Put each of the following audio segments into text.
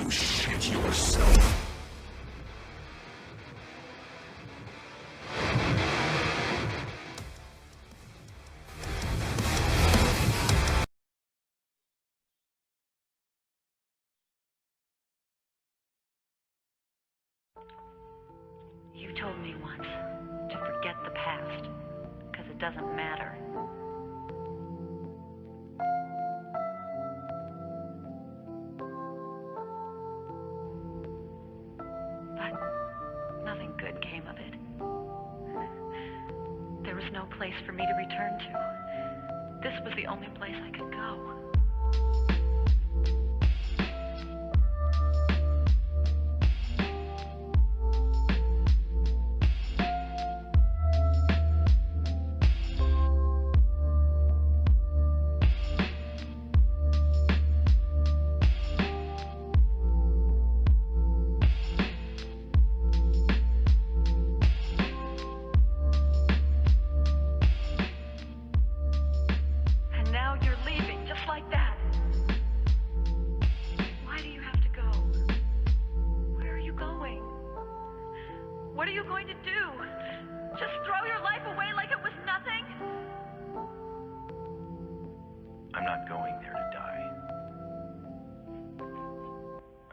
you shit yourself? You told me once to forget the past, because it doesn't matter. But nothing good came of it. There was no place for me to return to. This was the only place I could go. And now you're leaving, just like that. Why do you have to go? Where are you going? What are you going to do? Just throw your life away like it was nothing? I'm not going there to die.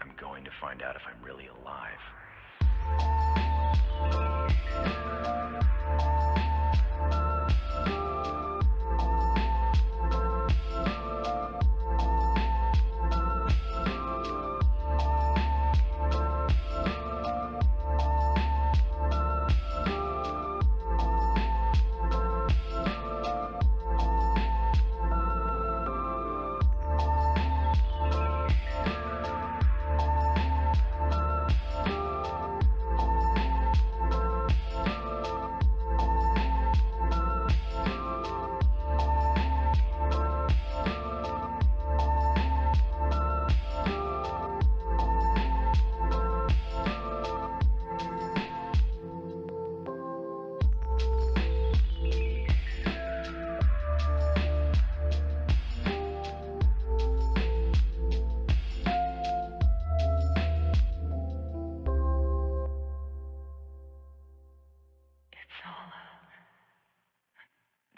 I'm going to find out if I'm really alive. It's all a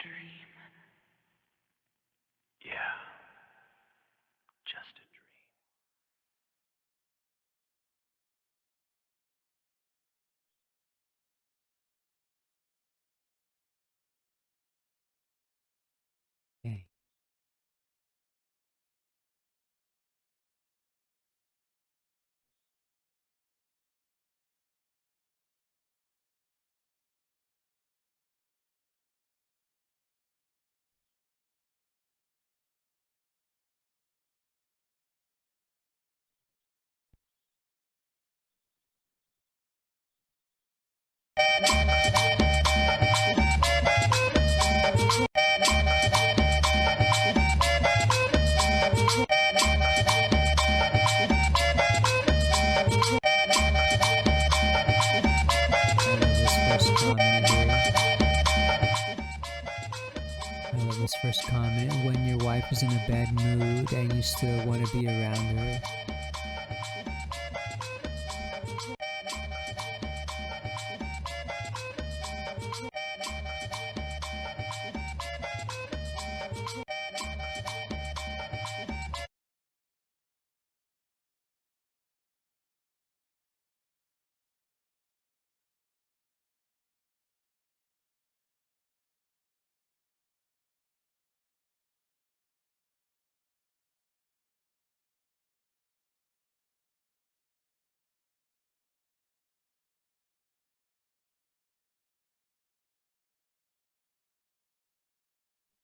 dream. Yeah. Just a dream. Okay. I love this first comment. When your wife is in a bad mood and you still want to be around her.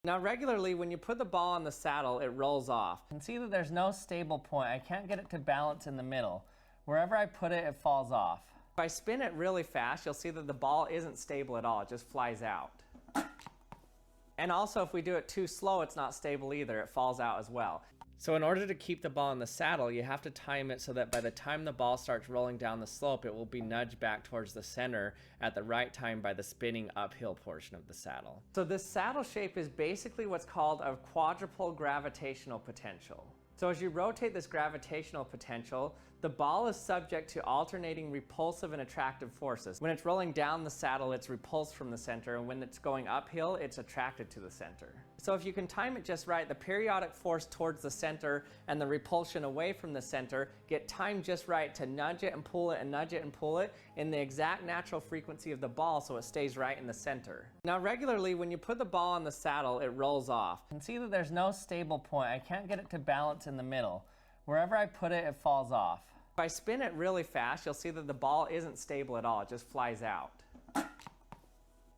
Now regularly when you put the ball on the saddle, it rolls off. You can see that there's no stable point. I can't get it to balance in the middle. Wherever I put it, it falls off. If I spin it really fast, you'll see that the ball isn't stable at all. It just flies out. And also if we do it too slow, it's not stable either. It falls out as well. So in order to keep the ball in the saddle, you have to time it so that by the time the ball starts rolling down the slope, it will be nudged back towards the center at the right time by the spinning uphill portion of the saddle. So this saddle shape is basically what's called a quadrupole gravitational potential. So as you rotate this gravitational potential, the ball is subject to alternating repulsive and attractive forces. When it's rolling down the saddle, it's repulsed from the center, and when it's going uphill, it's attracted to the center. So if you can time it just right, the periodic force towards the center and the repulsion away from the center get timed just right to nudge it and pull it and nudge it and pull it in the exact natural frequency of the ball so it stays right in the center. Now regularly, when you put the ball on the saddle, it rolls off. You can see that there's no stable point. I can't get it to balance in the middle. Wherever I put it, it falls off. If I spin it really fast, you'll see that the ball isn't stable at all. It just flies out.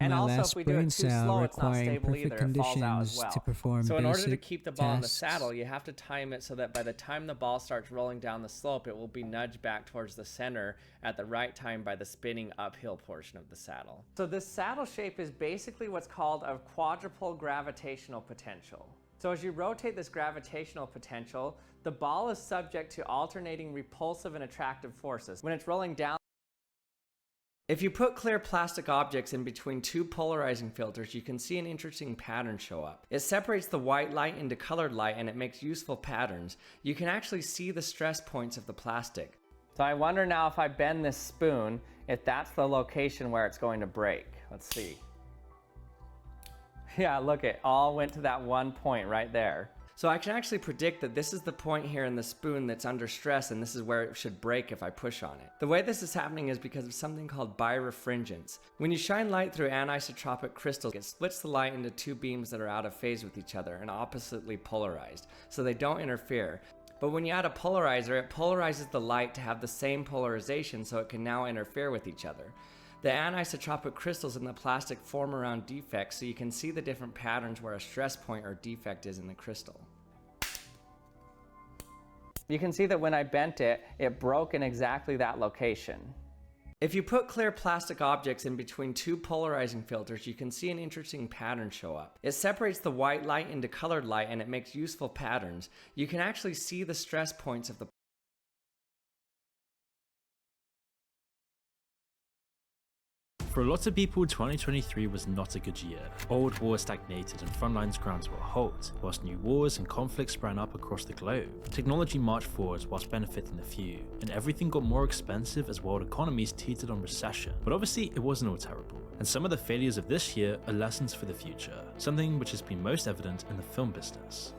And My also, last if we do it too spring slow, sale it's not requiring stable either. perfect It falls out as conditions well. to perform So in order to basic keep the ball in the tests. saddle, you have to time it so that by the time the ball starts rolling down the slope, it will be nudged back towards the center at the right time by the spinning uphill portion of the saddle. So this saddle shape is basically what's called a quadrupole gravitational potential. So as you rotate this gravitational potential, the ball is subject to alternating repulsive and attractive forces. When it's rolling down, if you put clear plastic objects in between two polarizing filters, you can see an interesting pattern show up. It separates the white light into colored light and it makes useful patterns. You can actually see the stress points of the plastic. So I wonder now if I bend this spoon, if that's the location where it's going to break. Let's see. Yeah, look, it all went to that one point right there. So I can actually predict that this is the point here in the spoon that's under stress, and this is where it should break if I push on it. The way this is happening is because of something called birefringence. When you shine light through anisotropic crystals, it splits the light into two beams that are out of phase with each other and oppositely polarized, so they don't interfere. But when you add a polarizer, it polarizes the light to have the same polarization, so it can now interfere with each other. The anisotropic crystals in the plastic form around defects, so you can see the different patterns where a stress point or defect is in the crystal. You can see that when I bent it, it broke in exactly that location. If you put clear plastic objects in between two polarizing filters, you can see an interesting pattern show up. It separates the white light into colored light and it makes useful patterns. You can actually see the stress points of the For a lot of people, 2023 was not a good year. Old wars stagnated and frontlines ground to a halt, whilst new wars and conflicts sprang up across the globe. Technology marched forwards whilst benefiting the few, and everything got more expensive as world economies teetered on recession. But obviously, it wasn't all terrible, and some of the failures of this year are lessons for the future, something which has been most evident in the film business.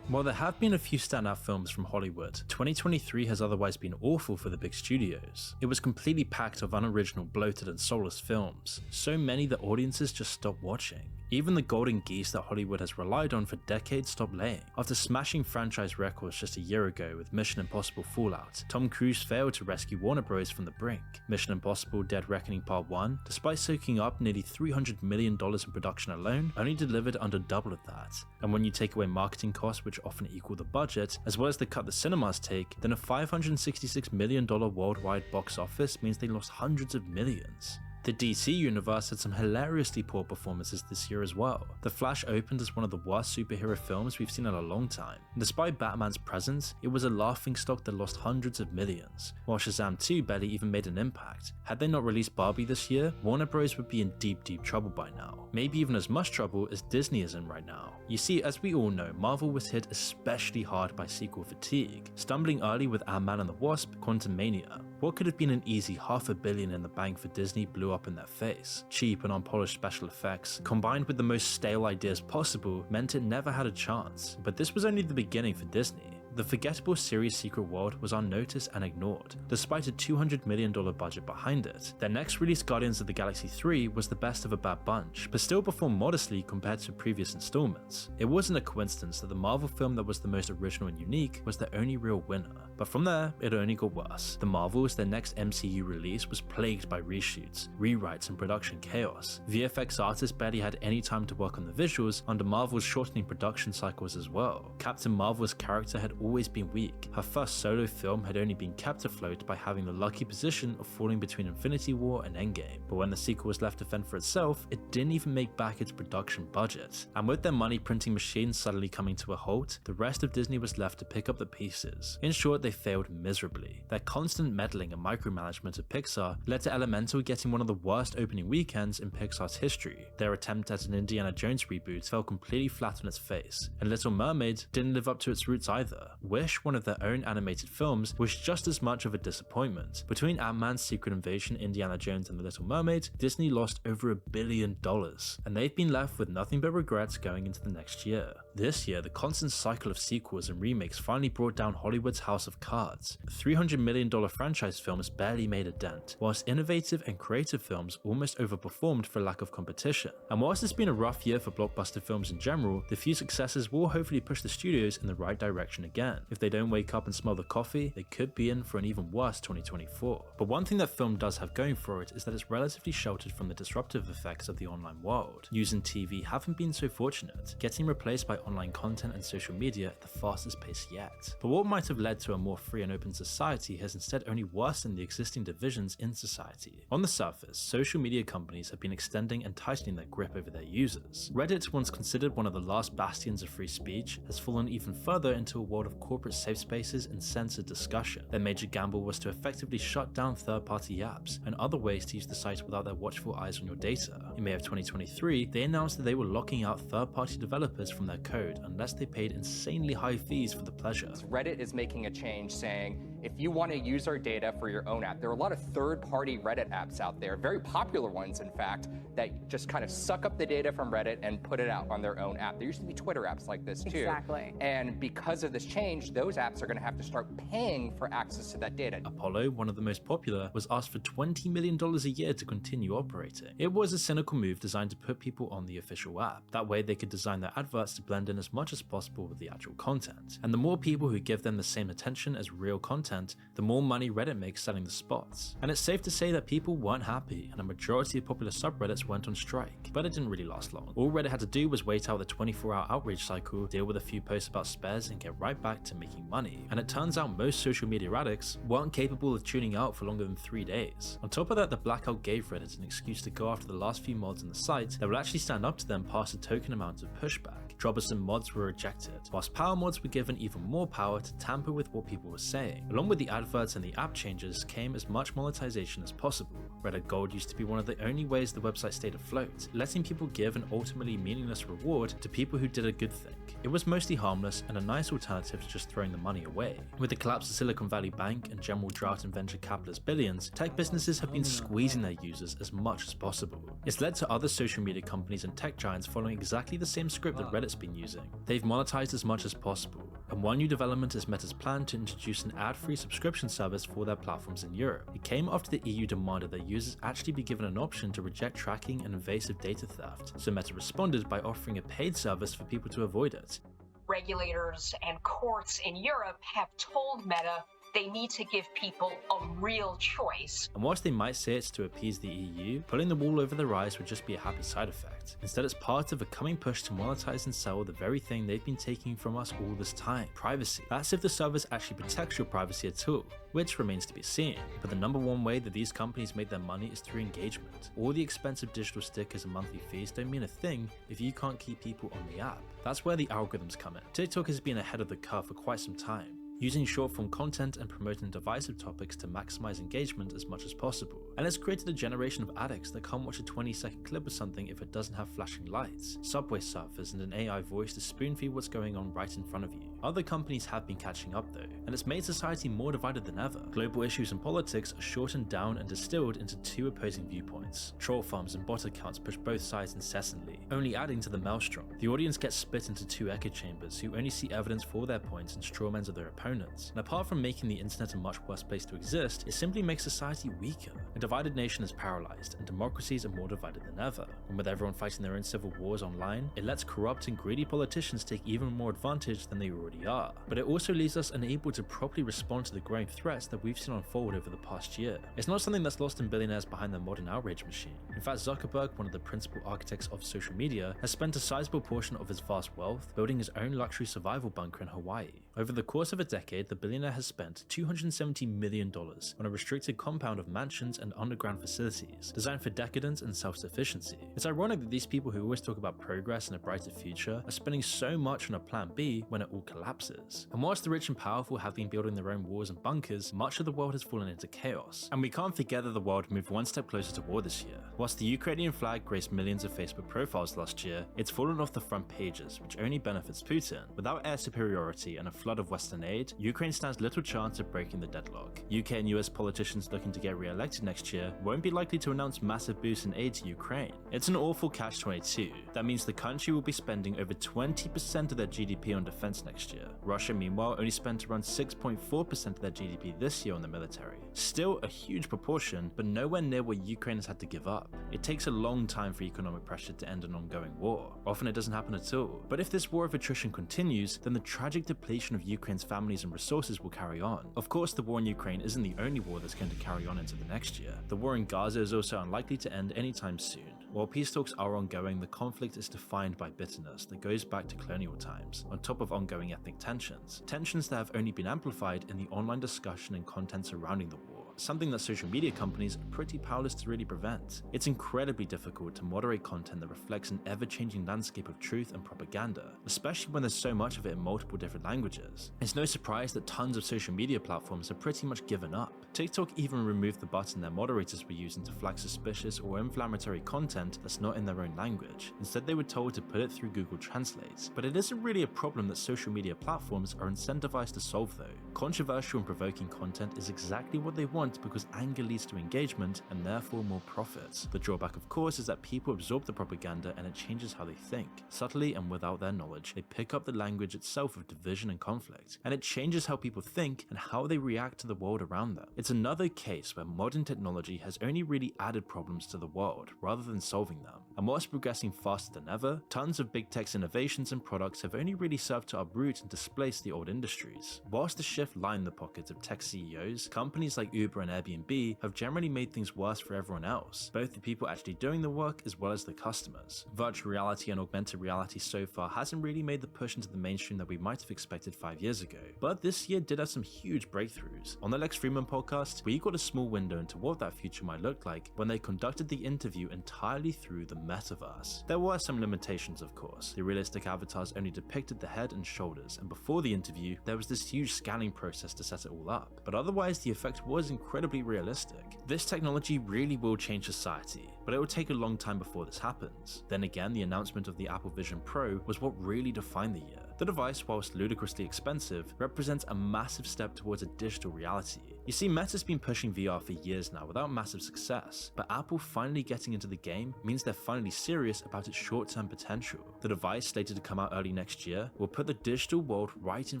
While there have been a few standout films from Hollywood, 2023 has otherwise been awful for the big studios. It was completely packed of unoriginal, bloated and soulless films, so many that audiences just stopped watching. Even the golden geese that Hollywood has relied on for decades stopped laying. After smashing franchise records just a year ago with Mission Impossible Fallout, Tom Cruise failed to rescue Warner Bros. From the brink. Mission Impossible Dead Reckoning Part 1, despite soaking up nearly $300 million in production alone, only delivered under double of that. And when you take away marketing costs, which often equal the budget, as well as the cut the cinemas take, then a $566 million worldwide box office means they lost hundreds of millions. The DC universe had some hilariously poor performances this year as well. The Flash opened as one of the worst superhero films we've seen in a long time. And despite Batman's presence, it was a laughingstock that lost hundreds of millions, while Shazam 2 barely even made an impact. Had they not released Barbie this year, Warner Bros. Would be in deep trouble by now. Maybe even as much trouble as Disney is in right now. You see, as we all know, Marvel was hit especially hard by sequel fatigue, stumbling early with Ant-Man and the Wasp, Quantumania. What could have been an easy $500 million in the bank for Disney blew up in their face. Cheap and unpolished special effects, combined with the most stale ideas possible, meant it never had a chance. But this was only the beginning for Disney. The forgettable series Secret World was unnoticed and ignored, despite a $200 million budget behind it. Their next release, Guardians of the Galaxy 3, was the best of a bad bunch, but still performed modestly compared to previous installments. It wasn't a coincidence that the Marvel film that was the most original and unique was the only real winner. But from there, it only got worse. The Marvels, their next MCU release, was plagued by reshoots, rewrites and production chaos. VFX artists barely had any time to work on the visuals under Marvel's shortening production cycles as well. Captain Marvel's character had always been weak. Her first solo film had only been kept afloat by having the lucky position of falling between Infinity War and Endgame. But when the sequel was left to fend for itself, it didn't even make back its production budget. And with their money printing machines suddenly coming to a halt, the rest of Disney was left to pick up the pieces. In short, they failed miserably. Their constant meddling and micromanagement of Pixar led to Elemental getting one of the worst opening weekends in Pixar's history. Their attempt at an Indiana Jones reboot fell completely flat on its face, and Little Mermaid didn't live up to its roots either. Wish, one of their own animated films, was just as much of a disappointment. Between Ant-Man's Secret Invasion, Indiana Jones and The Little Mermaid, Disney lost over $1 billion, and they've been left with nothing but regrets going into the next year. This year, the constant cycle of sequels and remakes finally brought down Hollywood's House of Cards. $300 million franchise films barely made a dent, whilst innovative and creative films almost overperformed for lack of competition. And whilst it's been a rough year for blockbuster films in general, the few successes will hopefully push the studios in the right direction again. If they don't wake up and smell the coffee, they could be in for an even worse 2024. But one thing that film does have going for it is that it's relatively sheltered from the disruptive effects of the online world. News and TV haven't been so fortunate, getting replaced by online content and social media at the fastest pace yet. But what might have led to a more free and open society has instead only worsened the existing divisions in society. On the surface, social media companies have been extending and tightening their grip over their users. Reddit, once considered one of the last bastions of free speech, has fallen even further into a world of corporate safe spaces and censored discussion. Their major gamble was to effectively shut down third-party apps and other ways to use the site without their watchful eyes on your data. In May of 2023, they announced that they were locking out third-party developers from their code unless they paid insanely high fees for the pleasure. Reddit is making a change saying, if you want to use our data for your own app, there are a lot of third-party Reddit apps out there, very popular ones in fact, that just kind of suck up the data from Reddit and put it out on their own app. There used to be Twitter apps like this too. Exactly. And because of this change, those apps are going to have to start paying for access to that data. Apollo, one of the most popular, was asked for $20 million a year to continue operating. It was a cynical move designed to put people on the official app. That way they could design their adverts to blend in as much as possible with the actual content. And the more people who give them the same attention as real content, the more money Reddit makes selling the spots. And it's safe to say that people weren't happy, and a majority of popular subreddits went on strike. But it didn't really last long. All Reddit had to do was wait out the 24-hour outrage cycle, deal with a few posts about spares, and get right back to making money. And it turns out most social media addicts weren't capable of tuning out for longer than 3 days. On top of that, the blackout gave Reddit an excuse to go after the last few mods on the site that would actually stand up to them past a token amount of pushback. Troublesome mods were rejected, whilst power mods were given even more power to tamper with what people were saying. Along with the adverts and the app changes came as much monetization as possible. Reddit Gold used to be one of the only ways the website stayed afloat, letting people give an ultimately meaningless reward to people who did a good thing. It was mostly harmless and a nice alternative to just throwing the money away. With the collapse of Silicon Valley Bank and general drought in venture capitalist billions, tech businesses have been squeezing their users as much as possible. It's led to other social media companies and tech giants following exactly the same script that Reddit's been using. They've monetized as much as possible, and one new development is Meta's plan to introduce an ad-free subscription service for their platforms in Europe. It came after the EU demanded that users actually be given an option to reject tracking and invasive data theft, so Meta responded by offering a paid service for people to avoid it. Regulators and courts in Europe have told Meta they need to give people a real choice. And whilst they might say it's to appease the EU, pulling the wool over their eyes would just be a happy side effect. Instead, it's part of a coming push to monetize and sell the very thing they've been taking from us all this time: privacy. That's if the service actually protects your privacy at all, which remains to be seen. But the number one way that these companies make their money is through engagement. All the expensive digital stickers and monthly fees don't mean a thing if you can't keep people on the app. That's where the algorithms come in. TikTok has been ahead of the curve for quite some time, using short-form content and promoting divisive topics to maximize engagement as much as possible. And it's created a generation of addicts that can't watch a 20-second clip of something if it doesn't have flashing lights, subway surfers, and an AI voice to spoon-feed what's going on right in front of you. Other companies have been catching up though, and it's made society more divided than ever. Global issues and politics are shortened down and distilled into two opposing viewpoints. Troll farms and bot accounts push both sides incessantly, only adding to the maelstrom. The audience gets split into two echo chambers who only see evidence for their points and strawmans of their opponents. And apart from making the internet a much worse place to exist, it simply makes society weaker. A divided nation is paralyzed, and democracies are more divided than ever. And with everyone fighting their own civil wars online, it lets corrupt and greedy politicians take even more advantage than they already are. But it also leaves us unable to properly respond to the growing threats that we've seen unfold over the past year. It's not something that's lost in billionaires behind their modern outrage machine. In fact, Zuckerberg, one of the principal architects of social media, has spent a sizable portion of his vast wealth building his own luxury survival bunker in Hawaii. Over the course of a decade, decade, the billionaire has spent $270 million on a restricted compound of mansions and underground facilities designed for decadence and self-sufficiency. It's ironic that these people who always talk about progress and a brighter future are spending so much on a plan B when it all collapses. And whilst the rich and powerful have been building their own walls and bunkers, much of the world has fallen into chaos. And we can't forget that the world moved one step closer to war this year. Whilst the Ukrainian flag graced millions of Facebook profiles last year, it's fallen off the front pages, which only benefits Putin. Without air superiority and a flood of Western aid, Ukraine stands little chance of breaking the deadlock. UK and US politicians looking to get re-elected next year won't be likely to announce massive boosts in aid to Ukraine. It's an awful catch-22. That means the country will be spending over 20% of their GDP on defense next year. Russia, meanwhile, only spent around 6.4% of their GDP this year on the military. Still a huge proportion, but nowhere near what Ukraine has had to give up. It takes a long time for economic pressure to end an ongoing war. Often it doesn't happen at all. But if this war of attrition continues, then the tragic depletion of Ukraine's families and resources will carry on. Of course, the war in Ukraine isn't the only war that's going to carry on into the next year. The war in Gaza is also unlikely to end anytime soon. While peace talks are ongoing, the conflict is defined by bitterness that goes back to colonial times, on top of ongoing ethnic tensions. Tensions that have only been amplified in the online discussion and content surrounding the war, something that social media companies are pretty powerless to really prevent. It's incredibly difficult to moderate content that reflects an ever-changing landscape of truth and propaganda, especially when there's so much of it in multiple different languages. It's no surprise that tons of social media platforms have pretty much given up. TikTok even removed the button their moderators were using to flag suspicious or inflammatory content that's not in their own language. Instead, they were told to put it through Google Translate. But it isn't really a problem that social media platforms are incentivized to solve though. Controversial and provoking content is exactly what they want because anger leads to engagement and therefore more profits. The drawback, of course, is that people absorb the propaganda and it changes how they think. Subtly and without their knowledge, they pick up the language itself of division and conflict, and it changes how people think and how they react to the world around them. It's another case where modern technology has only really added problems to the world rather than solving them. And whilst progressing faster than ever, tons of big tech's innovations and products have only really served to uproot and displace the old industries. Whilst the shift lined the pockets of tech CEOs, companies like Uber and Airbnb have generally made things worse for everyone else, both the people actually doing the work as well as the customers. Virtual reality and augmented reality so far hasn't really made the push into the mainstream that we might have expected 5 years ago, but this year did have some huge breakthroughs. On the Lex Fridman podcast, we got a small window into what that future might look like when they conducted the interview entirely through the metaverse. There were some limitations, of course. The realistic avatars only depicted the head and shoulders, and before the interview, there was this huge scanning process to set it all up. But otherwise, the effect was incredibly realistic. This technology really will change society, but it will take a long time before this happens. Then again, the announcement of the Apple Vision Pro was what really defined the year. The device, whilst ludicrously expensive, represents a massive step towards a digital reality. You see, Meta's been pushing VR for years now without massive success, but Apple finally getting into the game means they're finally serious about its short-term potential. The device, slated to come out early next year, will put the digital world right in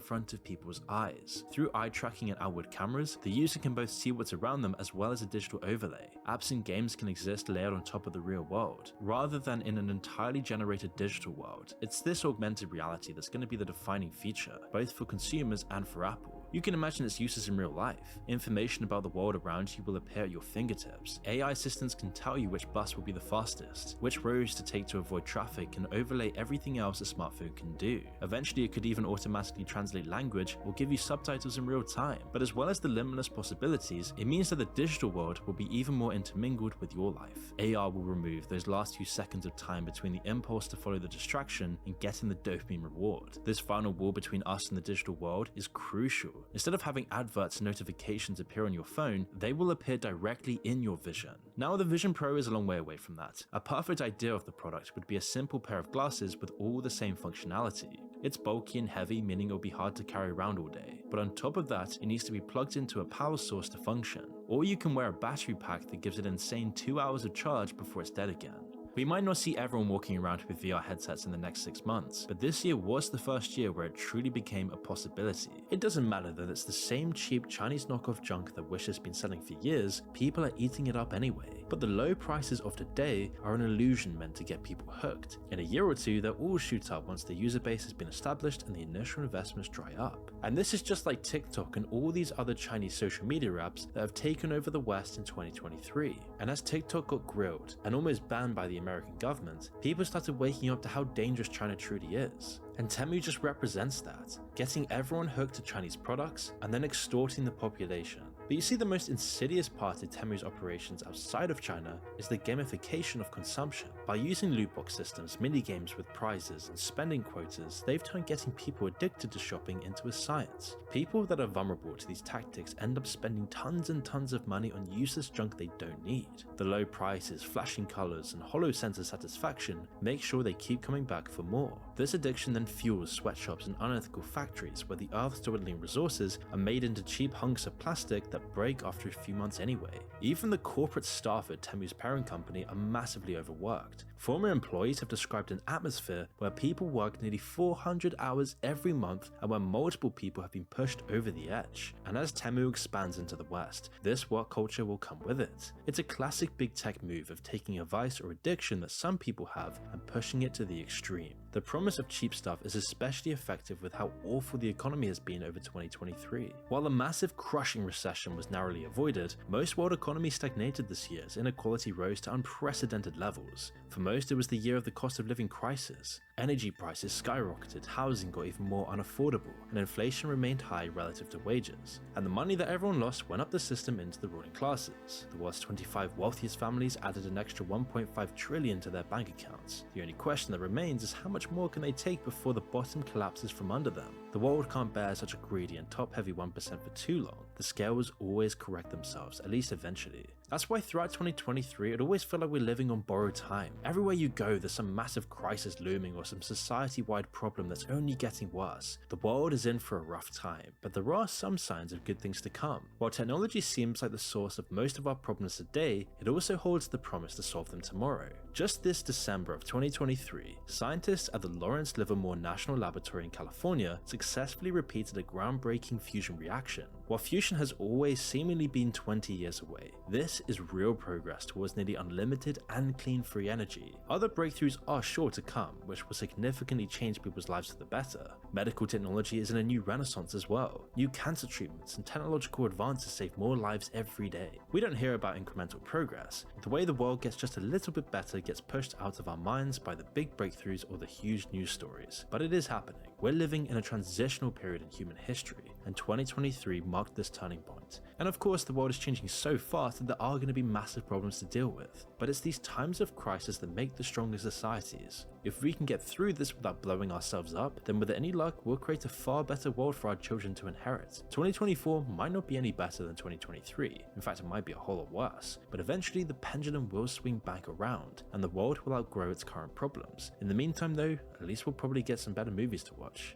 front of people's eyes. Through eye tracking and outward cameras, the user can both see what's around them as well as a digital overlay. Apps and games can exist layered on top of the real world, rather than in an entirely generated digital world. It's this augmented reality that's going to be the defining feature, both for consumers and for Apple. You can imagine its uses in real life. Information about the world around you will appear at your fingertips. AI assistants can tell you which bus will be the fastest, which roads to take to avoid traffic, and overlay everything else a smartphone can do. Eventually, it could even automatically translate language or give you subtitles in real time. But as well as the limitless possibilities, it means that the digital world will be even more intermingled with your life. AR will remove those last few seconds of time between the impulse to follow the distraction and getting the dopamine reward. This final wall between us and the digital world is crucial. Instead of having adverts and notifications appear on your phone, they will appear directly in your vision. Now, the Vision Pro is a long way away from that. A perfect idea of the product would be a simple pair of glasses with all the same functionality. It's bulky and heavy, meaning it'll be hard to carry around all day. But on top of that, it needs to be plugged into a power source to function. Or you can wear a battery pack that gives it an insane 2 hours of charge before it's dead again. We might not see everyone walking around with VR headsets in the next 6 months, but this year was the first year where it truly became a possibility. It doesn't matter that it's the same cheap Chinese knockoff junk that Wish has been selling for years, people are eating it up anyway. But the low prices of today are an illusion meant to get people hooked. In a year or two, they'll all shoot up once the user base has been established and the initial investments dry up. And this is just like TikTok and all these other Chinese social media apps that have taken over the West in 2023. And as TikTok got grilled and almost banned by the American government, people started waking up to how dangerous China truly is. And Temu just represents that, getting everyone hooked to Chinese products and then extorting the population. But you see, the most insidious part of Temu's operations outside of China is the gamification of consumption. By using loot box systems, minigames with prizes, and spending quotas, they've turned getting people addicted to shopping into a science. People that are vulnerable to these tactics end up spending tons and tons of money on useless junk they don't need. The low prices, flashing colors, and hollow sense of satisfaction make sure they keep coming back for more. This addiction then fuels sweatshops and unethical factories where the Earth's dwindling resources are made into cheap hunks of plastic that break after a few months anyway. Even the corporate staff at Temu's parent company are massively overworked. Former employees have described an atmosphere where people work nearly 400 hours every month and where multiple people have been pushed over the edge. And as Temu expands into the West, this work culture will come with it. It's a classic big tech move of taking a vice or addiction that some people have and pushing it to the extreme. The promise of cheap stuff is especially effective with how awful the economy has been over 2023. While a massive crushing recession was narrowly avoided, most world economies stagnated this year as inequality rose to unprecedented levels. For most, it was the year of the cost of living crisis. Energy prices skyrocketed, housing got even more unaffordable, and inflation remained high relative to wages. And the money that everyone lost went up the system into the ruling classes. The world's 25 wealthiest families added an extra 1.5 trillion to their bank accounts. The only question that remains is how much more can they take before the bottom collapses from under them? The world can't bear such a greedy and top-heavy 1% for too long. The scales always correct themselves, at least eventually. That's why throughout 2023, it always felt like we're living on borrowed time. Everywhere you go, there's some massive crisis looming or some society-wide problem that's only getting worse. The world is in for a rough time, but there are some signs of good things to come. While technology seems like the source of most of our problems today, it also holds the promise to solve them tomorrow. Just this December of 2023, scientists at the Lawrence Livermore National Laboratory in California successfully repeated a groundbreaking fusion reaction. While fusion has always seemingly been 20 years away, this is real progress towards nearly unlimited and clean free energy. Other breakthroughs are sure to come, which will significantly change people's lives for the better. Medical technology is in a new renaissance as well. New cancer treatments and technological advances save more lives every day. We don't hear about incremental progress. The way the world gets just a little bit better gets pushed out of our minds by the big breakthroughs or the huge news stories. But it is happening. We're living in a transitional period in human history, and 2023 marked this turning point. And of course, the world is changing so fast that there are going to be massive problems to deal with. But it's these times of crisis that make the strongest societies. If we can get through this without blowing ourselves up, then with any luck, we'll create a far better world for our children to inherit. 2024 might not be any better than 2023. In fact, it might be a whole lot worse. But eventually, the pendulum will swing back around, and the world will outgrow its current problems. In the meantime though, at least we'll probably get some better movies to watch.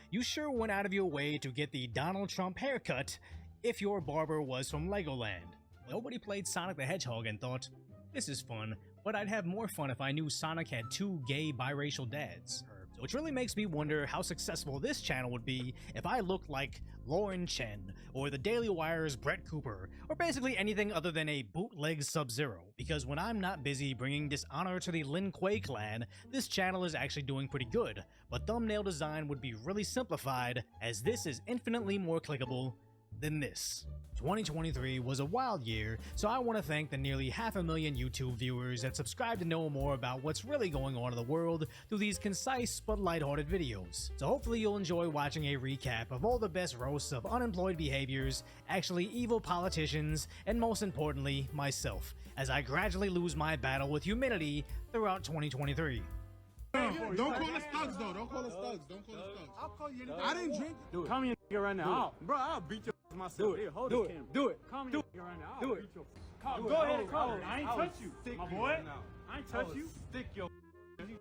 You sure went out of your way to get the Donald Trump haircut if your barber was from Legoland. Nobody played Sonic the Hedgehog and thought, this is fun, but I'd have more fun if I knew Sonic had two gay biracial dads. Which really makes me wonder how successful this channel would be if I looked like Lauren Chen, or the Daily Wire's Brett Cooper, or basically anything other than a bootleg Sub-Zero. Because when I'm not busy bringing dishonor to the Lin Kuei clan, this channel is actually doing pretty good, but thumbnail design would be really simplified, as this is infinitely more clickable than this. 2023 was a wild year, so I want to thank the nearly 500,000 YouTube viewers that subscribe to know more about what's really going on in the world through these concise but lighthearted videos. So hopefully you'll enjoy watching a recap of all the best roasts of unemployed behaviors, actually evil politicians, and most importantly, myself, as I gradually lose my battle with humanity throughout 2023. Don't call us thugs though. Don't call us thugs. Don't call us thugs. I'll call you anything. I didn't drink. Do it. Come here right now. Bro, I'll beat your myself. Do it. Here, hold Do this it. camera. Do it. Come Do here right now. Do I'll it. beat your Go ahead. Call it. I ain't touch you, my boy. I ain't touch you. Stick your.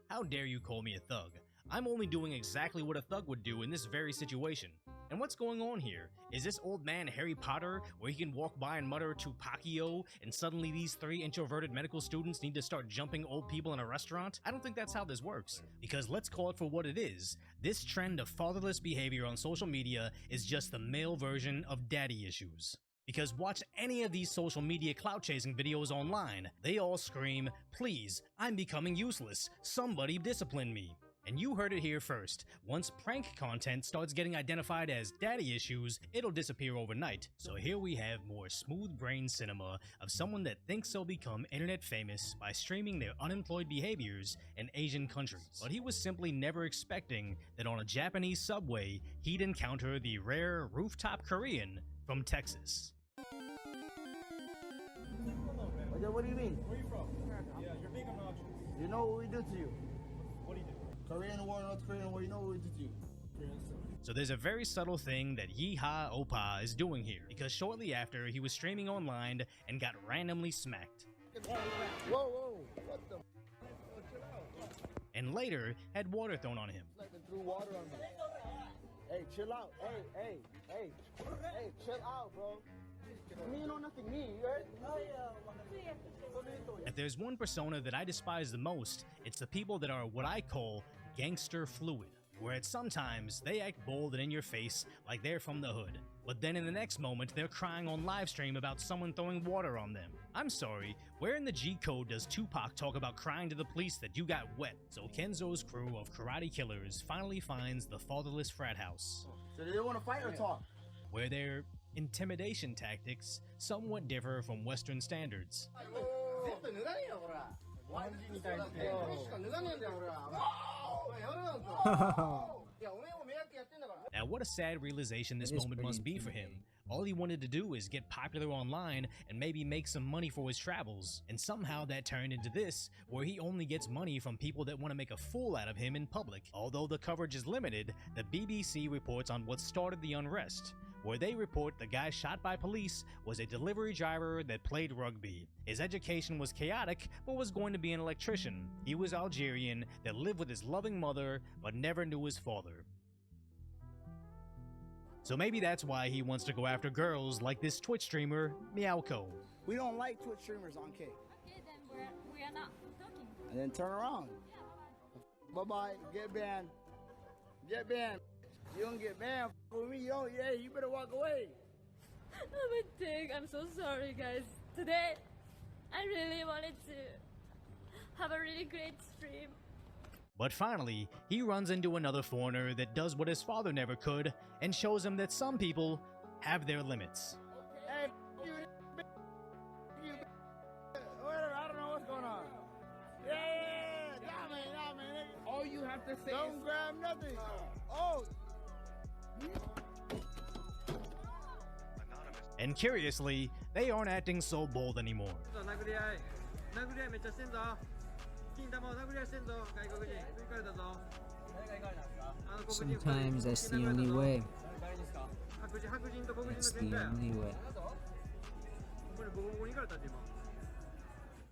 How dare you call me a thug? I'm only doing exactly what a thug would do in this very situation. And what's going on here? Is this old man Harry Potter, where he can walk by and mutter Tupaccio, and suddenly these three introverted medical students need to start jumping old people in a restaurant? I don't think that's how this works. Because let's call it for what it is. This trend of fatherless behavior on social media is just the male version of daddy issues. Because watch any of these social media clout chasing videos online, they all scream, please, I'm becoming useless, somebody discipline me. And you heard it here first. Once prank content starts getting identified as daddy issues, it'll disappear overnight. So here we have more smooth brain cinema of someone that thinks they'll become internet famous by streaming their unemployed behaviors in Asian countries. But he was simply never expecting that on a Japanese subway, he'd encounter the rare rooftop Korean from Texas. What do you mean? Where are you from? Yeah, you're big on options. You know what we do to you? What do you do? Korean war, North Korean war, you know what we do to you? So there's a very subtle thing that Yeehaw Oppa is doing here, because shortly after, he was streaming online and got randomly smacked. Whoa, what the And later, had water thrown on him. Like they threw water on me. Hey, chill out. Hey, chill out, bro. Me, you know nothing, me, you heard? If there's one persona that I despise the most, it's the people that are what I call gangster fluid, where at sometimes they act bold and in your face like they're from the hood, but then in the next moment they're crying on livestream about someone throwing water on them. I'm sorry, where in the G-code does Tupac talk about crying to the police that you got wet? So Kenzo's crew of karate killers finally finds the fatherless frat house. So they want to fight or talk? Where their intimidation tactics somewhat differ from Western standards. Now, what a sad realization this moment must be for him. All he wanted to do is get popular online and maybe make some money for his travels, and somehow that turned into this, where he only gets money from people that want to make a fool out of him in public. Although the coverage is limited, the BBC reports on what started the unrest, where they report the guy shot by police was a delivery driver that played rugby. His education was chaotic, but was going to be an electrician. He was Algerian, that lived with his loving mother, but never knew his father. So maybe that's why he wants to go after girls like this Twitch streamer, Meowko. We don't like Twitch streamers on K. Okay, then we are not talking. And then turn around. Bye-bye, get banned. Get banned. You don't get banned with me, yo. Yeah, you better walk away. I'm a dick. I'm so sorry, guys. Today, I really wanted to have a really great stream. But finally, he runs into another foreigner that does what his father never could and shows him that some people have their limits. Hey, whatever, I don't know what's going on. Yeah, nah, man. All you have to say don't grab nothing. Oh. And curiously, they aren't acting so bold anymore. Sometimes that's the only way. That's the only way.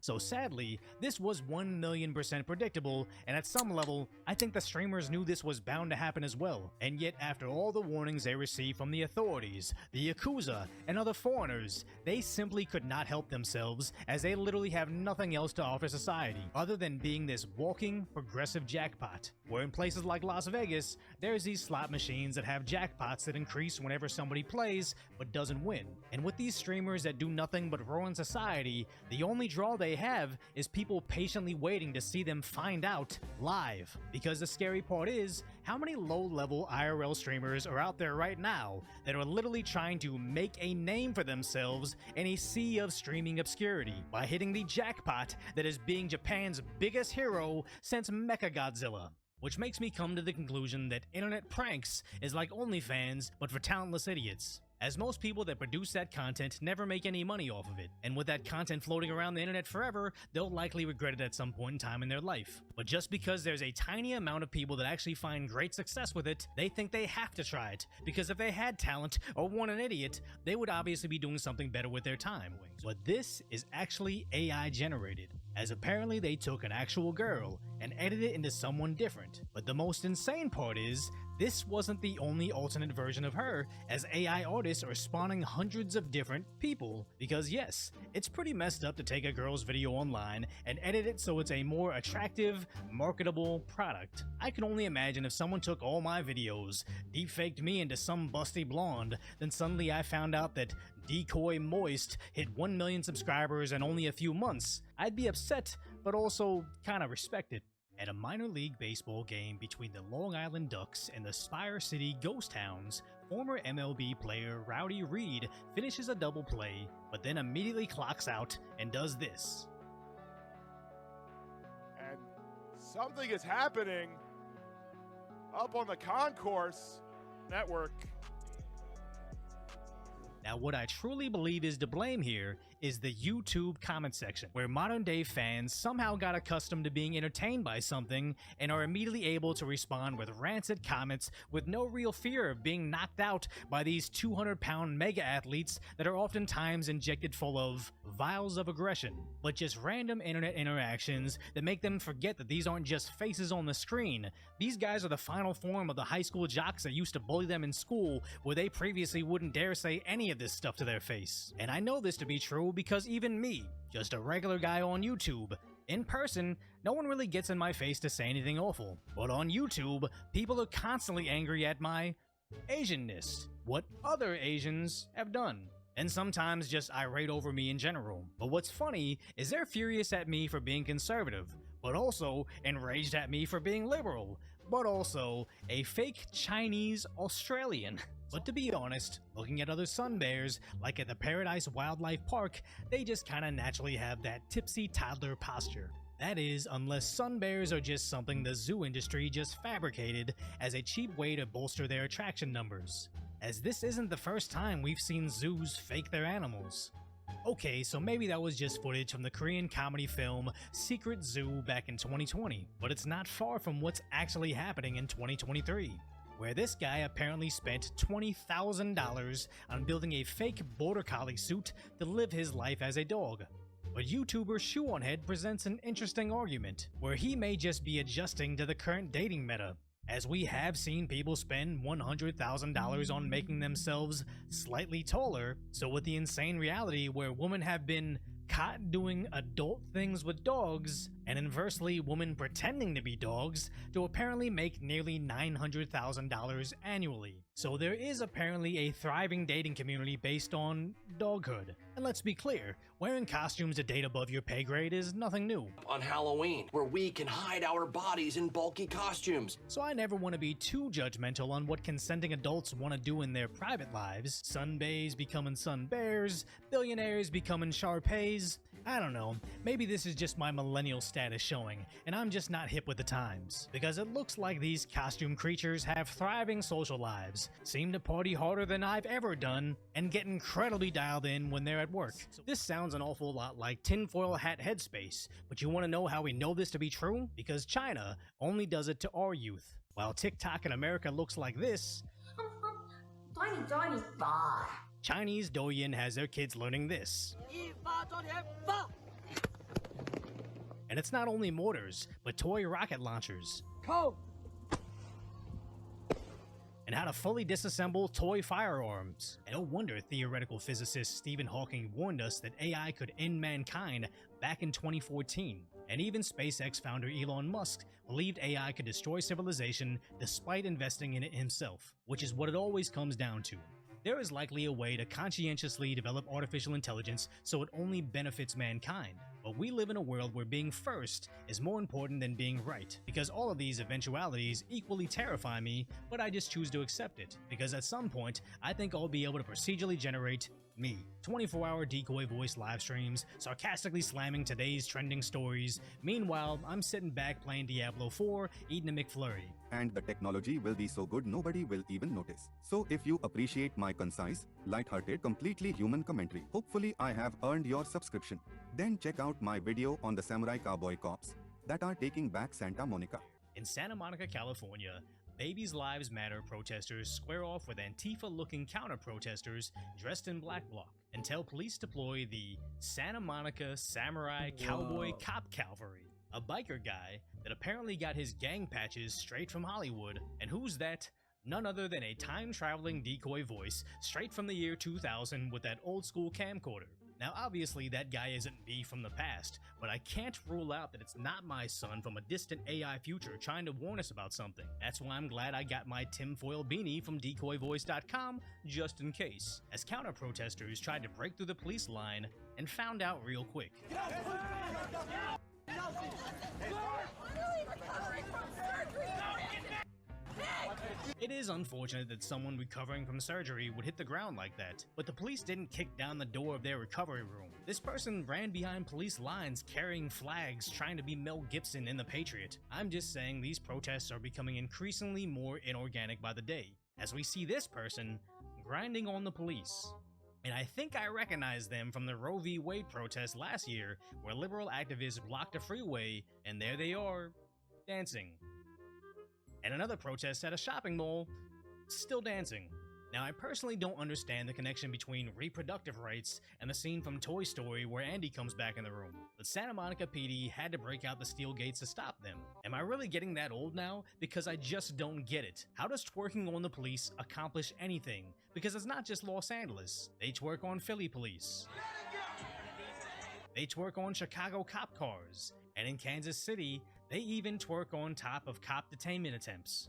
So sadly, this was 1,000,000% predictable, and at some level, I think the streamers knew this was bound to happen as well. And yet, after all the warnings they received from the authorities, the Yakuza, and other foreigners, they simply could not help themselves, as they literally have nothing else to offer society, other than being this walking, progressive jackpot, where in places like Las Vegas, there's these slot machines that have jackpots that increase whenever somebody plays, but doesn't win. And with these streamers that do nothing but ruin society, the only draw they have is people patiently waiting to see them find out live. Because the scary part is, how many low-level IRL streamers are out there right now that are literally trying to make a name for themselves in a sea of streaming obscurity by hitting the jackpot that is being Japan's biggest hero since Mechagodzilla? Which makes me come to the conclusion that internet pranks is like OnlyFans, but for talentless idiots. As most people that produce that content never make any money off of it, and with that content floating around the internet forever, they'll likely regret it at some point in time in their life. But just because there's a tiny amount of people that actually find great success with it, they think they have to try it, because if they had talent or weren't an idiot, they would obviously be doing something better with their time. But this is actually AI generated, as apparently they took an actual girl and edited it into someone different. But the most insane part is, this wasn't the only alternate version of her, as AI artists are spawning hundreds of different people. Because yes, it's pretty messed up to take a girl's video online and edit it so it's a more attractive, marketable product. I can only imagine if someone took all my videos, deepfaked me into some busty blonde, then suddenly I found out that Decoy Moist hit 1 million subscribers in only a few months. I'd be upset, but also kinda respect it. At a minor league baseball game between the Long Island Ducks and the Spire City Ghost Hounds, former MLB player Rowdy Reed finishes a double play, but then immediately clocks out and does this. And something is happening up on the concourse network. Now, what I truly believe is to blame here is the YouTube comment section, where modern day fans somehow got accustomed to being entertained by something and are immediately able to respond with rancid comments with no real fear of being knocked out by these 200-pound mega athletes that are oftentimes injected full of vials of aggression, but just random internet interactions that make them forget that these aren't just faces on the screen. These guys are the final form of the high school jocks that used to bully them in school, where they previously wouldn't dare say any of this stuff to their face. And I know this to be true because even me, just a regular guy on YouTube, in person, no one really gets in my face to say anything awful. But on YouTube, people are constantly angry at my Asianness, what other Asians have done, and sometimes just irate over me in general. But what's funny is they're furious at me for being conservative, but also enraged at me for being liberal, but also a fake Chinese Australian. But to be honest, looking at other sun bears, like at the Paradise Wildlife Park, they just kinda naturally have that tipsy toddler posture. That is, unless sun bears are just something the zoo industry just fabricated as a cheap way to bolster their attraction numbers. As this isn't the first time we've seen zoos fake their animals. Okay, so maybe that was just footage from the Korean comedy film Secret Zoo back in 2020, but it's not far from what's actually happening in 2023. Where this guy apparently spent $20,000 on building a fake border collie suit to live his life as a dog. But YouTuber Shoe-on-Head presents an interesting argument, where he may just be adjusting to the current dating meta, as we have seen people spend $100,000 on making themselves slightly taller, so with the insane reality where women have been caught doing adult things with dogs, and inversely women pretending to be dogs, to apparently make nearly $900,000 annually. So there is apparently a thriving dating community based on doghood. And let's be clear, wearing costumes to date above your pay grade is nothing new. On Halloween, where we can hide our bodies in bulky costumes. So I never want to be too judgmental on what consenting adults want to do in their private lives. Sunbays becoming sun bears, billionaires becoming Shar-Peis. I don't know, maybe this is just my millennial status showing, and I'm just not hip with the times. Because it looks like these costume creatures have thriving social lives, seem to party harder than I've ever done, and get incredibly dialed in when they're at work. This sounds an awful lot like tinfoil hat headspace, but you want to know how we know this to be true? Because China only does it to our youth. While TikTok in America looks like this, Chinese Douyin has their kids learning this. And it's not only mortars, but toy rocket launchers. And how to fully disassemble toy firearms. And no wonder theoretical physicist Stephen Hawking warned us that AI could end mankind back in 2014. And even SpaceX founder Elon Musk believed AI could destroy civilization despite investing in it himself, which is what it always comes down to. There is likely a way to conscientiously develop artificial intelligence so it only benefits mankind. But we live in a world where being first is more important than being right, because all of these eventualities equally terrify me, but I just choose to accept it, because at some point, I think I'll be able to procedurally generate me. 24-hour decoy voice live streams, sarcastically slamming today's trending stories. Meanwhile, I'm sitting back playing Diablo 4, eating a McFlurry. And the technology will be so good nobody will even notice. So if you appreciate my concise, light-hearted, completely human commentary, hopefully I have earned your subscription. Then check out my video on the Samurai Cowboy Cops that are taking back Santa Monica. In Santa Monica, California, Babies Lives Matter protesters square off with Antifa-looking counter-protesters dressed in black bloc and tell police to deploy the Santa Monica Samurai Cowboy Cop Cavalry, a biker guy that apparently got his gang patches straight from Hollywood. And who's that? None other than a time-traveling decoy voice straight from the year 2000 with that old-school camcorder. Now obviously that guy isn't me from the past, but I can't rule out that it's not my son from a distant AI future trying to warn us about something. That's why I'm glad I got my tinfoil beanie from decoyvoice.com just in case, as counter-protesters tried to break through the police line and found out real quick. It is unfortunate that someone recovering from surgery would hit the ground like that, but the police didn't kick down the door of their recovery room. This person ran behind police lines carrying flags trying to be Mel Gibson in The Patriot. I'm just saying these protests are becoming increasingly more inorganic by the day, as we see this person grinding on the police. And I think I recognize them from the Roe v. Wade protest last year, where liberal activists blocked a freeway, and there they are, dancing. And another protest at a shopping mall, still dancing. Now, I personally don't understand the connection between reproductive rights and the scene from Toy Story where Andy comes back in the room, but Santa Monica PD had to break out the steel gates to stop them. Am I really getting that old now? Because I just don't get it. How does twerking on the police accomplish anything? Because it's not just Los Angeles. They twerk on Philly police. They twerk on Chicago cop cars. And in Kansas City, they even twerk on top of cop detainment attempts.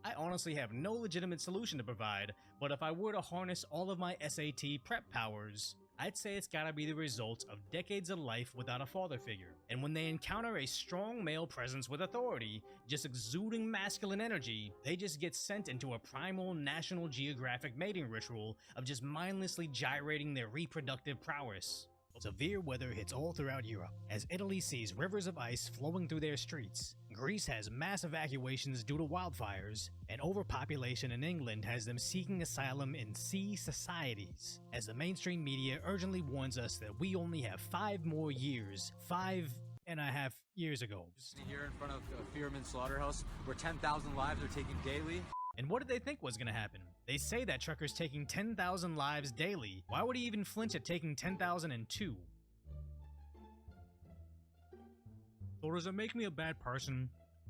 I honestly have no legitimate solution to provide, but if I were to harness all of my SAT prep powers, I'd say it's gotta be the result of decades of life without a father figure. And when they encounter a strong male presence with authority, just exuding masculine energy, they just get sent into a primal National Geographic mating ritual of just mindlessly gyrating their reproductive prowess. Severe weather hits all throughout Europe, as Italy sees rivers of ice flowing through their streets. Greece has mass evacuations due to wildfires, and overpopulation in England has them seeking asylum in sea societies, as the mainstream media urgently warns us that we only have 5 more years, 5.5 years ago. Here in front of Fearman Slaughterhouse, where 10,000 lives are taken daily. And what did they think was gonna happen? They say that truckers taking 10,000 lives daily. Why would he even flinch at taking 10,002? So does it make me a bad person?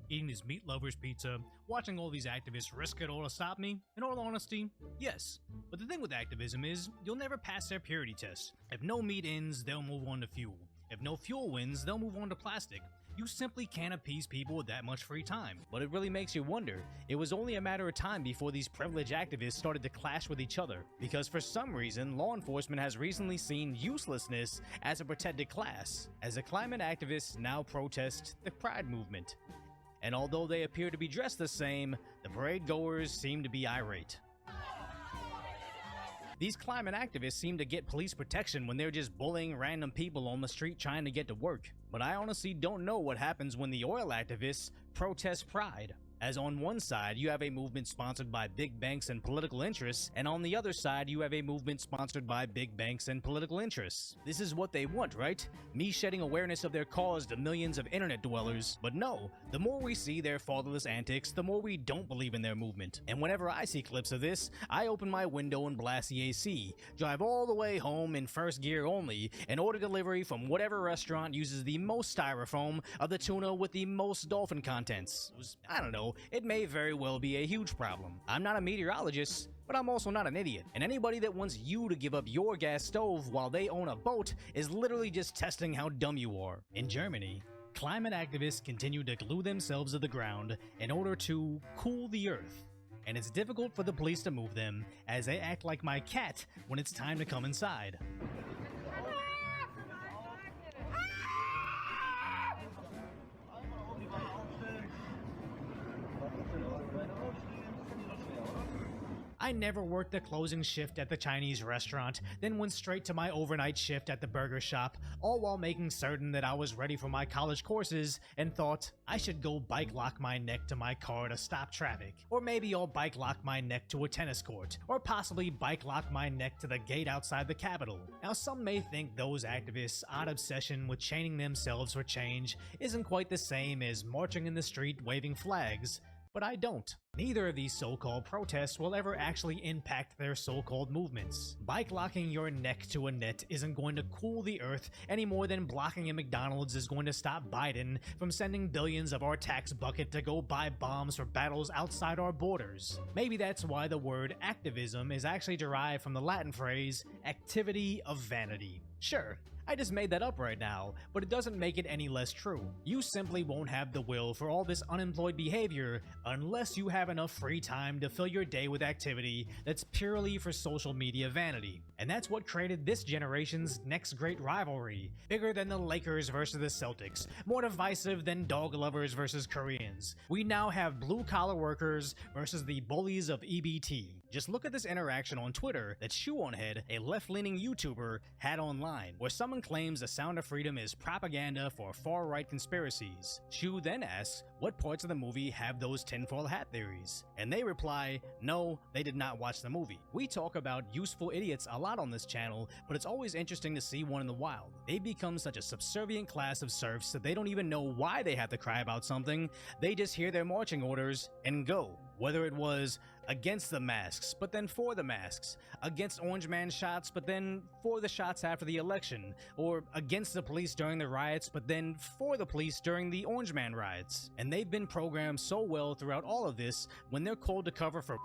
Eating this meat lovers pizza, watching all these activists risk it all to stop me? In all honesty, yes. But the thing with activism is, you'll never pass their purity test. If no meat ends, they'll move on to fuel. If no fuel wins, they'll move on to plastic. You simply can't appease people with that much free time. But it really makes you wonder, it was only a matter of time before these privileged activists started to clash with each other, because for some reason, law enforcement has recently seen uselessness as a protected class, as the climate activists now protest the Pride movement. And although they appear to be dressed the same, the parade goers seem to be irate. These climate activists seem to get police protection when they're just bullying random people on the street trying to get to work. But I honestly don't know what happens when the oil activists protest Pride. As on one side, you have a movement sponsored by big banks and political interests, and on the other side, you have a movement sponsored by big banks and political interests. This is what they want, right? Me shedding awareness of their cause to millions of internet dwellers. But no, the more we see their fatherless antics, the more we don't believe in their movement. And whenever I see clips of this, I open my window and blast the AC, drive all the way home in first gear only, and order delivery from whatever restaurant uses the most styrofoam of the tuna with the most dolphin contents. I don't know. It may very well be a huge problem. I'm not a meteorologist, but I'm also not an idiot. And anybody that wants you to give up your gas stove while they own a boat is literally just testing how dumb you are. In Germany, climate activists continue to glue themselves to the ground in order to cool the earth. And it's difficult for the police to move them, as they act like my cat when it's time to come inside. I never worked the closing shift at the Chinese restaurant, then went straight to my overnight shift at the burger shop, all while making certain that I was ready for my college courses, and thought I should go bike lock my neck to my car to stop traffic. Or maybe I'll bike lock my neck to a tennis court, or possibly bike lock my neck to the gate outside the Capitol. Now some may think those activists' odd obsession with chaining themselves for change isn't quite the same as marching in the street waving flags, but I don't. Neither of these so-called protests will ever actually impact their so-called movements. Bike locking your neck to a net isn't going to cool the earth any more than blocking a McDonald's is going to stop Biden from sending billions of our tax bucket to go buy bombs for battles outside our borders. Maybe that's why the word activism is actually derived from the Latin phrase activity of vanity. Sure, I just made that up right now, but it doesn't make it any less true. You simply won't have the will for all this unemployed behavior unless you have enough free time to fill your day with activity that's purely for social media vanity. And that's what created this generation's next great rivalry, bigger than the Lakers versus the Celtics, more divisive than dog lovers versus Koreans. We now have blue-collar workers versus the bullies of EBT. Just look at this interaction on Twitter that Shoe-on-Head, a left-leaning YouTuber, had online, where someone claims The Sound of Freedom is propaganda for far-right conspiracies. Shoe then asks, what parts of the movie have those tinfoil hat theories? And they reply, no, they did not watch the movie. We talk about useful idiots a lot on this channel, but it's always interesting to see one in the wild. They become such a subservient class of serfs that they don't even know why they have to cry about something. They just hear their marching orders and go. Whether it was against the masks, but then for the masks, against Orange Man shots, but then for the shots after the election, or against the police during the riots, but then for the police during the Orange Man riots. And they've been programmed so well throughout all of this, when they're called to cover for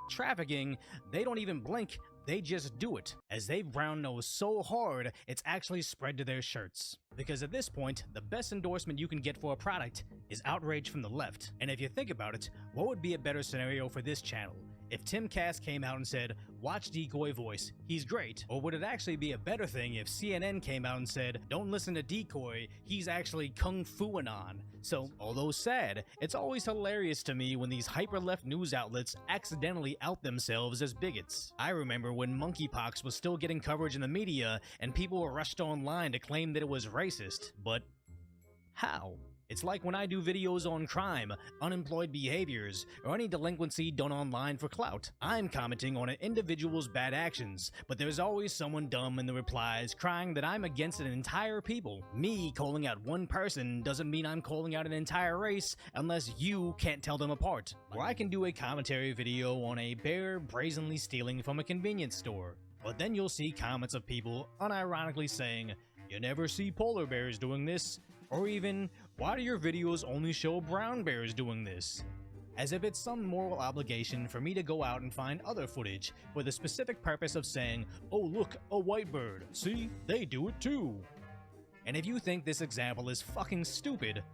trafficking, they don't even blink. They just do it, as they've brown-nosed so hard, it's actually spread to their shirts. Because at this point, the best endorsement you can get for a product is outrage from the left. And if you think about it, what would be a better scenario for this channel? If Tim Cass came out and said, watch Decoy Voice, he's great? Or would it actually be a better thing if CNN came out and said, don't listen to Decoy, he's actually Kung Fu-anon? So, although sad, it's always hilarious to me when these hyper-left news outlets accidentally out themselves as bigots. I remember when monkeypox was still getting coverage in the media and people were rushed online to claim that it was racist, but how? It's like when I do videos on crime, unemployed behaviors, or any delinquency done online for clout. I'm commenting on an individual's bad actions, but there's always someone dumb in the replies crying that I'm against an entire people. Me calling out one person doesn't mean I'm calling out an entire race unless you can't tell them apart. Or I can do a commentary video on a bear brazenly stealing from a convenience store. But then you'll see comments of people unironically saying, you never see polar bears doing this, or even, why do your videos only show brown bears doing this? As if it's some moral obligation for me to go out and find other footage for the specific purpose of saying, oh look, a white bird, see, they do it too. And if you think this example is fucking stupid,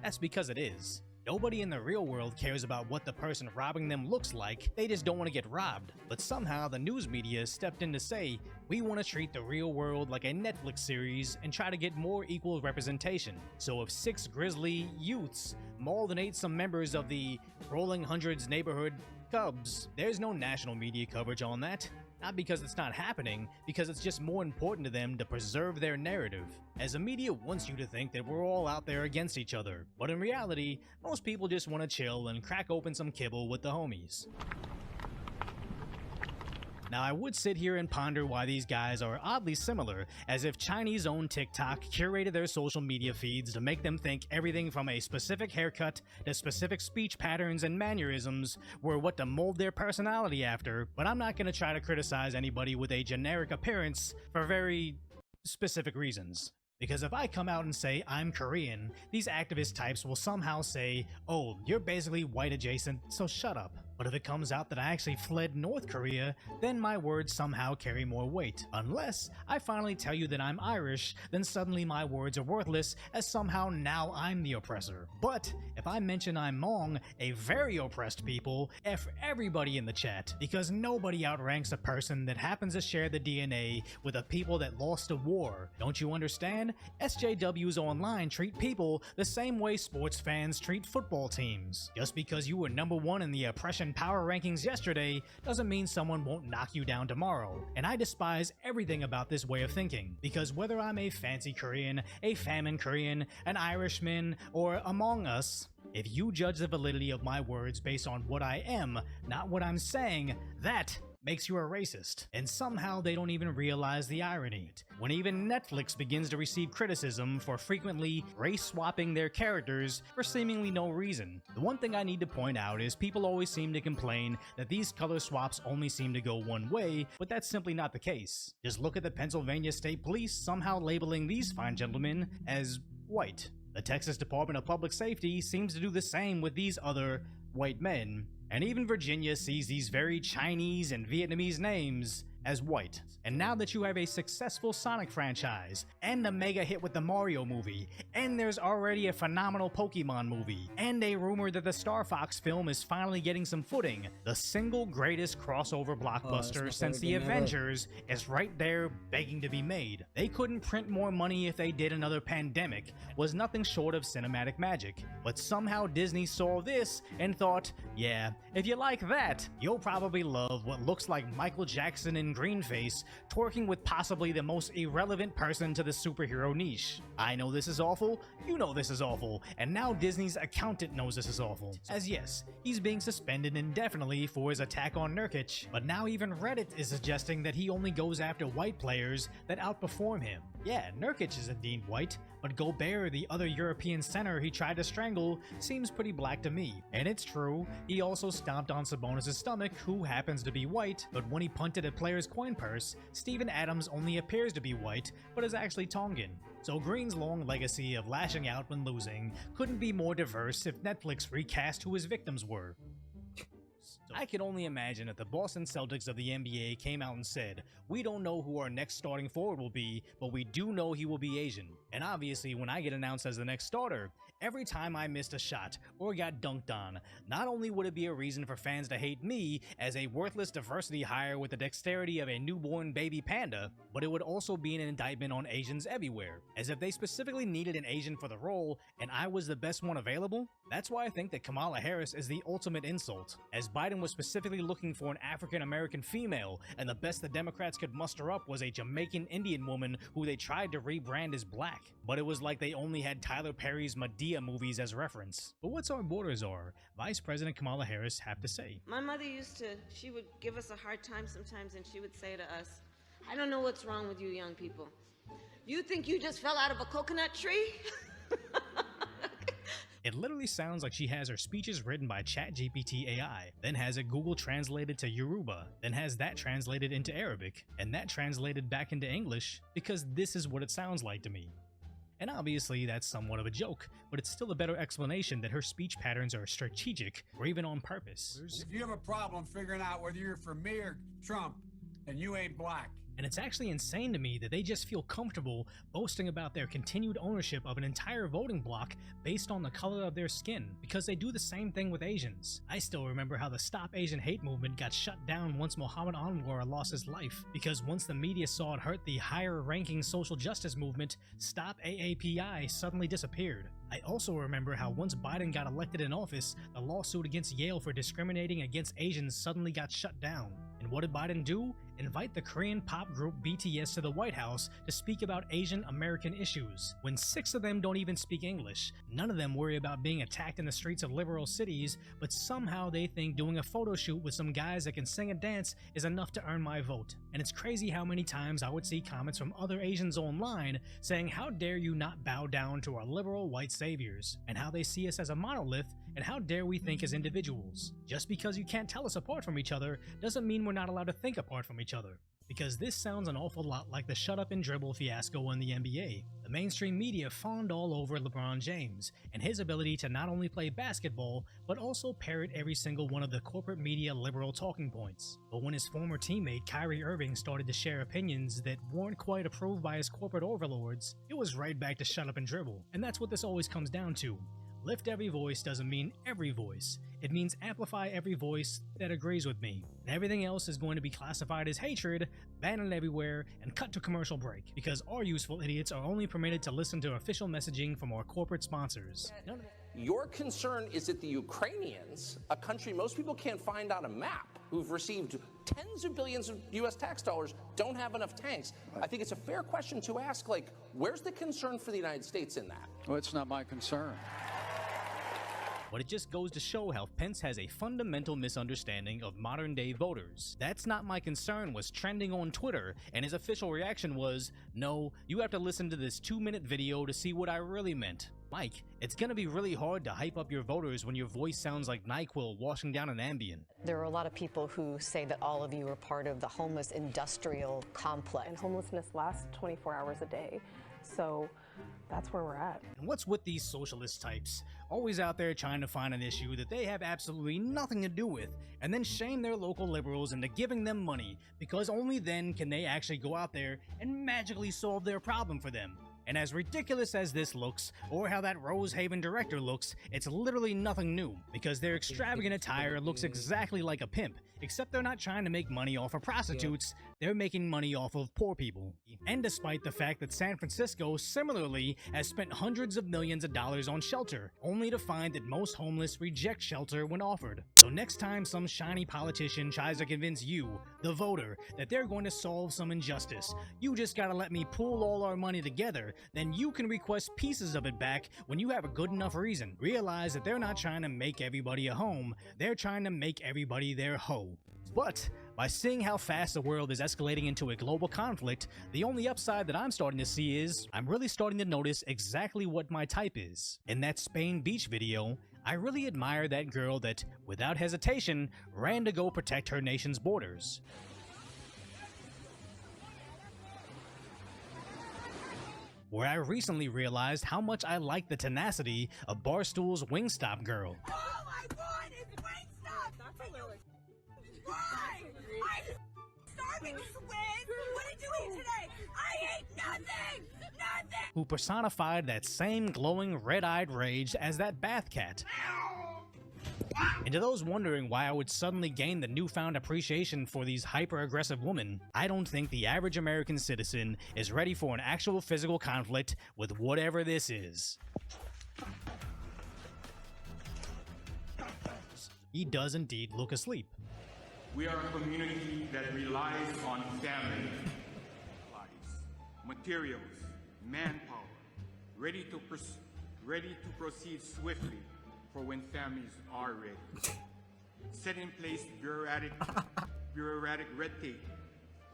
that's because it is. Nobody in the real world cares about what the person robbing them looks like, they just don't want to get robbed. But somehow the news media stepped in to say, we want to treat the real world like a Netflix series and try to get more equal representation. So if 6 grizzly youths mauled and ate some members of the Rolling Hundreds neighborhood Cubs, there's no national media coverage on that. Not because it's not happening, because it's just more important to them to preserve their narrative. As the media wants you to think that we're all out there against each other, but in reality, most people just want to chill and crack open some kibble with the homies. Now, I would sit here and ponder why these guys are oddly similar, as if Chinese-owned TikTok curated their social media feeds to make them think everything from a specific haircut to specific speech patterns and mannerisms were what to mold their personality after, but I'm not going to try to criticize anybody with a generic appearance for very specific reasons. Because if I come out and say I'm Korean, these activist types will somehow say, oh, you're basically white adjacent, so shut up. But if it comes out that I actually fled North Korea, then my words somehow carry more weight. Unless I finally tell you that I'm Irish, then suddenly my words are worthless, as somehow now I'm the oppressor. But if I mention I'm Hmong, a very oppressed people, F everybody in the chat, because nobody outranks a person that happens to share the DNA with a people that lost a war. Don't you understand? SJWs online treat people the same way sports fans treat football teams. Just because you were #1 in the oppression power rankings yesterday doesn't mean someone won't knock you down tomorrow. And I despise everything about this way of thinking, because whether I'm a fancy Korean, a famine Korean, an Irishman, or Among Us, if you judge the validity of my words based on what I am, not what I'm saying, that makes you a racist. And somehow they don't even realize the irony. When even Netflix begins to receive criticism for frequently race-swapping their characters for seemingly no reason. The one thing I need to point out is people always seem to complain that these color swaps only seem to go one way, but that's simply not the case. Just look at the Pennsylvania State Police somehow labeling these fine gentlemen as white. The Texas Department of Public Safety seems to do the same with these other white men. And even Virginia sees these very Chinese and Vietnamese names as white. And now that you have a successful Sonic franchise, and a mega hit with the Mario movie, and there's already a phenomenal Pokemon movie, and a rumor that the Star Fox film is finally getting some footing, the single greatest crossover blockbuster since the Avengers is right there begging to be made. They couldn't print more money if they did another Pandemic, was nothing short of cinematic magic. But somehow Disney saw this and thought, yeah, if you like that, you'll probably love what looks like Michael Jackson in greenface twerking with possibly the most irrelevant person to the superhero niche. I know this is awful, you know this is awful, and now Disney's accountant knows this is awful. As yes, he's being suspended indefinitely for his attack on Nurkic, but now even Reddit is suggesting that he only goes after white players that outperform him. Yeah, Nurkic is indeed white, but Gobert, the other European center he tried to strangle, seems pretty black to me. And it's true, he also stomped on Sabonis' stomach, who happens to be white, but when he punted a player's coin purse, Steven Adams only appears to be white, but is actually Tongan. So Green's long legacy of lashing out when losing couldn't be more diverse if Netflix recast who his victims were. I can only imagine if the Boston Celtics of the NBA came out and said, we don't know who our next starting forward will be, but we do know he will be Asian. And obviously when I get announced as the next starter, every time I missed a shot or got dunked on, not only would it be a reason for fans to hate me as a worthless diversity hire with the dexterity of a newborn baby panda, but it would also be an indictment on Asians everywhere, as if they specifically needed an Asian for the role and I was the best one available. That's why I think that Kamala Harris is the ultimate insult, as Biden was specifically looking for an African-American female, and the best the Democrats could muster up was a Jamaican Indian woman who they tried to rebrand as black. But it was like they only had Tyler Perry's Madea movies as reference. But what's our borders are, Vice President Kamala Harris have to say? My mother she would give us a hard time sometimes, and she would say to us, I don't know what's wrong with you young people. You think you just fell out of a coconut tree? It literally sounds like she has her speeches written by ChatGPT AI, then has it Google translated to Yoruba, then has that translated into Arabic, and that translated back into English, because this is what it sounds like to me. And obviously that's somewhat of a joke, but it's still a better explanation that her speech patterns are strategic or even on purpose. If you have a problem figuring out whether you're for me or Trump, and you ain't black. And it's actually insane to me that they just feel comfortable boasting about their continued ownership of an entire voting bloc based on the color of their skin, because they do the same thing with Asians. I still remember how the Stop Asian Hate movement got shut down once Muhammad Anwar lost his life, because once the media saw it hurt the higher-ranking social justice movement, Stop AAPI suddenly disappeared. I also remember how once Biden got elected in office, the lawsuit against Yale for discriminating against Asians suddenly got shut down. And what did Biden do? Invite the Korean pop group BTS to the White House to speak about Asian American issues, when 6 of them don't even speak English. None of them worry about being attacked in the streets of liberal cities, but somehow they think doing a photo shoot with some guys that can sing and dance is enough to earn my vote. And it's crazy how many times I would see comments from other Asians online saying, how dare you not bow down to our liberal white saviors, and how they see us as a monolith, and how dare we think as individuals. Just because you can't tell us apart from each other doesn't mean we're not allowed to think apart from each other. Because this sounds an awful lot like the shut up and dribble fiasco in the NBA. The mainstream media fawned all over LeBron James, and his ability to not only play basketball, but also parrot every single one of the corporate media liberal talking points. But when his former teammate Kyrie Irving started to share opinions that weren't quite approved by his corporate overlords, it was right back to shut up and dribble. And that's what this always comes down to. Lift every voice doesn't mean every voice. It means amplify every voice that agrees with me. And everything else is going to be classified as hatred, banned everywhere, and cut to commercial break, because our useful idiots are only permitted to listen to official messaging from our corporate sponsors. Your concern is that the Ukrainians, a country most people can't find on a map, who've received tens of billions of US tax dollars, don't have enough tanks. I think it's a fair question to ask, like, where's the concern for the United States in that? Well, it's not my concern. But it just goes to show how Pence has a fundamental misunderstanding of modern-day voters. That's not my concern was trending on Twitter, and his official reaction was, no, you have to listen to this 2-minute video to see what I really meant. Mike, it's gonna be really hard to hype up your voters when your voice sounds like NyQuil washing down an Ambien. There are a lot of people who say that all of you are part of the homeless industrial complex. And homelessness lasts 24 hours a day. So that's where we're at. And what's with these socialist types? Always out there trying to find an issue that they have absolutely nothing to do with, and then shame their local liberals into giving them money, because only then can they actually go out there and magically solve their problem for them. And as ridiculous as this looks, or how that Rosehaven director looks, it's literally nothing new, because their extravagant attire looks exactly like a pimp, except they're not trying to make money off of prostitutes, they're making money off of poor people. And despite the fact that San Francisco similarly has spent hundreds of millions of dollars on shelter, only to find that most homeless reject shelter when offered. So next time some shiny politician tries to convince you, the voter, that they're going to solve some injustice, you just gotta let me pool all our money together, then you can request pieces of it back when you have a good enough reason. Realize that they're not trying to make everybody a home, they're trying to make everybody their hoe. But by seeing how fast the world is escalating into a global conflict, the only upside that I'm starting to see is I'm really starting to notice exactly what my type is. In that Spain beach video, I really admire that girl that, without hesitation, ran to go protect her nation's borders. Where I recently realized how much I like the tenacity of Barstool's Wingstop girl. Oh my god, it's Wingstop! That's a little... Why? I'm starving, Squid! What did you eat today? I ate nothing! Nothing! Who personified that same glowing red-eyed rage as that bath cat. And to those wondering why I would suddenly gain the newfound appreciation for these hyper-aggressive women, I don't think the average American citizen is ready for an actual physical conflict with whatever this is. He does indeed look asleep. We are a community that relies on family, supplies, materials, manpower, ready to proceed swiftly for when families are ready. Set in place bureaucratic red tape,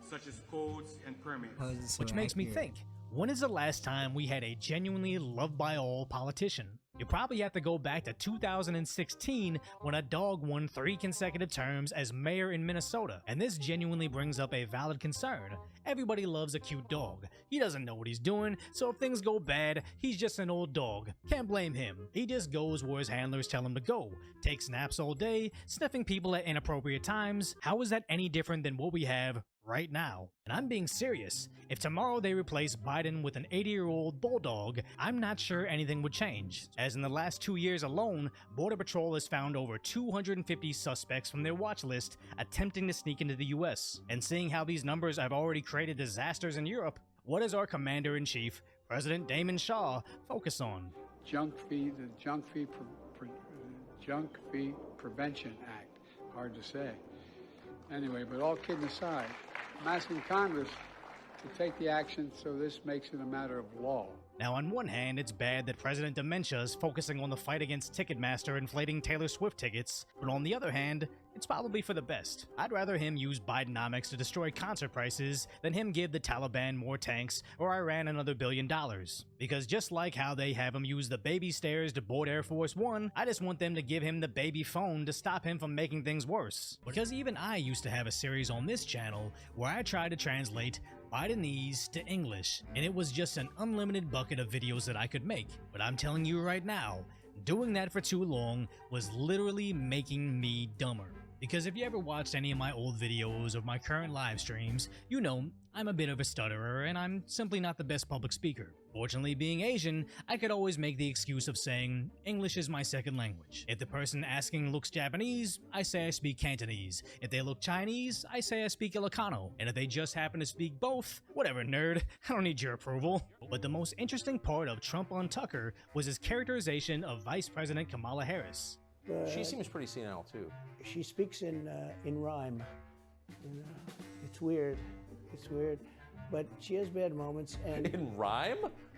such as codes and permits. Which makes me think, when is the last time we had a genuinely loved-by-all politician? You probably have to go back to 2016 when a dog won 3 consecutive terms as mayor in Minnesota, and this genuinely brings up a valid concern. Everybody loves a cute dog. He doesn't know what he's doing, so if things go bad, he's just an old dog. Can't blame him. He just goes where his handlers tell him to go, takes naps all day, sniffing people at inappropriate times. How is that any different than what we have right now? And I'm being serious. If tomorrow they replace Biden with an 80-year-old bulldog, I'm not sure anything would change. As in the last 2 years alone, Border Patrol has found over 250 suspects from their watch list attempting to sneak into the US. And seeing how these numbers have already created disasters in Europe, what does our Commander-in-Chief, President Damon Shaw, focus on? The Junk Fee Prevention Act. Hard to say. Anyway, but all kidding aside, I'm asking Congress to take the action so this makes it a matter of law. Now, on one hand, it's bad that President Dementia is focusing on the fight against Ticketmaster inflating Taylor Swift tickets, but on the other hand, it's probably for the best. I'd rather him use Bidenomics to destroy concert prices than him give the Taliban more tanks or Iran another $1 billion. Because just like how they have him use the baby stairs to board Air Force One, I just want them to give him the baby phone to stop him from making things worse. Because even I used to have a series on this channel where I tried to translate Bidenese to English, and it was just an unlimited bucket of videos that I could make. But I'm telling you right now, doing that for too long was literally making me dumber. Because if you ever watched any of my old videos of my current live streams, you know I'm a bit of a stutterer and I'm simply not the best public speaker. Fortunately, being Asian, I could always make the excuse of saying English is my second language. If the person asking looks Japanese, I say I speak Cantonese. If they look Chinese, I say I speak Ilocano. And if they just happen to speak both, whatever nerd, I don't need your approval. But the most interesting part of Trump on Tucker was his characterization of Vice President Kamala Harris. She seems pretty senile too. She speaks in rhyme. It's weird. It's weird, but she has bad moments. And in rhyme?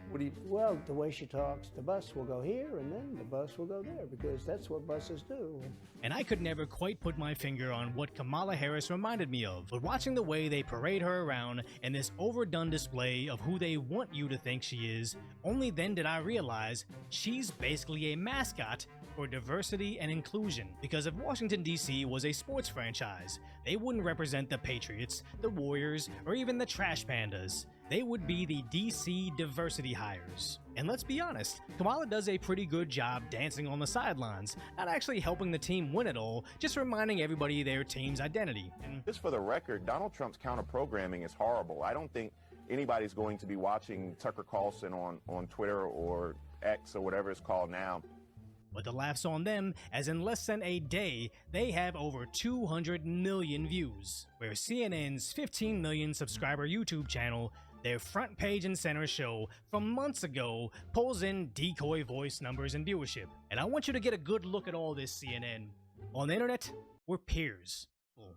What do you? Well, the way she talks, the bus will go here, and then the bus will go there, because that's what buses do. And I could never quite put my finger on what Kamala Harris reminded me of, but watching the way they parade her around in this overdone display of who they want you to think she is, only then did I realize she's basically a mascot for diversity and inclusion. Because if Washington, D.C. was a sports franchise, they wouldn't represent the Patriots, the Warriors, or even the Trash Pandas. they would be the DC diversity hires. And let's be honest, Kamala does a pretty good job dancing on the sidelines, not actually helping the team win it all, just reminding everybody their team's identity. And just for the record, Donald Trump's counter-programming is horrible. I don't think anybody's going to be watching Tucker Carlson on Twitter or X or whatever it's called now. But the laugh's on them, as in less than a day, they have over 200 million views, where CNN's 15 million subscriber YouTube channel, their front page and center show from months ago, pulls in decoy voice numbers and viewership. And I want you to get a good look at all this, CNN. On the internet, we're peers.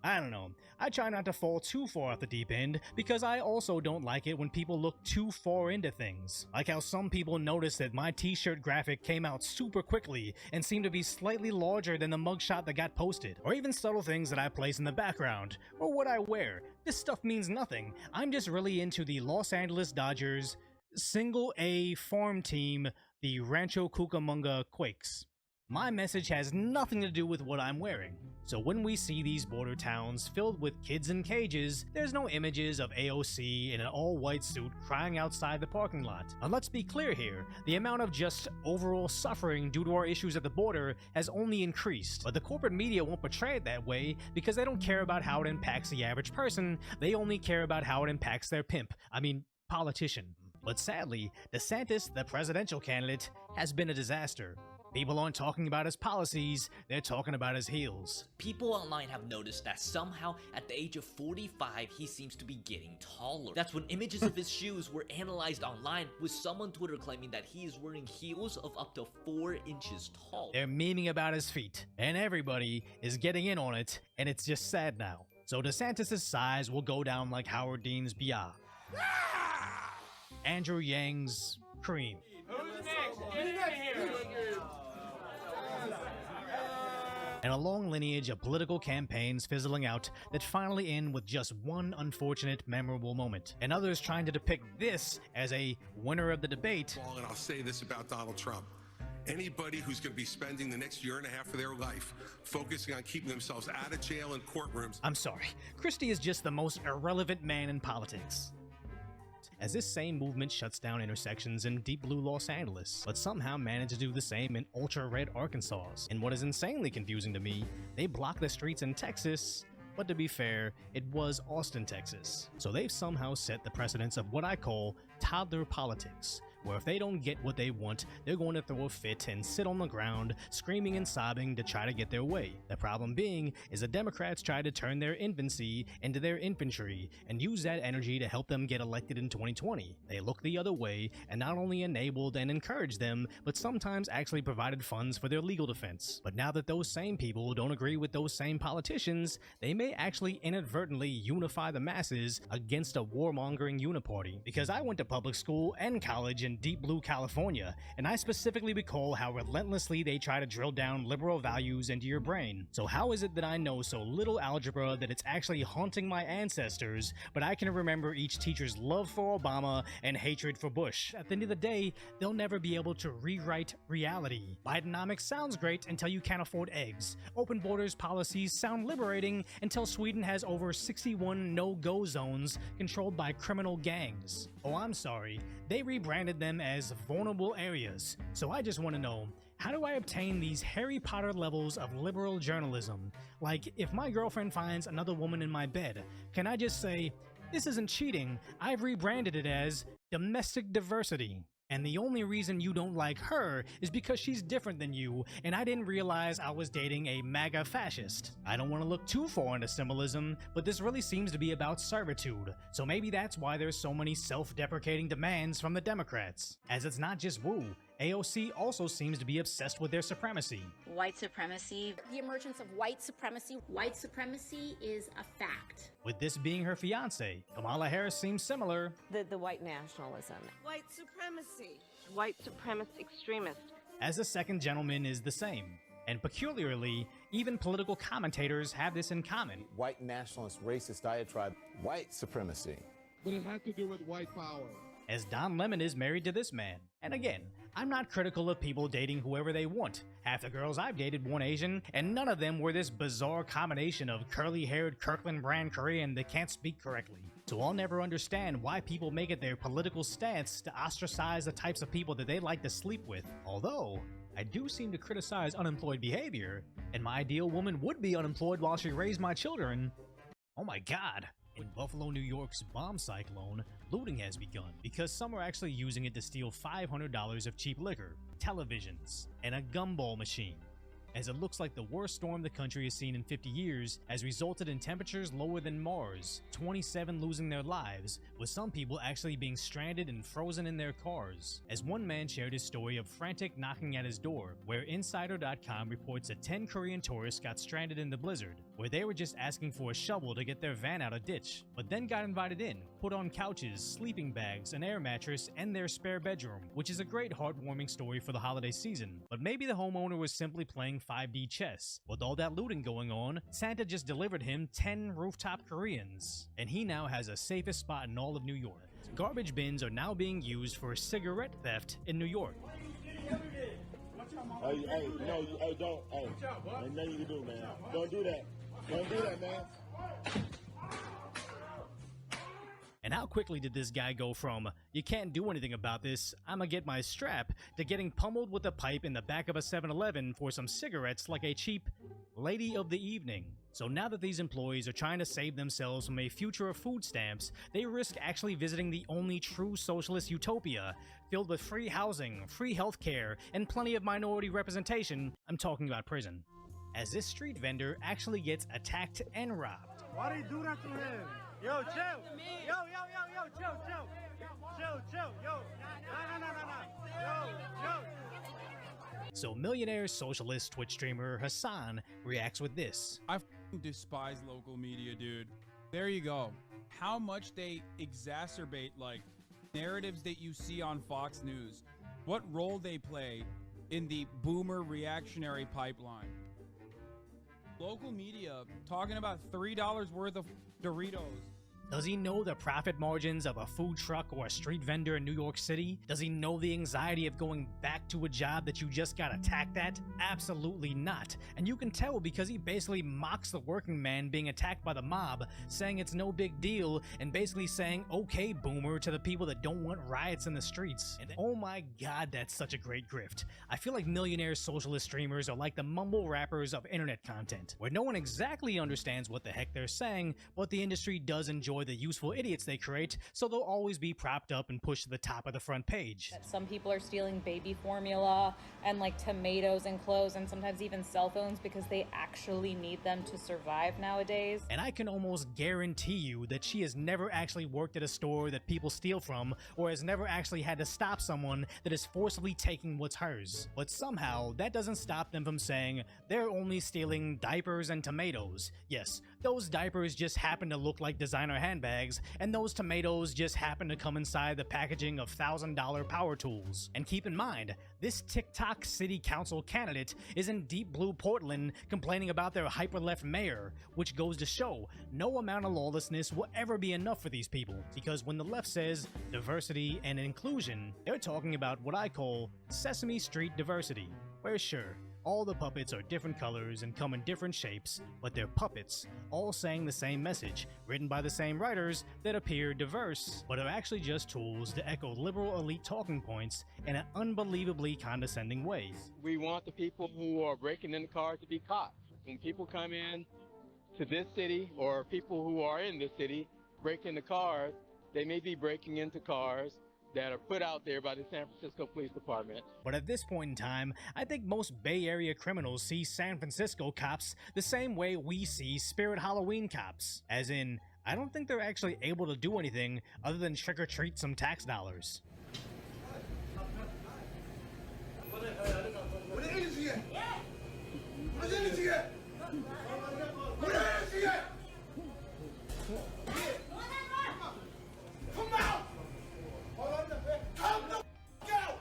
I don't know. I try not to fall too far off the deep end because I also don't like it when people look too far into things. Like how some people noticed that my t-shirt graphic came out super quickly and seemed to be slightly larger than the mugshot that got posted. Or even subtle things that I place in the background. Or what I wear. This stuff means nothing. I'm just really into the Los Angeles Dodgers single A farm team, the Rancho Cucamonga Quakes. My message has nothing to do with what I'm wearing. So when we see these border towns filled with kids in cages, there's no images of AOC in an all-white suit crying outside the parking lot. And let's be clear here, the amount of just overall suffering due to our issues at the border has only increased. But the corporate media won't portray it that way because they don't care about how it impacts the average person, they only care about how it impacts their politician. But sadly, DeSantis, the presidential candidate, has been a disaster. People aren't talking about his policies, they're talking about his heels. People online have noticed that somehow at the age of 45 he seems to be getting taller. That's when images of his shoes were analyzed online, with some on Twitter claiming that he is wearing heels of up to 4 inches tall. They're memeing about his feet, and everybody is getting in on it, and it's just sad now. So DeSantis' size will go down like Howard Dean's Bia. Andrew Yang's cream. Who's next? Get in here! And a long lineage of political campaigns fizzling out that finally end with just one unfortunate memorable moment, and others trying to depict this as a winner of the debate. And I'll say this about Donald Trump. Anybody who's going to be spending the next year and a half of their life focusing on keeping themselves out of jail and courtrooms. I'm sorry, Christie is just the most irrelevant man in politics. As this same movement shuts down intersections in deep blue Los Angeles, but somehow managed to do the same in ultra-red Arkansas. And what is insanely confusing to me, they block the streets in Texas, but to be fair, it was Austin, Texas. So they've somehow set the precedence of what I call toddler politics, where if they don't get what they want, they're going to throw a fit and sit on the ground, screaming and sobbing to try to get their way. The problem being is the Democrats try to turn their infancy into their infantry and use that energy to help them get elected in 2020. They look the other way and not only enabled and encouraged them, but sometimes actually provided funds for their legal defense. But now that those same people don't agree with those same politicians, they may actually inadvertently unify the masses against a warmongering uniparty. Because I went to public school and college in deep blue California, and I specifically recall how relentlessly they try to drill down liberal values into your brain. So how is it that I know so little algebra that it's actually haunting my ancestors, but I can remember each teacher's love for Obama and hatred for Bush? At the end of the day, they'll never be able to rewrite reality. Bidenomics sounds great until you can't afford eggs. Open borders policies sound liberating until Sweden has over 61 no-go zones controlled by criminal gangs. Oh, I'm sorry, they rebranded them as vulnerable areas. So I just want to know, how do I obtain these Harry Potter levels of liberal journalism? Like, if my girlfriend finds another woman in my bed, can I just say, this isn't cheating, I've rebranded it as domestic diversity. And the only reason you don't like her is because she's different than you, and I didn't realize I was dating a MAGA fascist. I don't want to look too far into symbolism, but this really seems to be about servitude, so maybe that's why there's so many self-deprecating demands from the Democrats. As it's not just woo, AOC also seems to be obsessed with their supremacy. White supremacy. The emergence of white supremacy. White supremacy is a fact. With this being her fiance, Kamala Harris seems similar. The white nationalism. White supremacy. White supremacist extremist. As the second gentleman is the same. And peculiarly, even political commentators have this in common. White nationalist racist diatribe. White supremacy. But it had to do with white power. as Don Lemon is married to this man. And again, I'm not critical of people dating whoever they want. Half the girls I've dated weren't Asian, and none of them were this bizarre combination of curly-haired Kirkland brand Korean that can't speak correctly. So I'll never understand why people make it their political stance to ostracize the types of people that they like to sleep with. Although, I do seem to criticize unemployed behavior, and my ideal woman would be unemployed while she raised my children. Oh my god. In Buffalo, New York's bomb cyclone, looting has begun because some are actually using it to steal $500 of cheap liquor, televisions, and a gumball machine. As it looks like the worst storm the country has seen in 50 years has resulted in temperatures lower than Mars, 27 losing their lives, with some people actually being stranded and frozen in their cars. As one man shared his story of frantic knocking at his door, where Insider.com reports that 10 Korean tourists got stranded in the blizzard, where they were just asking for a shovel to get their van out of ditch, but then got invited in, put on couches, sleeping bags, an air mattress, and their spare bedroom, which is a great heartwarming story for the holiday season. But maybe the homeowner was simply playing 5D chess. With all that looting going on, Santa just delivered him 10 rooftop Koreans, and he now has the safest spot in all of New York. Garbage bins are now being used for cigarette theft in New York. Hey, don't. Hey, ain't nothing you can do, man. Don't do that. Don't do that, man. And how quickly did this guy go from, you can't do anything about this, I'ma get my strap, to getting pummeled with a pipe in the back of a 7-Eleven for some cigarettes like a cheap lady of the evening? So now that these employees are trying to save themselves from a future of food stamps, they risk actually visiting the only true socialist utopia, filled with free housing, free healthcare, and plenty of minority representation. I'm talking about prison. As this street vendor actually gets attacked and robbed. Why do you do that to him? Yo, chill. Yo, chill. Chill. Yo. No. So millionaire socialist Twitch streamer Hassan reacts with this. I despise local media, dude. There you go. How much they exacerbate, like, narratives that you see on Fox News. What role they play in the boomer reactionary pipeline. Local media talking about $3 worth of Doritos. Does he know the profit margins of a food truck or a street vendor in New York City? Does he know the anxiety of going back to a job that you just got attacked at? Absolutely not. And you can tell because he basically mocks the working man being attacked by the mob, saying it's no big deal, and basically saying, okay, boomer, to the people that don't want riots in the streets. And oh my god, that's such a great grift. I feel like millionaire socialist streamers are like the mumble rappers of internet content, where no one exactly understands what the heck they're saying, but the industry does enjoy the useful idiots they create, so they'll always be propped up and pushed to the top of the front page. Some people are stealing baby formula and like tomatoes and clothes and sometimes even cell phones because they actually need them to survive nowadays. And I can almost guarantee you that she has never actually worked at a store that people steal from, or has never actually had to stop someone that is forcibly taking what's hers. But somehow, that doesn't stop them from saying they're only stealing diapers and tomatoes. Yes, those diapers just happen to look like designer handbags, and those tomatoes just happen to come inside the packaging of $1,000 power tools. And keep in mind, this TikTok city council candidate is in deep blue Portland complaining about their hyper-left mayor, which goes to show no amount of lawlessness will ever be enough for these people, because when the left says diversity and inclusion, they're talking about what I call Sesame Street diversity, where sure, all the puppets are different colors and come in different shapes, but they're puppets, all saying the same message, written by the same writers that appear diverse, but are actually just tools to echo liberal elite talking points in an unbelievably condescending way. We want the people who are breaking in the cars to be caught. When people come in to this city, or people who are in this city, break into cars, they may be breaking into cars that are put out there by the San Francisco Police Department. But at this point in time, I think most Bay Area criminals see San Francisco cops the same way we see Spirit Halloween cops. As in, I don't think they're actually able to do anything other than trick-or-treat some tax dollars. Where the energy at? Where's the energy at? Where the energy at? Come out! Come the f*** out!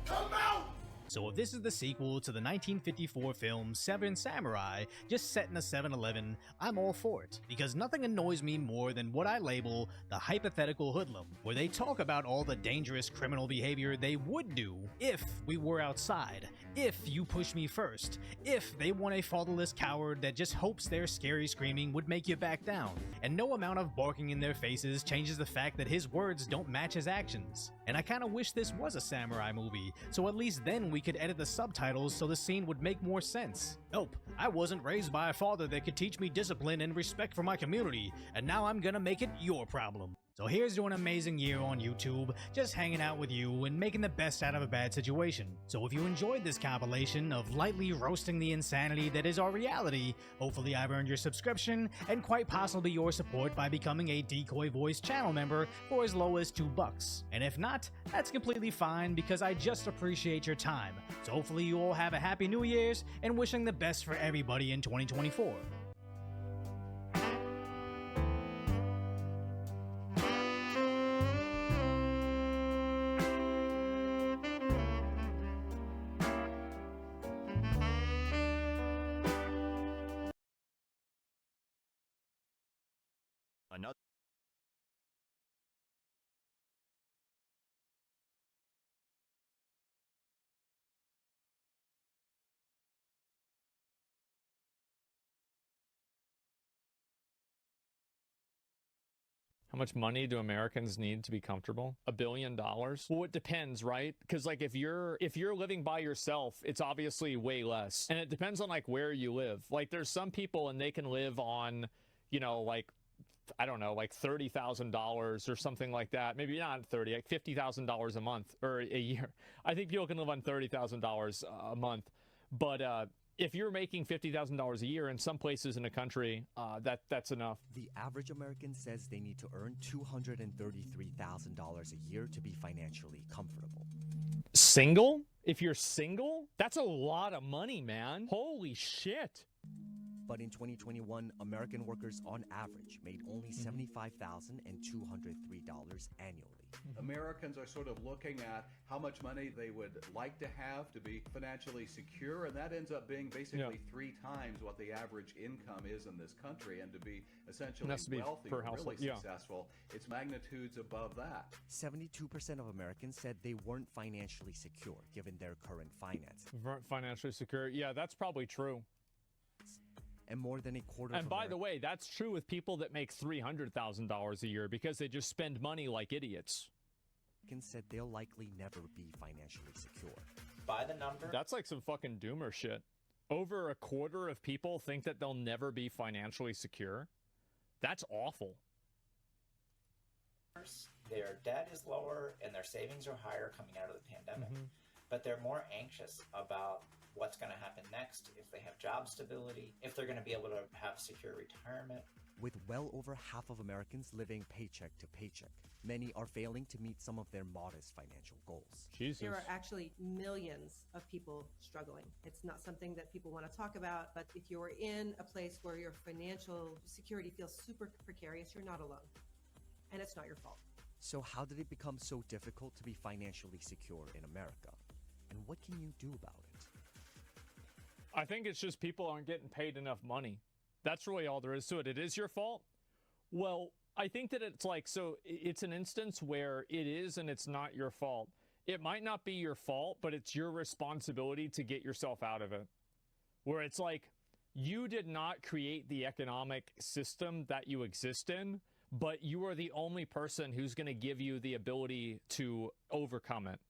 Come out! So if this is the sequel to the 1954 film Seven Samurai, just set in a 7-Eleven, I'm all for it, because nothing annoys me more than what I label the hypothetical hoodlum, where they talk about all the dangerous criminal behavior they would do if we were outside, if you push me first, if they want a fatherless coward that just hopes their scary screaming would make you back down, and no amount of barking in their faces changes the fact that his words don't match his actions. And I kinda wish this was a samurai movie, so at least then we could edit the subtitles so the scene would make more sense. Nope, I wasn't raised by a father that could teach me discipline and respect for my community, and now I'm gonna make it your problem. So here's to an amazing year on YouTube, just hanging out with you and making the best out of a bad situation. So if you enjoyed this compilation of lightly roasting the insanity that is our reality, hopefully I've earned your subscription and quite possibly your support by becoming a Decoy Voice channel member for as low as $2. And if not, that's completely fine because I just appreciate your time. So hopefully you all have a happy New Year's and wishing the best for everybody in 2024. Another How much money do Americans need to be comfortable? $1 billion? Well, it depends, right? Because like if you're living by yourself, it's obviously way less. And it depends on like where you live. Like there's some people and they can live on, you know, like I don't know, like $30,000 or something like that. Maybe not 30, like $50,000 a month or a year. I think people can live on $30,000 a month. But if you're making $50,000 a year in some places in a country, that's enough. The average American says they need to earn $233,000 a year to be financially comfortable. Single? If you're single, that's a lot of money, man. Holy shit. But in 2021, American workers on average made only $75,203 annually. Americans are sort of looking at how much money they would like to have to be financially secure, and that ends up being basically 3 times what the average income is in this country. And to be essentially wealthy, really successful, it's magnitudes above that. 72% of Americans said they weren't financially secure given their current finances. Weren't financially secure? Yeah, that's probably true. And more than a quarter And by the way, that's true with people that make $300,000 a year because they just spend money like idiots. Said they'll likely never be financially secure. By the number. That's like some fucking doomer shit. Over a quarter of people think that they'll never be financially secure. That's awful. Their debt is lower and their savings are higher coming out of the pandemic. But they're more anxious about what's going to happen next, if they have job stability, if they're going to be able to have secure retirement. With well over half of Americans living paycheck to paycheck, many are failing to meet some of their modest financial goals. Jesus. There are actually millions of people struggling. It's not something that people want to talk about, but if you're in a place where your financial security feels super precarious, you're not alone. And it's not your fault. So how did it become so difficult to be financially secure in America? And what can you do about it? I think it's just people aren't getting paid enough money. That's really all there is to it. It is your fault? Well, I think that it's like, so it's an instance where it is and it's not your fault. It might not be your fault, but it's your responsibility to get yourself out of it. Where it's like, you did not create the economic system that you exist in, but you are the only person who's going to give you the ability to overcome it.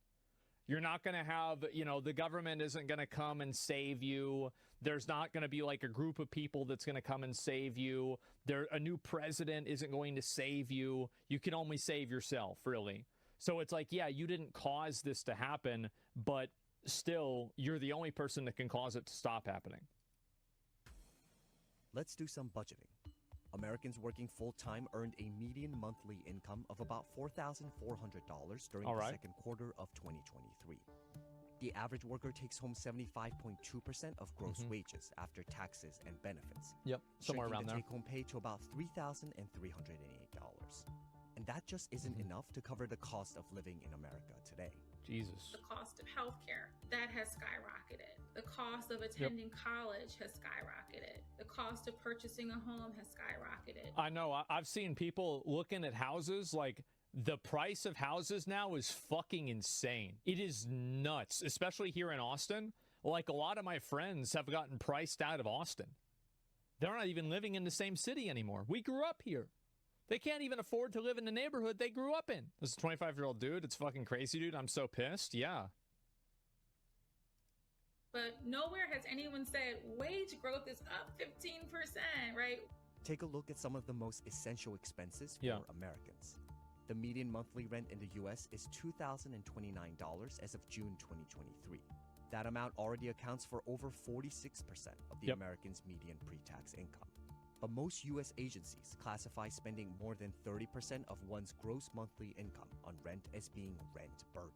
You're not going to have, you know, the government isn't going to come and save you. There's not going to be like a group of people that's going to come and save you. A new president isn't going to save you. You can only save yourself, really. So it's like, yeah, you didn't cause this to happen, but still, you're the only person that can cause it to stop happening. Let's do some budgeting. Americans working full-time earned a median monthly income of about $4,400 during the second quarter of 2023. The average worker takes home 75.2% of gross wages after taxes and benefits. Yep, somewhere around there. The take-home pay to about $3,388. And that just isn't enough to cover the cost of living in America today. Jesus. The cost of healthcare, that has skyrocketed. The cost of attending college has skyrocketed. The cost of purchasing a home has skyrocketed. I know. I've seen people looking at houses, like the price of houses now is fucking insane. It is nuts, especially here in Austin. Like, a lot of my friends have gotten priced out of Austin. They're not even living in the same city anymore. We grew up here. They can't even afford to live in the neighborhood they grew up in. This is a 25-year-old dude. It's fucking crazy, dude. I'm so pissed. Yeah. But nowhere has anyone said wage growth is up 15%, right? Take a look at some of the most essential expenses for Americans. The median monthly rent in the U.S. is $2,029 as of June 2023. That amount already accounts for over 46% of the Americans' median pre-tax income. But most U.S. agencies classify spending more than 30% of one's gross monthly income on rent as being rent-burdened.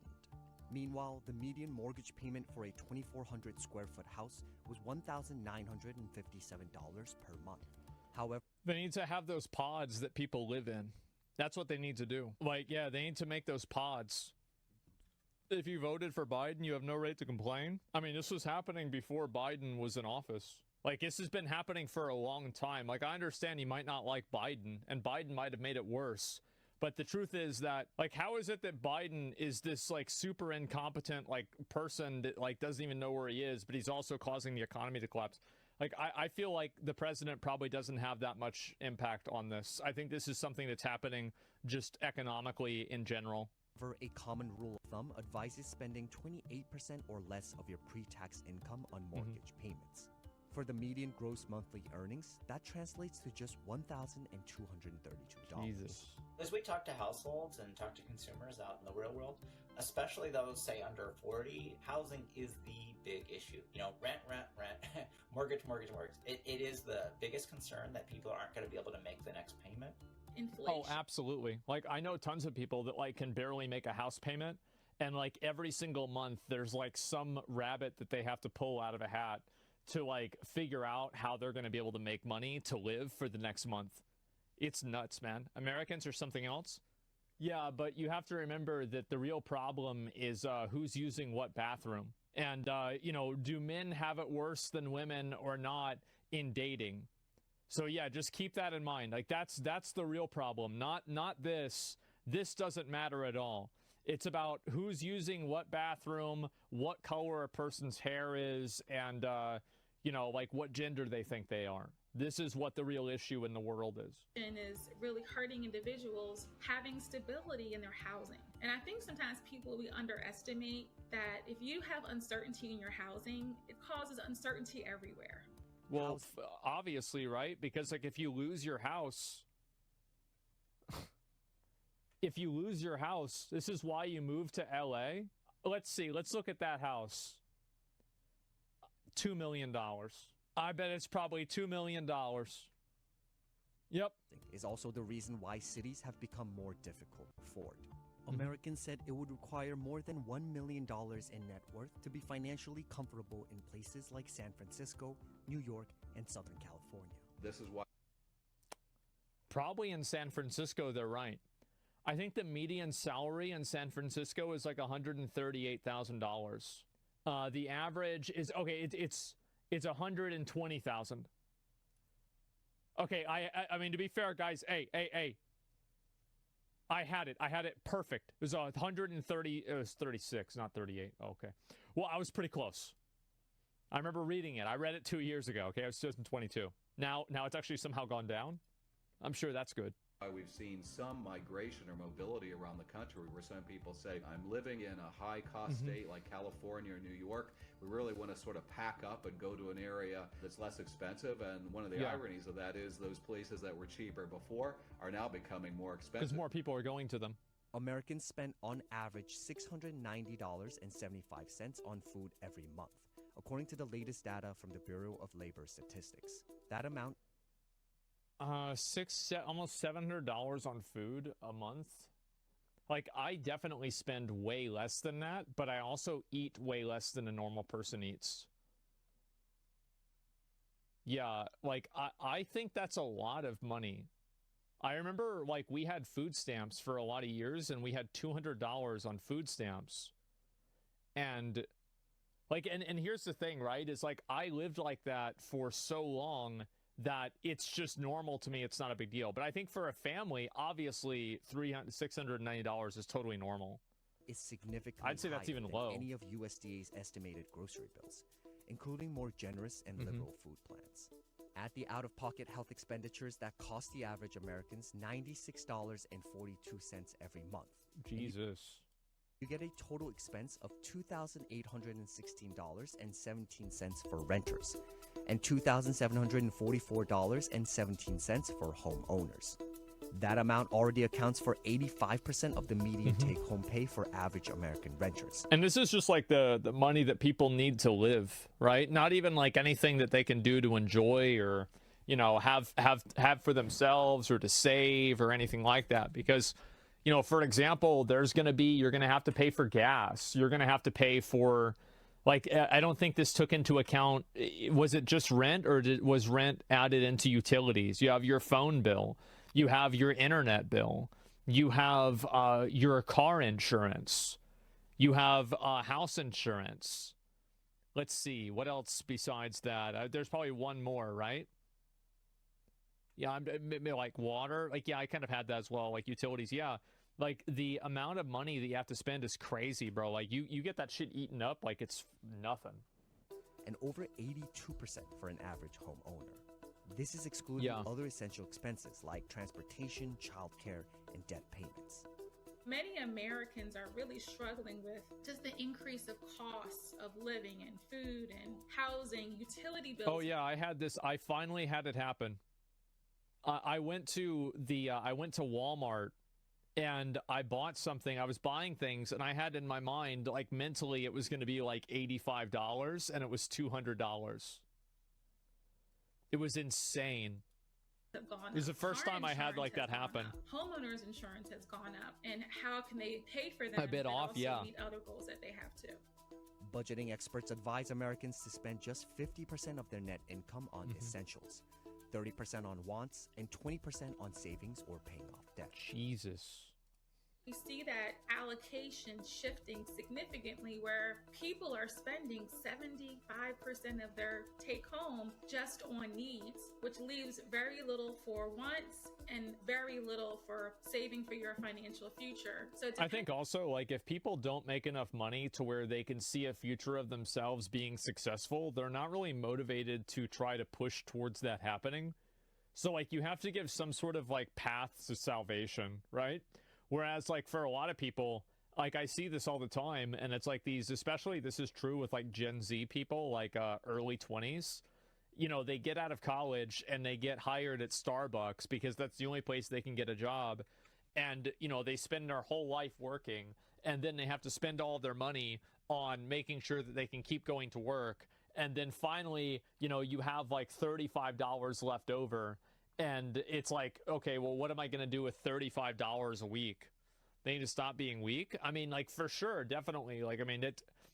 Meanwhile, the median mortgage payment for a 2,400 square foot house was $1,957 per month. However, they need to have those pods that people live in. That's what they need to do. Like, yeah, they need to make those pods. If you voted for Biden, you have no right to complain. I mean, this was happening before Biden was in office. Like, this has been happening for a long time. Like, I understand you might not like Biden, and Biden might have made it worse. But the truth is that, like, how is it that Biden is this, like, super incompetent, like, person that, like, doesn't even know where he is, but he's also causing the economy to collapse? Like, I feel like the president probably doesn't have that much impact on this. I think this is something that's happening just economically in general. A common rule of thumb advises spending 28% or less of your pre-tax income on mortgage payments. For the median gross monthly earnings, that translates to just $1,232. Jesus. As we talk to households and talk to consumers out in the real world, especially those, say, under 40, housing is the big issue. You know, rent, mortgage. It is the biggest concern that people aren't going to be able to make the next payment. Inflation. Oh, absolutely. Like, I know tons of people that, like, can barely make a house payment, and, like, every single month there's, like, some rabbit that they have to pull out of a hat to, like, figure out how they're going to be able to make money to live for the next month. It's nuts, man. Americans are something else. Yeah, but you have to remember that the real problem is who's using what bathroom. And, you know, do men have it worse than women or not in dating? So, yeah, just keep that in mind. Like, that's the real problem, not this. This doesn't matter at all. It's about who's using what bathroom, what color a person's hair is, and, you know, like, what gender they think they are. This is what the real issue in the world is. And is really hurting individuals having stability in their housing. And I think sometimes we underestimate that if you have uncertainty in your housing, it causes uncertainty everywhere. Well, obviously, right? Because, like, if you lose your house, this is why you moved to LA. Let's see. Let's look at that house. $2 million. I bet it's probably $2 million. Yep. Is also the reason why cities have become more difficult to afford. Americans said it would require more than $1 million in net worth to be financially comfortable in places like San Francisco, New York, and Southern California. This is why. Probably in San Francisco, they're right. I think the median salary in San Francisco is like $138,000. The average is, okay, it's $120,000. Okay, I mean, to be fair, guys, hey. I had it perfect. It was 130, it was 36, not 38. Okay. Well, I was pretty close. I remember reading it. I read it 2 years ago, okay? I was 2022. Now it's actually somehow gone down. I'm sure that's good. We've seen some migration or mobility around the country where some people say, I'm living in a high-cost state like California or New York. We really want to sort of pack up and go to an area that's less expensive. And one of the ironies of that is those places that were cheaper before are now becoming more expensive. Because more people are going to them. Americans spend on average $690.75 on food every month, according to the latest data from the Bureau of Labor Statistics. That amount almost $700 on food a month. Like, I definitely spend way less than that, but I also eat way less than a normal person eats. Yeah, like, I think that's a lot of money. I remember like we had food stamps for a lot of years, and we had $200 on food stamps. And like, and here's the thing, right? Is like, I lived like that for so long that it's just normal to me. It's not a big deal. But I think for a family, obviously $690 is totally normal. Is significantly I'd say that's higher even than low. any of USDA's estimated grocery bills, including more generous and liberal food plans. Add the out-of-pocket health expenditures that cost the average Americans $96.42 every month. Jesus. You get a total expense of $2,816.17 for renters and $2,744.17 for homeowners. That amount already accounts for 85% of the median take-home pay for average American renters. And this is just like the money that people need to live, right? Not even like anything that they can do to enjoy or, you know, have for themselves or to save or anything like that. Because, you know, for example, you're going to have to pay for gas. You're going to have to pay for, like, I don't think this took into account, was it just rent, or was rent added into utilities? You have your phone bill. You have your internet bill. You have your car insurance. You have house insurance. Let's see, what else besides that? There's probably one more, right? Yeah, like water. Like, yeah, I kind of had that as well. Like utilities, yeah. Like the amount of money that you have to spend is crazy, bro. Like you get that shit eaten up like it's nothing. And over 82% for an average homeowner. This is excluding other essential expenses like transportation, childcare, and debt payments. Many Americans are really struggling with just the increase of costs of living and food and housing, utility bills. Oh yeah, I had this. I finally had it happen. I went to Walmart and I bought something. I was buying things and I had in my mind, like mentally, it was going to be like $85 and it was $200. It was insane. It was the first time I had like that happen. Homeowners insurance has gone up, and how can they pay for them? A bit off, also meet other goals that they have too. Budgeting experts advise Americans to spend just 50% of their net income on essentials, 30% on wants, and 20% on savings or paying off debt. Jesus. We see that allocation shifting significantly, where people are spending 75% of their take home just on needs, which leaves very little for wants and very little for saving for your financial future. So I think also, like, if people don't make enough money to where they can see a future of themselves being successful, they're not really motivated to try to push towards that happening. So like you have to give some sort of like path to salvation, right? Whereas like for a lot of people, like I see this all the time, and it's like these, especially this is true with like Gen Z people, like early 20s, you know, they get out of college and they get hired at Starbucks because that's the only place they can get a job. And, you know, they spend their whole life working, and then they have to spend all their money on making sure that they can keep going to work. And then finally, you know, you have like $35 left over. And it's like, okay, well, what am I going to do with $35 a week? They need to stop being weak. I mean, like, for sure, definitely. Like, I mean,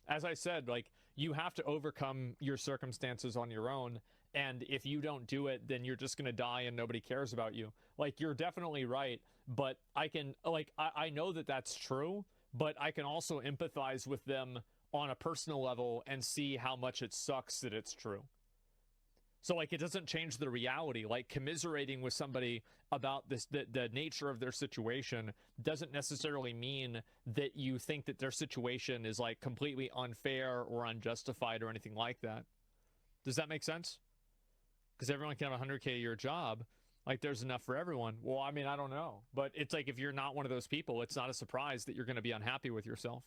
as I said, like, you have to overcome your circumstances on your own. And if you don't do it, then you're just going to die and nobody cares about you. Like, you're definitely right. But I can, like, I know that that's true, but I can also empathize with them on a personal level and see how much it sucks that it's true. So, like, it doesn't change the reality. Like, commiserating with somebody about this, the nature of their situation doesn't necessarily mean that you think that their situation is, like, completely unfair or unjustified or anything like that. Does that make sense? Because everyone can have a $100K a year job. Like, there's enough for everyone. Well, I mean, I don't know. But it's like, if you're not one of those people, it's not a surprise that you're going to be unhappy with yourself.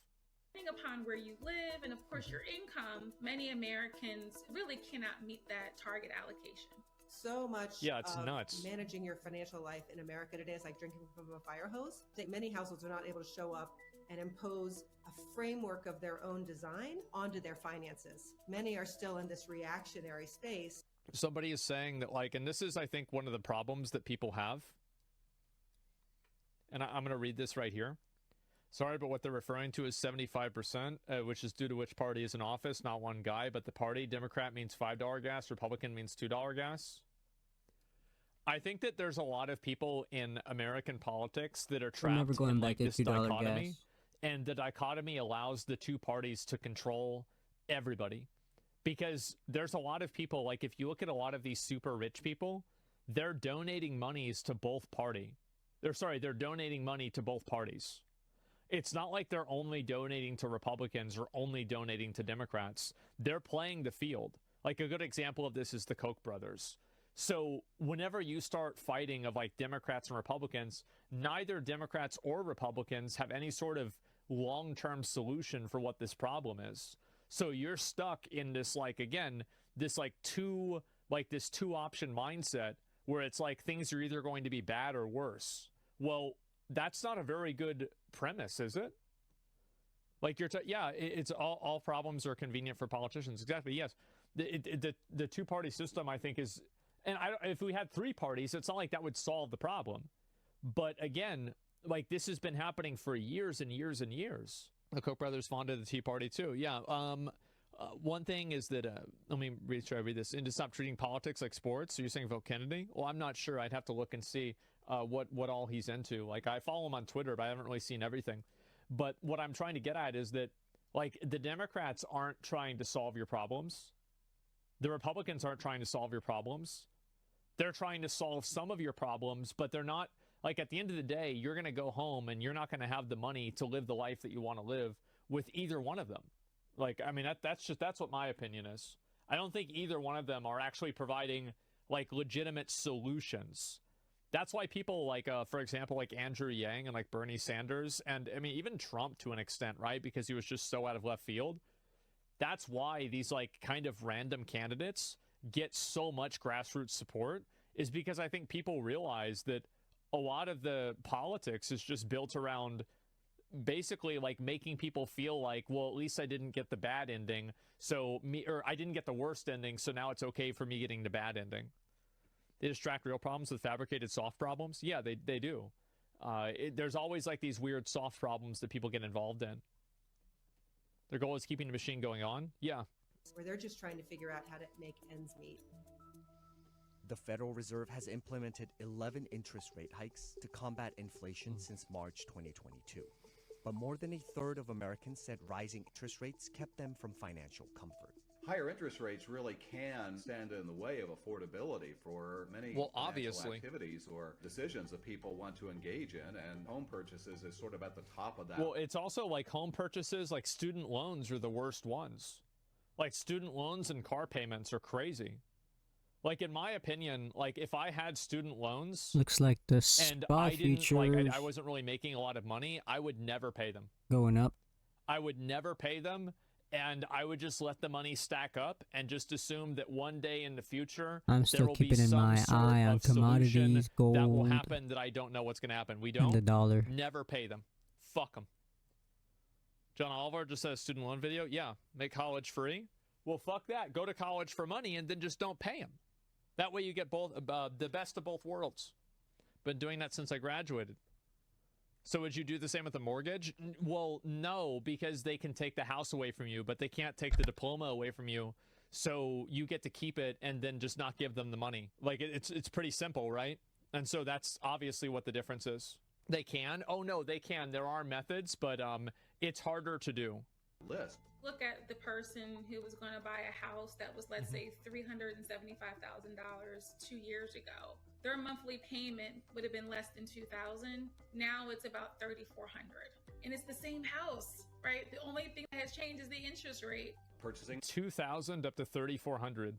Depending upon where you live and, of course, your income, many Americans really cannot meet that target allocation. So much it's nuts. Managing your financial life in America today is like drinking from a fire hose. I think many households are not able to show up and impose a framework of their own design onto their finances. Many are still in this reactionary space. Somebody is saying that, like, and this is, I think, one of the problems that people have. And I'm going to read this right here. Sorry, but what they're referring to is 75%, which is due to which party is in office, not one guy, but the party. Democrat means $5 gas, Republican means $2 gas. I think that there's a lot of people in American politics that are We're never trapped going in back like to this $2 dichotomy, gas. and the dichotomy allows the two parties to control everybody. Because there's a lot of people, like if you look at a lot of these super rich people, they're donating monies to both they're donating money to both parties. It's not like they're only donating to Republicans or only donating to Democrats. They're playing the field. Like a good example of this is the Koch brothers. So whenever you start fighting of like Democrats and Republicans, neither Democrats or Republicans have any sort of long-term solution for what this problem is. So you're stuck in this, like, again, this like two option mindset where it's like things are either going to be bad or worse. Well, that's not a very good premise, is it? Like it's all problems are convenient for politicians. Exactly. Yes. The two-party system, I think, is, and if we had three parties, it's not like that would solve the problem. But again, like this has been happening for years and years and years. The Koch brothers founded the Tea Party too. Yeah. One thing is that let me try to read this. And to stop treating politics like sports. So you're saying vote Kennedy? Well, I'm not sure. I'd have to look and see what all he's into. Like I follow him on Twitter, but I haven't really seen everything. But what I'm trying to get at is that like the Democrats aren't trying to solve your problems. The Republicans aren't trying to solve your problems. They're trying to solve some of your problems, but they're not. Like at the end of the day, you're going to go home and you're not going to have the money to live the life that you want to live with either one of them. Like, I mean, that's what my opinion is. I don't think either one of them are actually providing like legitimate solutions. That's why people like, for example, like Andrew Yang and like Bernie Sanders, and I mean, even Trump to an extent, right? Because he was just so out of left field. That's why these like kind of random candidates get so much grassroots support, is because I think people realize that a lot of the politics is just built around basically like making people feel like, well, at least I didn't get the bad ending, or I didn't get the worst ending, so now it's okay for me getting the bad ending. They distract real problems with fabricated soft problems. Yeah, they do. There's always like these weird soft problems that people get involved in. Their goal is keeping the machine going on. Yeah. Where they're just trying to figure out how to make ends meet. The Federal Reserve has implemented 11 interest rate hikes to combat inflation since March 2022. But more than a third of Americans said rising interest rates kept them from financial comfort. Higher interest rates really can stand in the way of affordability for many obviously activities or decisions that people want to engage in, and home purchases is sort of at the top of that. Well, it's also like home purchases, like student loans are the worst ones. Like student loans and car payments are crazy. Like in my opinion, like if I had student loans, looks like the and spa I didn't features I wasn't really making a lot of money, I would never pay them. going up. I would never pay them, and I would just let the money stack up and just assume that one day in the future I'm still there will be keeping in some my sort eye on of solution commodities, that will gold, happen that I don't know what's going to happen. We and don't. the dollar. Never pay them. Fuck them. John Oliver just said a student loan video. Yeah, make college free. Well, fuck that. Go to college for money and then just don't pay them. That way you get both the best of both worlds. Been doing that since I graduated. So would you do the same with a mortgage? Well, no, because they can take the house away from you, but they can't take the diploma away from you. So you get to keep it and then just not give them the money. Like it's pretty simple, right? And so that's obviously what the difference is. They can. Oh no, they can. There are methods, but it's harder to do. List. Look at the person who was going to buy a house that was, let's say, $375,000 2 years ago. Their monthly payment would have been less than $2,000. Now it's about $3,400, and it's the same house, right? The only thing that has changed is the interest rate. Purchasing $2,000 up to $3,400.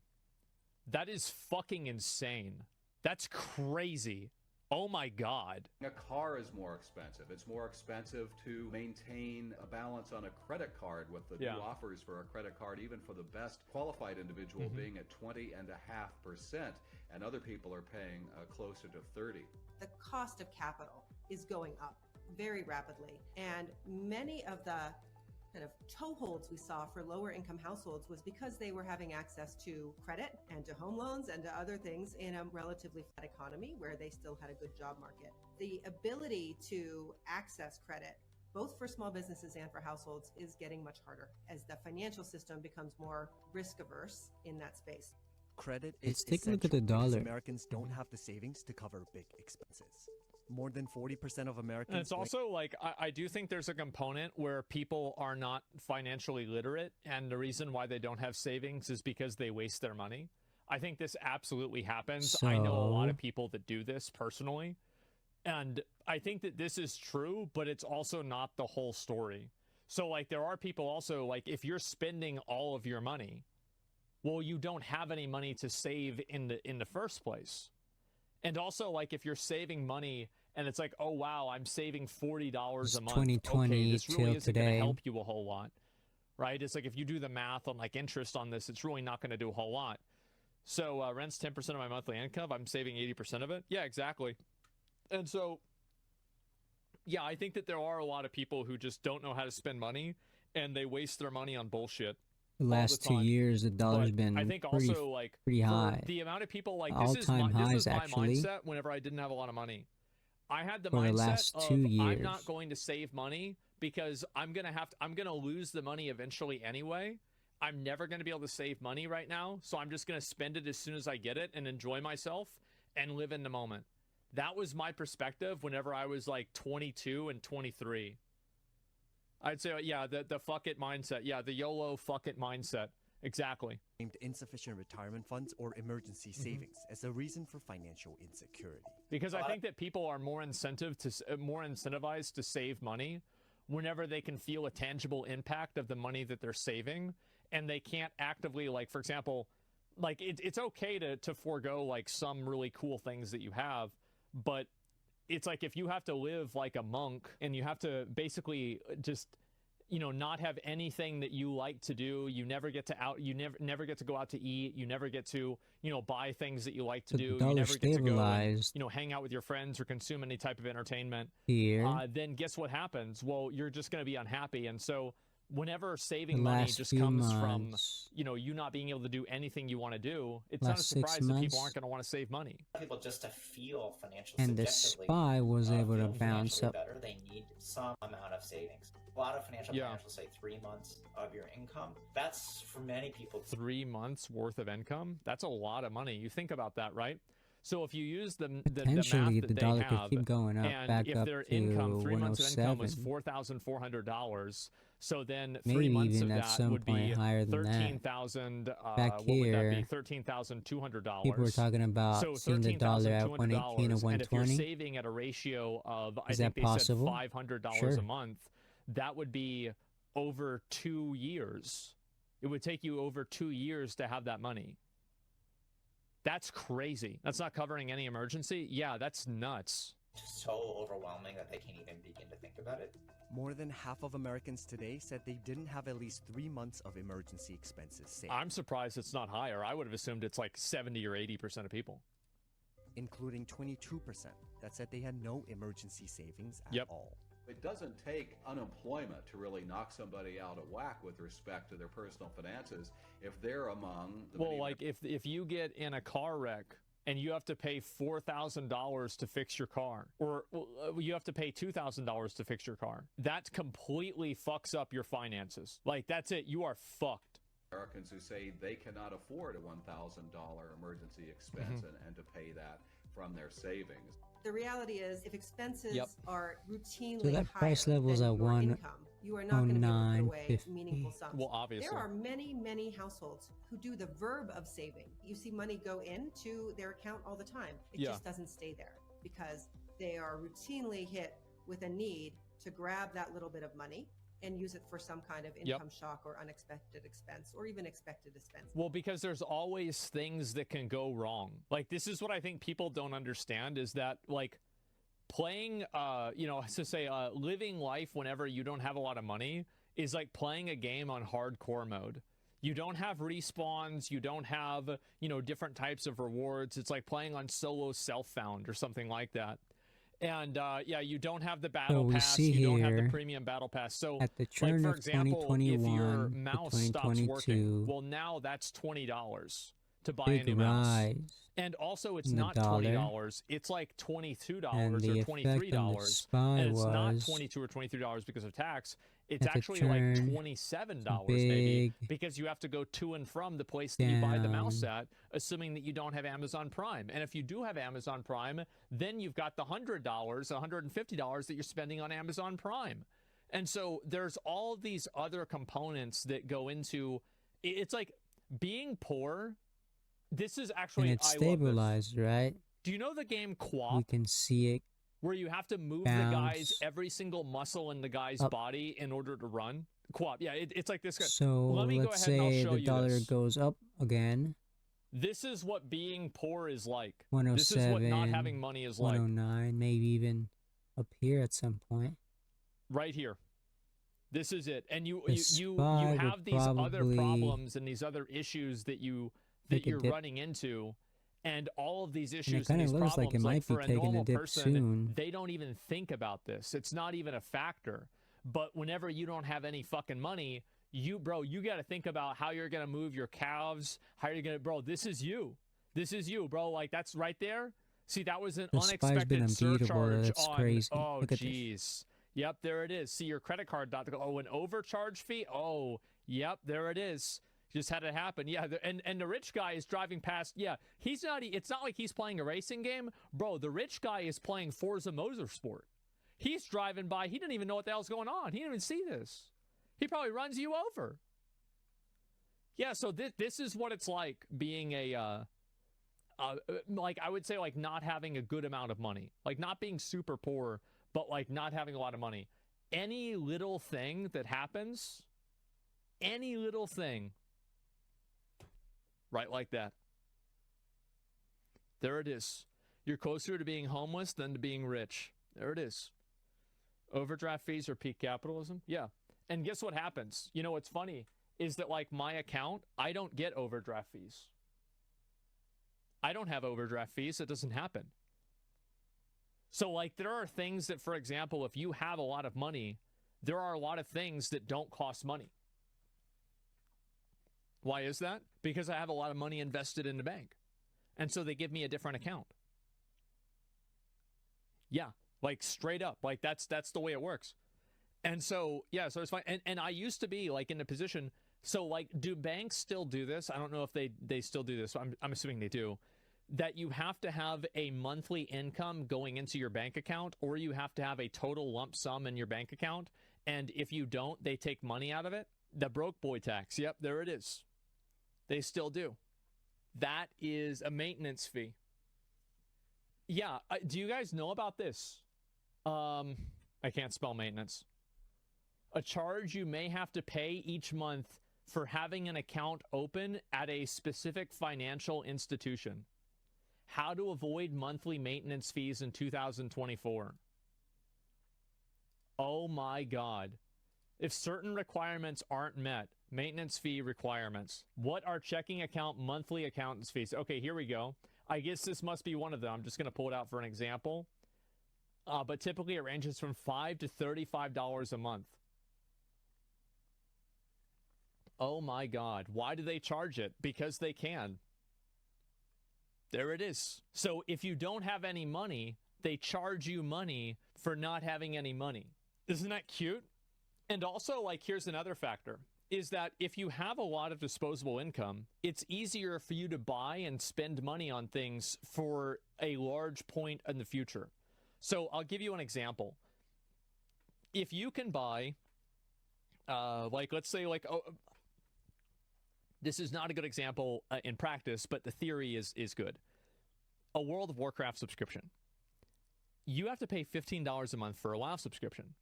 That is fucking insane. That's crazy. Oh my God. A car is more expensive. It's more expensive to maintain a balance on a credit card with the new offers for a credit card, even for the best qualified individual being at 20.5%, and other people are paying closer to 30%. The cost of capital is going up very rapidly, and many of the kind of toeholds we saw for lower income households was because they were having access to credit and to home loans and to other things in a relatively flat economy where they still had a good job market. The ability to access credit, both for small businesses and for households, is getting much harder as the financial system becomes more risk averse in that space. Credit Let's is take a look at essential the because dollar. Americans don't have the savings to cover big expenses. More than 40% of Americans. And it's also like, I do think there's a component where people are not financially literate, and the reason why they don't have savings is because they waste their money. I think this absolutely happens. I know a lot of people that do this personally, and I think that this is true, but it's also not the whole story. So like, there are people also, like, if you're spending all of your money, well, you don't have any money to save in the first place. And also, like, if you're saving money and it's like, oh, wow, I'm saving $40 a month. 2020 okay, this really till isn't going to today. help you a whole lot, right? It's like if you do the math on, like, interest on this, it's really not going to do a whole lot. So rent's 10% of my monthly income. I'm saving 80% of it. Yeah, exactly. And so, yeah, I think that there are a lot of people who just don't know how to spend money, and they waste their money on bullshit. The all last the 2 time. years, the dollar's But been I think pretty, also, like, pretty for high. the amount of people, like, All-time this was highs, my actually. mindset whenever I didn't have a lot of money. I had the For the mindset last of 2 I'm years. not going to save money because I'm gonna lose the money eventually anyway. I'm never gonna be able to save money right now, so I'm just gonna spend it as soon as I get it and enjoy myself and live in the moment. That was my perspective whenever I was like 22 and 23. I'd say, yeah, the fuck it mindset. Yeah, the YOLO fuck it mindset. Exactly. Named insufficient retirement funds or emergency savings as a reason for financial insecurity. Because I think that people are more incentivized to save money whenever they can feel a tangible impact of the money that they're saving, and they can't actively, like, for example, like, it's okay to forego, like, some really cool things that you have, but it's like if you have to live like a monk and you have to basically just, you know, not have anything that you like to do, you never get to never get to go out to eat, you never get to, you know, buy things that you like to The do, you dollar never get to go and, stabilized you know, hang out with your friends or consume any type of entertainment, here. then guess what happens? Well, you're just going to be unhappy. And so whenever saving The money last just few comes from, months. you know, you not being able to do anything you want to do, it's not a Last 6 surprise that people months. aren't going to want to save money. People just to feel financially And the subjectively, SPY was able to feel bounce financially up. better, they need some amount of savings. A lot of financial Yeah. planners will say 3 months of your income. That's for many people. 3 months worth of income, that's a lot of money. You think about that, right? So if you use the math Potentially, that the they dollar could have, keep going up, and back if up their to income, 3 months of income was 107. $4,400, so then Maybe 3 months even of at that some would point be higher than that. 13,000. Back What would that be? here, $13,200. people were talking about so seeing the dollar at $13,200, 118 or and if you're 120. saving at a ratio of, I Is think that they possible? said $500 Sure. a month, that would be over 2 years. It would take you over 2 years to have that money. That's crazy. That's not covering any emergency. Yeah, that's nuts. So overwhelming that they can't even begin to think about it. More than half of Americans today said they didn't have at least 3 months of emergency expenses saved, I'm surprised it's not higher. I would have assumed it's like 70 or 80% of people. including 22% that said they had no emergency savings at all. It doesn't take unemployment to really knock somebody out of whack with respect to their personal finances if they're among the Well, many like if you get in a car wreck and you have to pay $4,000 to fix your car, or you have to pay $2,000 to fix your car, that completely fucks up your finances. Like, that's it. You are fucked. Americans who say they cannot afford a $1,000 emergency expense and to pay that from their savings. The reality is, if expenses are routinely So that price higher level's than at your income, you are not going to be able to put away 109.50. meaningful sums. Well, obviously. There are many, many households who do the verb of saving. You see money go into their account all the time. It just doesn't stay there because they are routinely hit with a need to grab that little bit of money and use it for some kind of income shock or unexpected expense or even expected expense. Well, because there's always things that can go wrong. Like, this is what I think people don't understand is that, like, playing, living life whenever you don't have a lot of money is like playing a game on hardcore mode. You don't have respawns, you don't have, different types of rewards. It's like playing on solo self-found or something like that. And you don't have the battle we pass, see you don't have the here premium battle pass. So, at the like, turn for of example, if 2021 your to mouse stops 2022, working, well, now that's $20 to buy a big new mouse. rise And also, it's in the not dollar. $20. It's like $22 And or the effect on the $23. SPY And it's not was $22 or $23 because of tax. it's Have to actually like turn $27 maybe, big because you have to go to and from the place that you buy the mouse down. at, assuming that you don't have Amazon Prime. And if you do have Amazon Prime, then you've got the $100, $150 that you're spending on Amazon Prime. And so there's all these other components that go into it's like being poor. This is actually, And it's I love this. stabilized, right? Do you know the game We QWOP, can see it. where you have to move the guy's Bounce every single muscle in the guy's up. body in order to run? QWOP, yeah, it's like this guy. So Let me go let's ahead and I'll say show the you dollar this. goes up again. This is what being poor is like. This is 107, what not having money is like. 109, maybe even up here at some point. Right here. This is it. And you The SPY have will these other probably problems and these other issues that take a you're dip. running into. And all of these And it issues and kind of these looks like problems, it might for be a taking a normal dip person, soon. they don't even think about this. It's not even a factor. But whenever you don't have any fucking money, you got to think about how you're going to move your calves, how you're going to, this is you. This is you, bro. Like, that's right there. See, that was an The SPY's been unexpected unbeatable. surcharge That's on, crazy. oh, Look at this. jeez. Yep, there it is. See your credit card. Oh, an overcharge fee? Oh, yep, there it is. Just had it happen. Yeah, and the rich guy is driving past. Yeah, it's not like he's playing a racing game. Bro, the rich guy is playing Forza Motorsport. He's driving by. He didn't even know what the hell's going on. He didn't even see this. He probably runs you over. Yeah, so this is what it's like being like, I would say, like, not having a good amount of money. Like, not being super poor, but like not having a lot of money. Any little thing that happens, any little thing, right like that. There it is. You're closer to being homeless than to being rich. There it is. Overdraft fees are peak capitalism. Yeah. And guess what happens? You know what's funny is that, like, my account, I don't get overdraft fees. I don't have overdraft fees. It doesn't happen. So, like, there are things that, for example, if you have a lot of money, there are a lot of things that don't cost money. Why is that? Because I have a lot of money invested in the bank. And so they give me a different account. Yeah, like, straight up. Like, that's the way it works. And so, yeah, so it's fine. And I used to be, like, in a position. So, like, do banks still do this? I don't know if they still do this. I'm assuming they do. That you have to have a monthly income going into your bank account, or you have to have a total lump sum in your bank account. And if you don't, they take money out of it. The broke boy tax. Yep, there it is. They still do. That is a maintenance fee. Yeah, do you guys know about this? I can't spell maintenance. A charge you may have to pay each month for having an account open at a specific financial institution. How to avoid monthly maintenance fees in 2024. Oh my God. If certain requirements aren't met, maintenance fee requirements. What are checking account monthly accountants fees? Okay, here we go. I guess this must be one of them. I'm just going to pull it out for an example. But typically it ranges from $5 to $35 a month. Oh my God. Why do they charge it? Because they can. There it is. So if you don't have any money, they charge you money for not having any money. Isn't that cute? And also, like, here's another factor, is that if you have a lot of disposable income, it's easier for you to buy and spend money on things for a large point in the future. So I'll give you an example. If you can buy, like, let's say, like, this is not a good example in practice, but the theory is good. A World of Warcraft subscription. You have to pay $15 a month for a WoW subscription.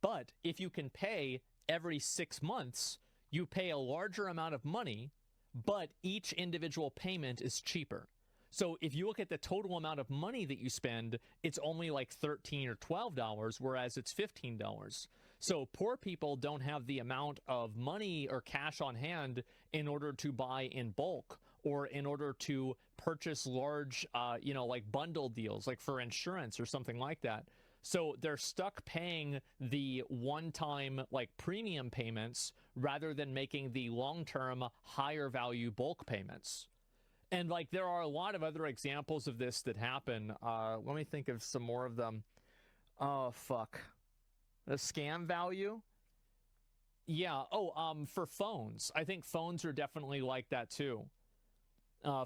But if you can pay every 6 months, you pay a larger amount of money, but each individual payment is cheaper. So if you look at the total amount of money that you spend, it's only like $13 or $12, whereas it's $15. So poor people don't have the amount of money or cash on hand in order to buy in bulk or in order to purchase large, like bundle deals, like for insurance or something like that. So they're stuck paying the one-time, like, premium payments rather than making the long-term higher value bulk payments. And, like, there are a lot of other examples of this that happen. Let me think of some more of them. Oh, fuck. The scam value. Yeah. Oh, for phones, I think phones are definitely like that too.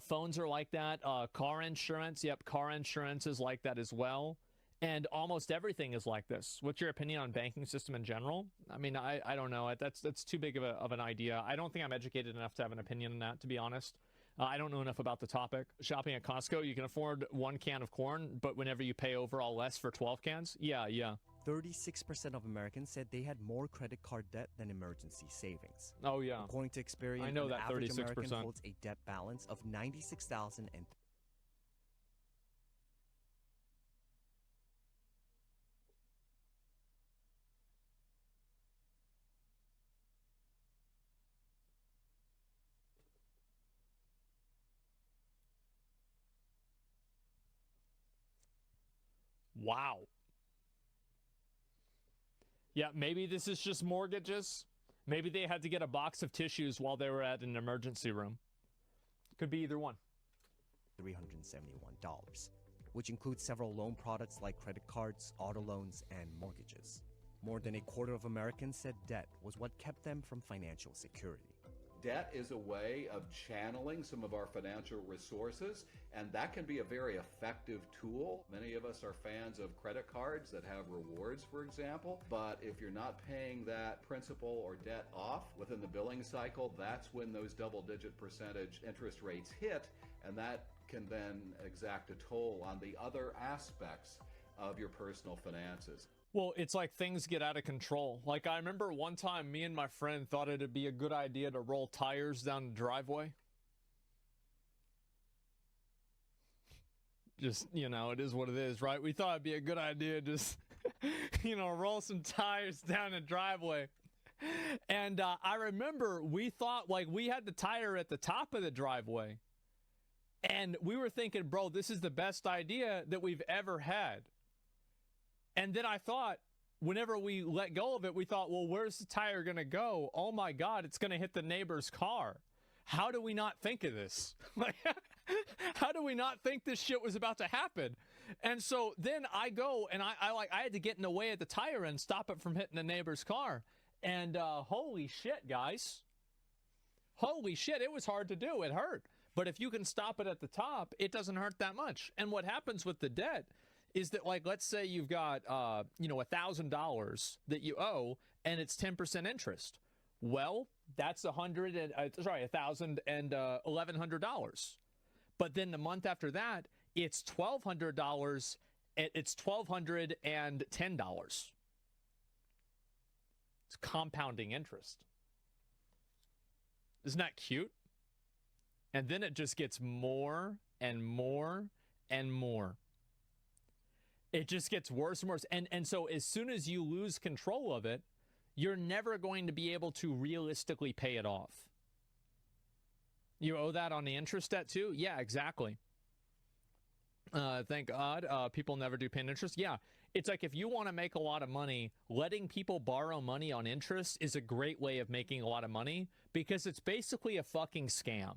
Phones are like that. Car insurance. Yep, car insurance is like that as well. And almost everything is like this. What's your opinion on banking system in general? I mean, I don't know. That's too big of an idea. I don't think I'm educated enough to have an opinion on that, to be honest. I don't know enough about the topic. Shopping at Costco, you can afford 1 can of corn, but whenever you pay overall less for 12 cans? Yeah. 36% of Americans said they had more credit card debt than emergency savings. Oh, yeah. According to Experian, I know an that average 36%. American holds a debt balance of $96,000 and Wow. Yeah, maybe this is just mortgages. Maybe they had to get a box of tissues while they were at an emergency room. Could be either one. $371, which includes several loan products like credit cards, auto loans, and mortgages. More than a quarter of Americans said debt was what kept them from financial security. Debt is a way of channeling some of our financial resources, and that can be a very effective tool. Many of us are fans of credit cards that have rewards, for example, but if you're not paying that principal or debt off within the billing cycle, that's when those double-digit percentage interest rates hit, and that can then exact a toll on the other aspects of your personal finances. Well, it's like things get out of control. Like, I remember one time me and my friend thought it'd be a good idea to roll tires down the driveway. Just, it is what it is, right? We thought it'd be a good idea to just, roll some tires down the driveway. And I remember we thought, like, we had the tire at the top of the driveway. And we were thinking, bro, this is the best idea that we've ever had. And then I thought, whenever we let go of it, we thought, well, where's the tire going to go? Oh, my God, it's going to hit the neighbor's car. How do we not think of this? Like, how do we not think this shit was about to happen? And so then I go and I had to get in the way of the tire and stop it from hitting the neighbor's car. And holy shit, guys. Holy shit, it was hard to do. It hurt. But if you can stop it at the top, it doesn't hurt that much. And what happens with the debt is that, like, let's say you've got, $1,000 that you owe, and it's 10% interest. Well, that's $1,100. But then the month after that, it's $1,200. It's $1,210. It's compounding interest. Isn't that cute? And then it just gets more and more and more. It just gets worse and worse. And so as soon as you lose control of it, you're never going to be able to realistically pay it off. You owe that on the interest debt too? Yeah, exactly. Thank God. People never do pay interest. Yeah. It's like, if you want to make a lot of money, letting people borrow money on interest is a great way of making a lot of money, because it's basically a fucking scam.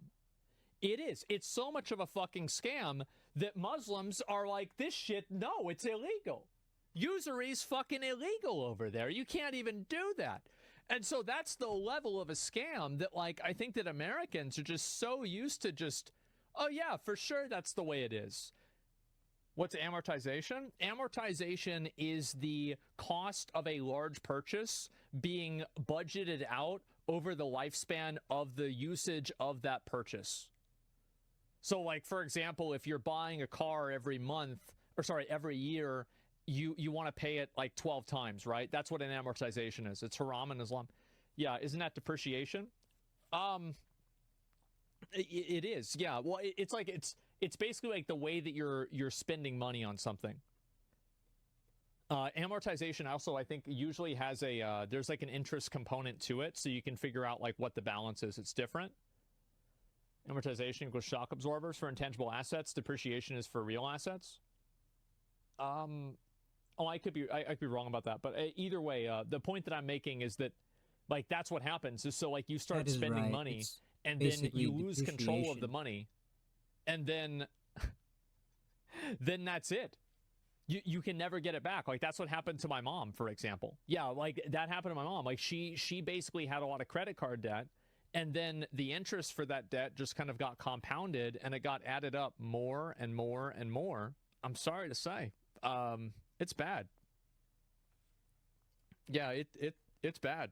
It is. It's so much of a fucking scam that Muslims are like, this shit, no, it's illegal. Usury's fucking illegal over there. You can't even do that. And so that's the level of a scam that, like, I think that Americans are just so used to just, oh yeah, for sure, that's the way it is. What's amortization? Amortization is the cost of a large purchase being budgeted out over the lifespan of the usage of that purchase. So, like, for example, if you're buying a car every year, you want to pay it like 12 times, right? That's what an amortization is. It's haram in Islam. Yeah, isn't that depreciation? It is. Yeah. Well, it's like it's basically like the way that you're spending money on something. Amortization also, I think, usually has there's like an interest component to it, so you can figure out like what the balance is. It's different. Amortization equals shock absorbers for intangible assets. Depreciation is for real assets. I could be wrong about that, but either way, the point that I'm making is that, like, that's what happens. Is so, like, you start spending money, and then you lose control of the money, and then that's it. you can never get it back. Like, that's what happened to my mom, for example. Yeah, like, that happened to my mom. Like, she basically had a lot of credit card debt, and then the interest for that debt just kind of got compounded, and it got added up more and more and more. I'm sorry to say. It's bad. Yeah, it's bad.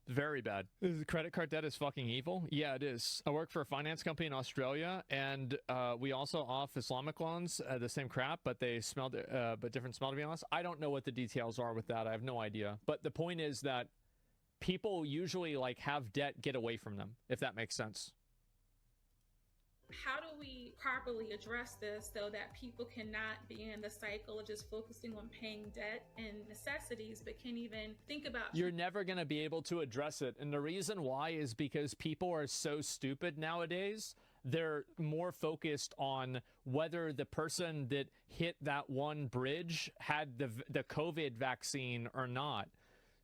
Very bad. Credit card debt is fucking evil. Yeah, it is. I work for a finance company in Australia, and we also offer Islamic loans, the same crap, but they smell, but different smell, to be honest. I don't know what the details are with that. I have no idea. But the point is that people usually like have debt get away from them, if that makes sense. How do we properly address this so that people cannot be in the cycle of just focusing on paying debt and necessities, but can even think about... You're never going to be able to address it. And the reason why is because people are so stupid nowadays. They're more focused on whether the person that hit that one bridge had the COVID vaccine or not.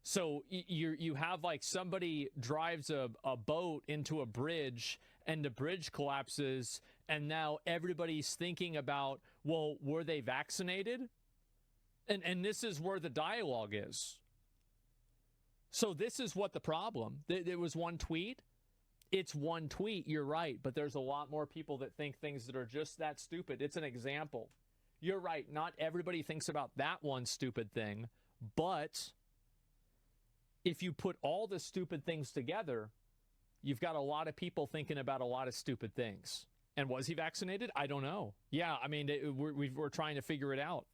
So you have like somebody drives a boat into a bridge and the bridge collapses, and now everybody's thinking about, well, were they vaccinated? And this is where the dialogue is. So this is what the problem. There was one tweet. It's one tweet, you're right, but there's a lot more people that think things that are just that stupid. It's an example. You're right, not everybody thinks about that one stupid thing, but if you put all the stupid things together, you've got a lot of people thinking about a lot of stupid things. And was he vaccinated? I don't know. Yeah, I mean, we're trying to figure it out.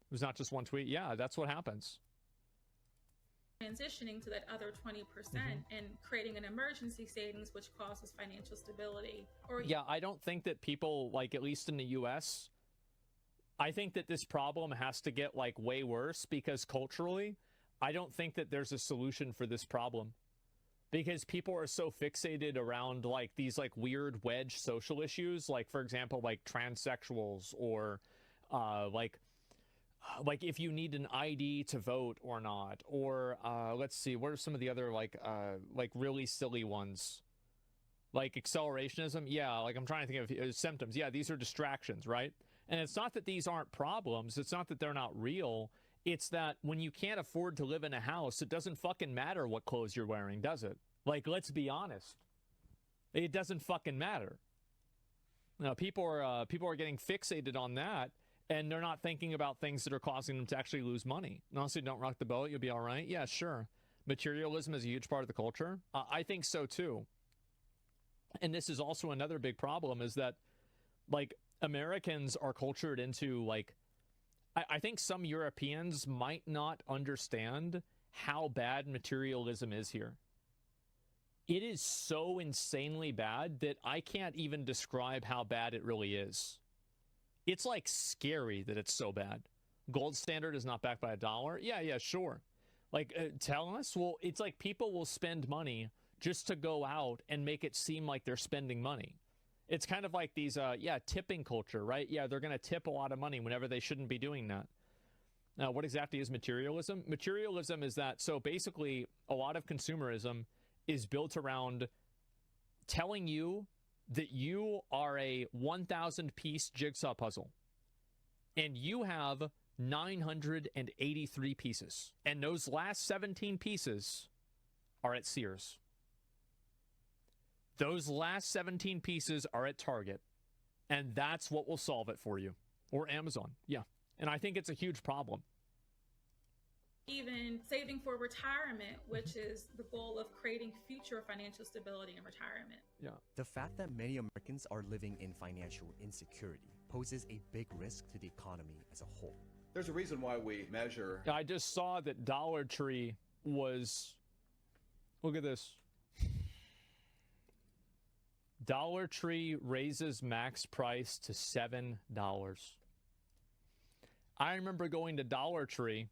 It was not just one tweet. Yeah, that's what happens. Transitioning to that other 20% and creating an emergency savings, which causes financial stability. Or yeah, I don't think that people, like, at least in the US, I think that this problem has to get like way worse, because culturally, I don't think that there's a solution for this problem, because people are so fixated around like these like weird wedge social issues, like, for example, like transsexuals, or like if you need an ID to vote or not, or let's see, what are some of the other like really silly ones, like accelerationism. Yeah, like I'm trying to think of symptoms. Yeah, these are distractions, right? And it's not that these aren't problems. It's not that they're not real. It's that when you can't afford to live in a house, it doesn't fucking matter what clothes you're wearing, does it? Like, let's be honest. It doesn't fucking matter. Now, people are getting fixated on that, and they're not thinking about things that are causing them to actually lose money. And honestly, don't rock the boat, you'll be all right. Yeah, sure. Materialism is a huge part of the culture. I think so, too. And this is also another big problem, is that, like, Americans are cultured into, like, I think some Europeans might not understand how bad materialism is here. It is so insanely bad that I can't even describe how bad it really is. It's like scary that it's so bad. Gold standard is not backed by $1. Yeah, sure. Like, tell us? Well, it's like people will spend money just to go out and make it seem like they're spending money. It's kind of like these, tipping culture, right? Yeah, they're going to tip a lot of money whenever they shouldn't be doing that. Now, what exactly is materialism? Materialism is that, so basically, a lot of consumerism is built around telling you that you are a 1,000-piece jigsaw puzzle, and you have 983 pieces, and those last 17 pieces are at Sears. Those last 17 pieces are at Target, and that's what will solve it for you. Or Amazon, yeah. And I think it's a huge problem. Even saving for retirement, which is the goal of creating future financial stability in retirement. Yeah. The fact that many Americans are living in financial insecurity poses a big risk to the economy as a whole. There's a reason why we measure. I just saw that Dollar Tree was, look at this. Dollar Tree raises max price to $7. I remember going to Dollar Tree,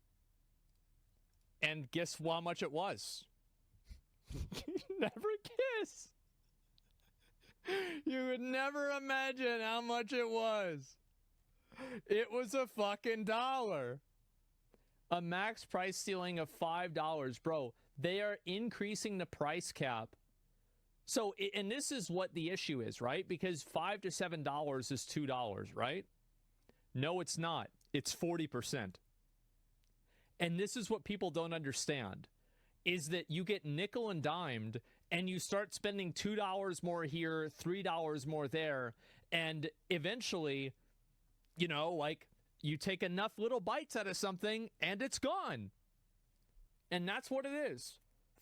and guess how much it was? Never guess. You would never imagine how much it was. It was a fucking $1. A max price ceiling of $5. Bro, they are increasing the price cap. So, and this is what the issue is, right? Because $5 to $7 is $2, right? No, it's not. It's 40%. And this is what people don't understand, is that you get nickel and dimed and you start spending $2 more here, $3 more there, and eventually, you know, like, you take enough little bites out of something and it's gone. And that's what it is.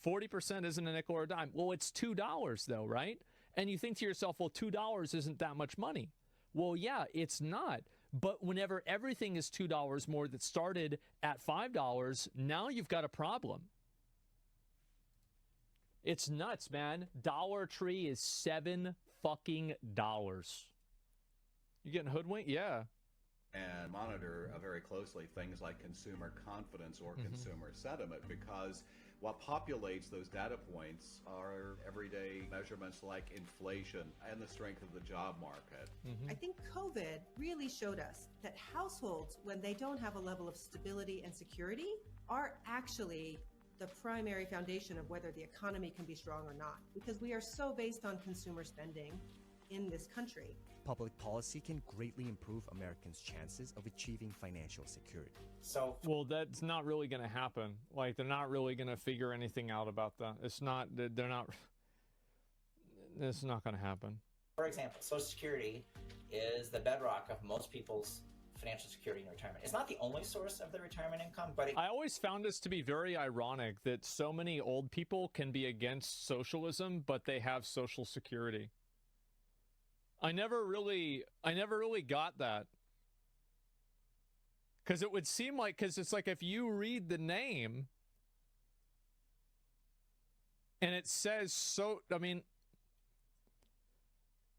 40% isn't a nickel or a dime. Well, it's $2 though, right? And you think to yourself, well, $2 isn't that much money. Well, yeah, it's not. But whenever everything is $2 more that started at $5, now you've got a problem. It's nuts, man. Dollar Tree is $7 fucking dollars. You getting hoodwinked? Yeah. And monitor very closely things like consumer confidence or consumer sentiment, because what populates those data points are everyday measurements like inflation and the strength of the job market. I think COVID really showed us that households, when they don't have a level of stability and security, are actually the primary foundation of whether the economy can be strong or not, because we are so based on consumer spending in this country. Public policy can greatly improve Americans' chances of achieving financial security. So, well, that's not really going to happen. Like, they're not really going to figure anything out about that. It's not going to happen. For example, Social Security is the bedrock of most people's financial security in retirement. It's not the only source of their retirement income, but I always found this to be very ironic that so many old people can be against socialism, but they have Social Security. I never really got that. Because it would seem like, because it's like if you read the name and it says so, I mean,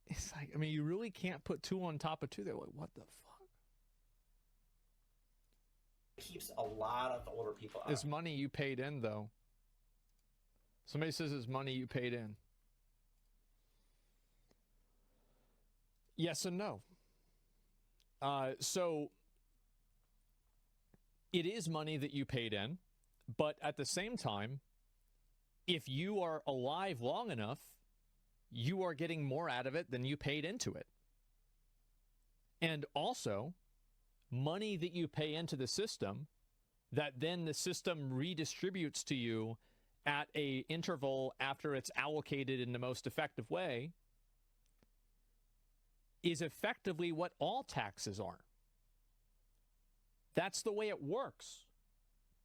it's like, I mean, you really can't put two on top of two. They're like, what the fuck? it keeps a lot of older people out. It's money you paid in, though. Somebody says it's money you paid in. Yes and no. So it is money that you paid in, but at the same time, if you are alive long enough, you are getting more out of it than you paid into it. And also, money that you pay into the system, that then the system redistributes to you at an interval after it's allocated in the most effective way, is effectively what all taxes are. That's the way it works.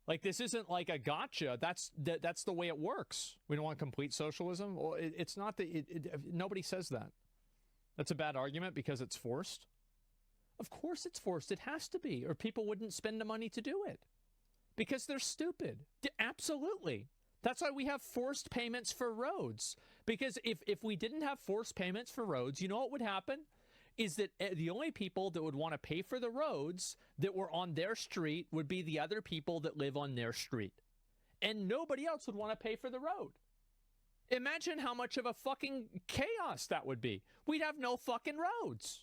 Like, this isn't like a gotcha. That's the way it works. We don't want complete socialism. Well, it's not that. Nobody says that. That's a bad argument because it's forced. Of course it's forced. It has to be, or people wouldn't spend the money to do it because they're stupid. Absolutely. That's why we have forced payments for roads. Because if we didn't have forced payments for roads, you know what would happen? Is that the only people that would want to pay for the roads that were on their street would be the other people that live on their street. And nobody else would want to pay for the road. Imagine how much of a fucking chaos that would be. We'd have no fucking roads.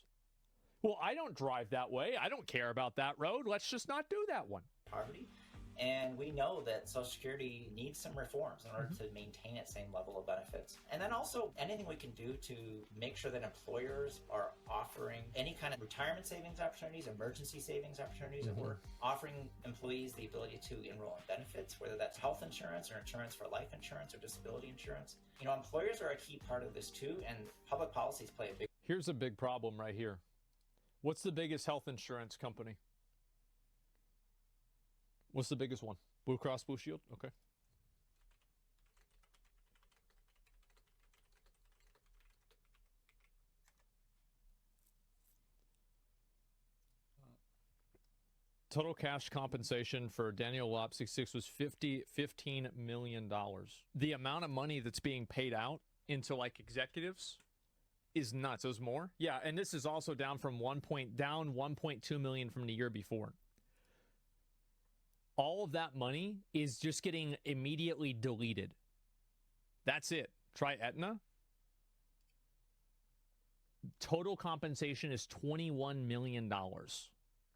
Well, I don't drive that way. I don't care about that road. Let's just not do that one. Poverty. And we know that Social Security needs some reforms in order to maintain its same level of benefits. And then also anything we can do to make sure that employers are offering any kind of retirement savings opportunities, emergency savings opportunities, and we're offering employees the ability to enroll in benefits, whether that's health insurance or insurance for life insurance or disability insurance. You know, employers are a key part of this too, and public policies play a big... Here's a big problem right here. What's the biggest health insurance company? What's the biggest one? Blue Cross Blue Shield? Okay. Total cash compensation for Daniel Lopp 66 was $15 million. The amount of money that's being paid out into like executives is nuts. It was more. Yeah, and this is also down from 1.2 million from the year before. All of that money is just getting immediately deleted. That's it. Try Aetna. Total compensation is $21 million.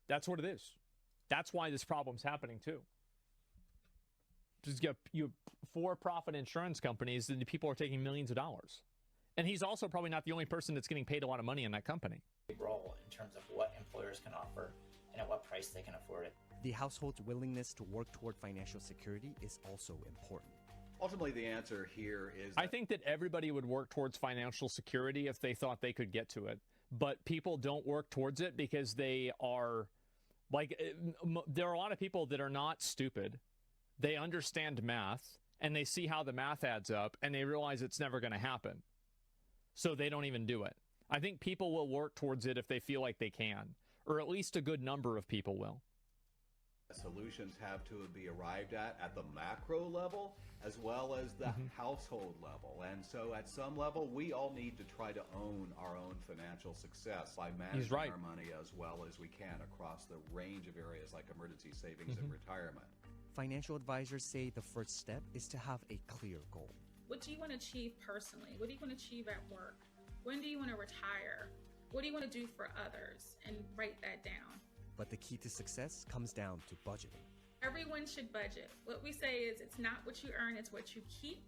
That's what it is. That's why this problem's happening too. Just get you for-profit insurance companies, and the people are taking millions of dollars. And he's also probably not the only person that's getting paid a lot of money in that company. Big role in terms of what employers can offer and at what price they can afford it. The household's willingness to work toward financial security is also important. Ultimately, the answer here is I think that everybody would work towards financial security if they thought they could get to it. But people don't work towards it because they are, like, there are a lot of people that are not stupid. They understand math, and they see how the math adds up, and they realize it's never going to happen. So they don't even do it. I think people will work towards it if they feel like they can, or at least a good number of people will. Solutions have to be arrived at the macro level as well as the household level. And so at some level, we all need to try to own our own financial success by managing our money as well as we can across the range of areas like emergency savings and retirement. Financial advisors say the first step is to have a clear goal. What do you want to achieve personally? What do you want to achieve at work? When do you want to retire? What do you want to do for others? And write that down. But the key to success comes down to budgeting. Everyone should budget. What we say is it's not what you earn, it's what you keep.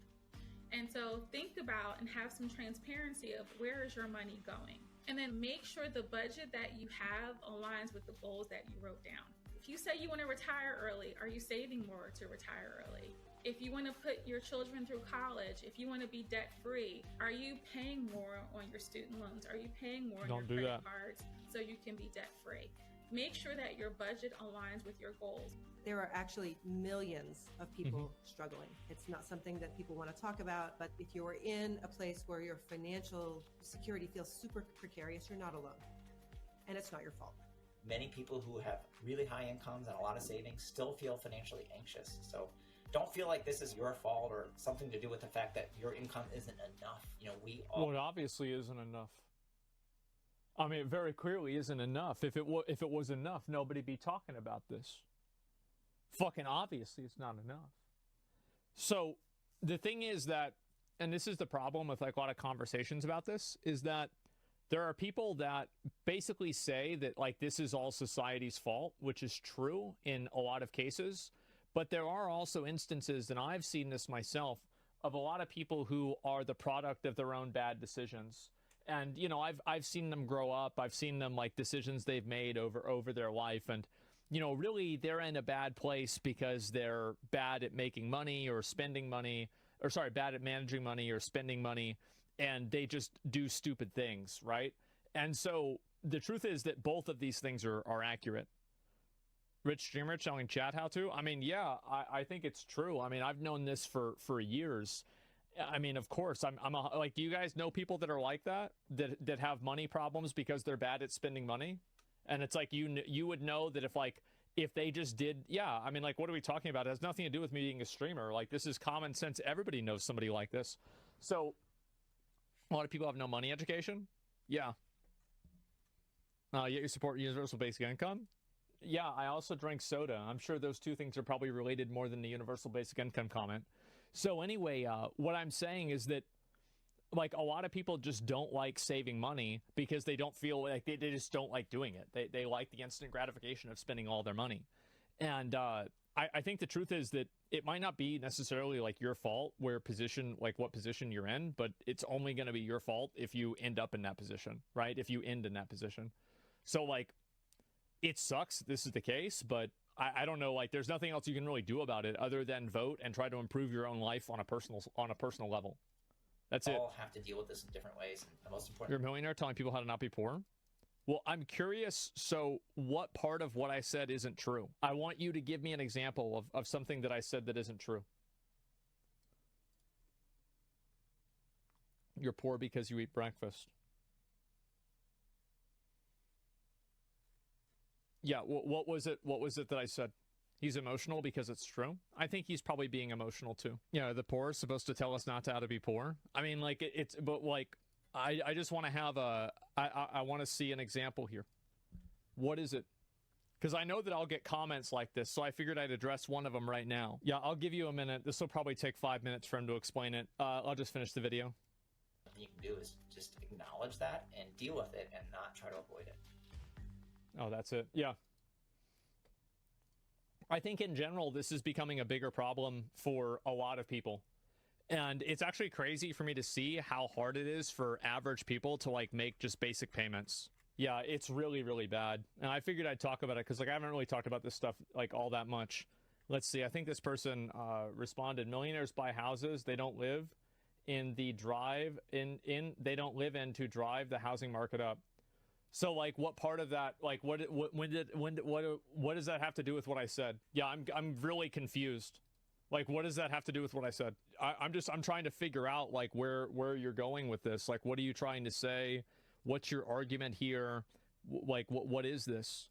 And so think about and have some transparency of where is your money going. And then make sure the budget that you have aligns with the goals that you wrote down. If you say you want to retire early, are you saving more to retire early? If you want to put your children through college, if you want to be debt-free, are you paying more on your student loans? Are you paying more on your credit cards so you can be debt-free? Make sure that your budget aligns with your goals. There are actually millions of people struggling. It's not something that people want to talk about, but if you're in a place where your financial security feels super precarious, you're not alone. And it's not your fault. Many people who have really high incomes and a lot of savings still feel financially anxious. So don't feel like this is your fault or something to do with the fact that your income isn't enough. You know, we all... Well, it obviously isn't enough. I mean, it very clearly isn't enough. If it was enough, nobody'd be talking about this. Fucking obviously, it's not enough. So the thing is that, and this is the problem with like a lot of conversations about this, is that there are people that basically say that like this is all society's fault, which is true in a lot of cases. But there are also instances, and I've seen this myself, of a lot of people who are the product of their own bad decisions. And, you know, I've seen them grow up. I've seen them like decisions they've made over their life. And, you know, really they're in a bad place because they're bad at making money or spending money, or sorry, bad at managing money or spending money. And they just do stupid things, right? And so the truth is that both of these things are accurate. Rich Streamer telling chat how to. I mean, yeah, I think it's true. I mean, I've known this for years. I mean, of course, like, do you guys know people that are like that have money problems because they're bad at spending money? And it's like, you would know that if they just did, yeah, I mean, like, what are we talking about? It has nothing to do with me being a streamer. Like, this is common sense. Everybody knows somebody like this. So a lot of people have no money education. Yeah. Yet you support universal basic income. Yeah, I also drink soda. I'm sure those two things are probably related more than the universal basic income comment. So anyway, what I'm saying is that, like, a lot of people just don't like saving money because they don't feel like they just don't like doing it. They like the instant gratification of spending all their money. And I think the truth is that it might not be necessarily like your fault what position you're in, but it's only going to be your fault if you end up in that position, right? If you end in that position. So, like, it sucks this is the case, but I don't know, like, there's nothing else you can really do about it other than vote and try to improve your own life on a personal level. That's it. We all have to deal with this in different ways. And the most important... You're a millionaire telling people how to not be poor? Well, I'm curious, so what part of what I said isn't true? I want you to give me an example of something that I said that isn't true. You're poor because you eat breakfast. Yeah, what was it that I said? He's emotional because it's true? I think he's probably being emotional too. Yeah, the poor is supposed to tell us not how to be poor. I mean, like, but like, I just want to have I want to see an example here. What is it? Because I know that I'll get comments like this, so I figured I'd address one of them right now. Yeah, I'll give you a minute. This will probably take 5 minutes for him to explain it. I'll just finish the video. What you can do is just acknowledge that and deal with it and not try to avoid it. Oh, that's it. Yeah. I think in general, this is becoming a bigger problem for a lot of people. And it's actually crazy for me to see how hard it is for average people to like make just basic payments. Yeah, it's really, really bad. And I figured I'd talk about it because, like, I haven't really talked about this stuff, like, all that much. Let's see. I think this person responded, millionaires buy houses they don't live in they don't live in to drive the housing market up. So, like, what part of that, like, what does that have to do with what I said? Yeah, I'm really confused. Like, what does that have to do with what I said? I'm trying to figure out, like, where you're going with this. Like, what are you trying to say? What's your argument here? Like, what is this?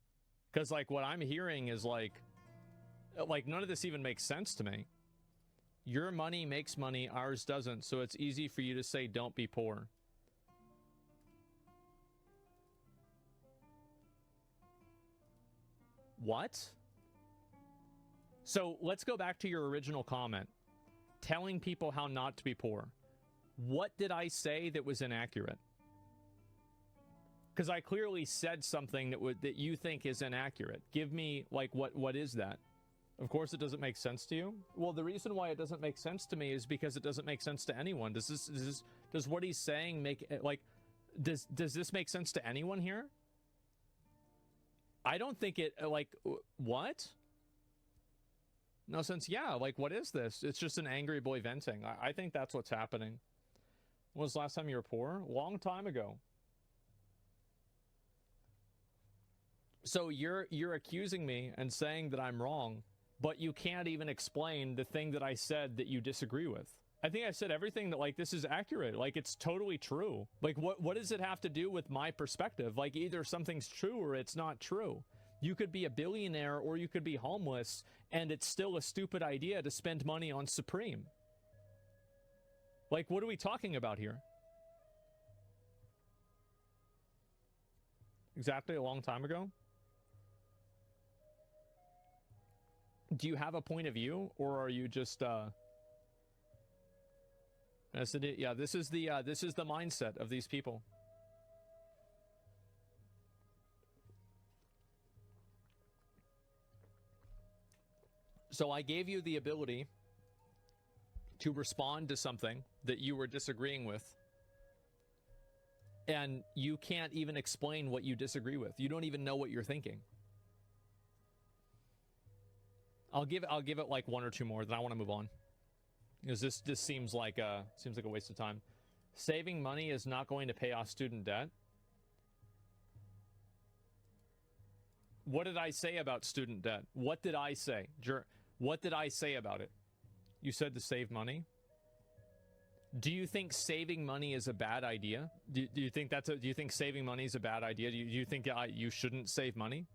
Because, like, what I'm hearing is, like, none of this even makes sense to me. Your money makes money, ours doesn't, so it's easy for you to say don't be poor. What? So let's go back to your original comment, telling people how not to be poor. What did I say that was inaccurate? Because I clearly said something that you think is inaccurate. Give me, like, what is that? Of course it doesn't make sense to you. Well, the reason why it doesn't make sense to me is because it doesn't make sense to anyone. Does what he's saying make, like, does this make sense to anyone here? I don't think it, like, what? No sense. Yeah, like, what is this? It's just an angry boy venting. I think that's what's happening. When was the last time you were poor? Long time ago. So you're accusing me and saying that I'm wrong, but you can't even explain the thing that I said that you disagree with. I think I said everything that, like, this is accurate. Like, it's totally true. Like, what does it have to do with my perspective? Like, either something's true or it's not true. You could be a billionaire or you could be homeless, and it's still a stupid idea to spend money on Supreme. Like, what are we talking about here? Exactly a long time ago? Do you have a point of view, or are you just yeah, this is the mindset of these people. So I gave you the ability to respond to something that you were disagreeing with, and you can't even explain what you disagree with. You don't even know what you're thinking. I'll give it like one or two more, then I want to move on, because this seems like a waste of time. Saving money is not going to pay off student debt. What did I say about student debt? What did I say? What did I say about it? You said to save money. Do you think saving money is a bad idea? Do you think do you think saving money is a bad idea? Do you think you shouldn't save money?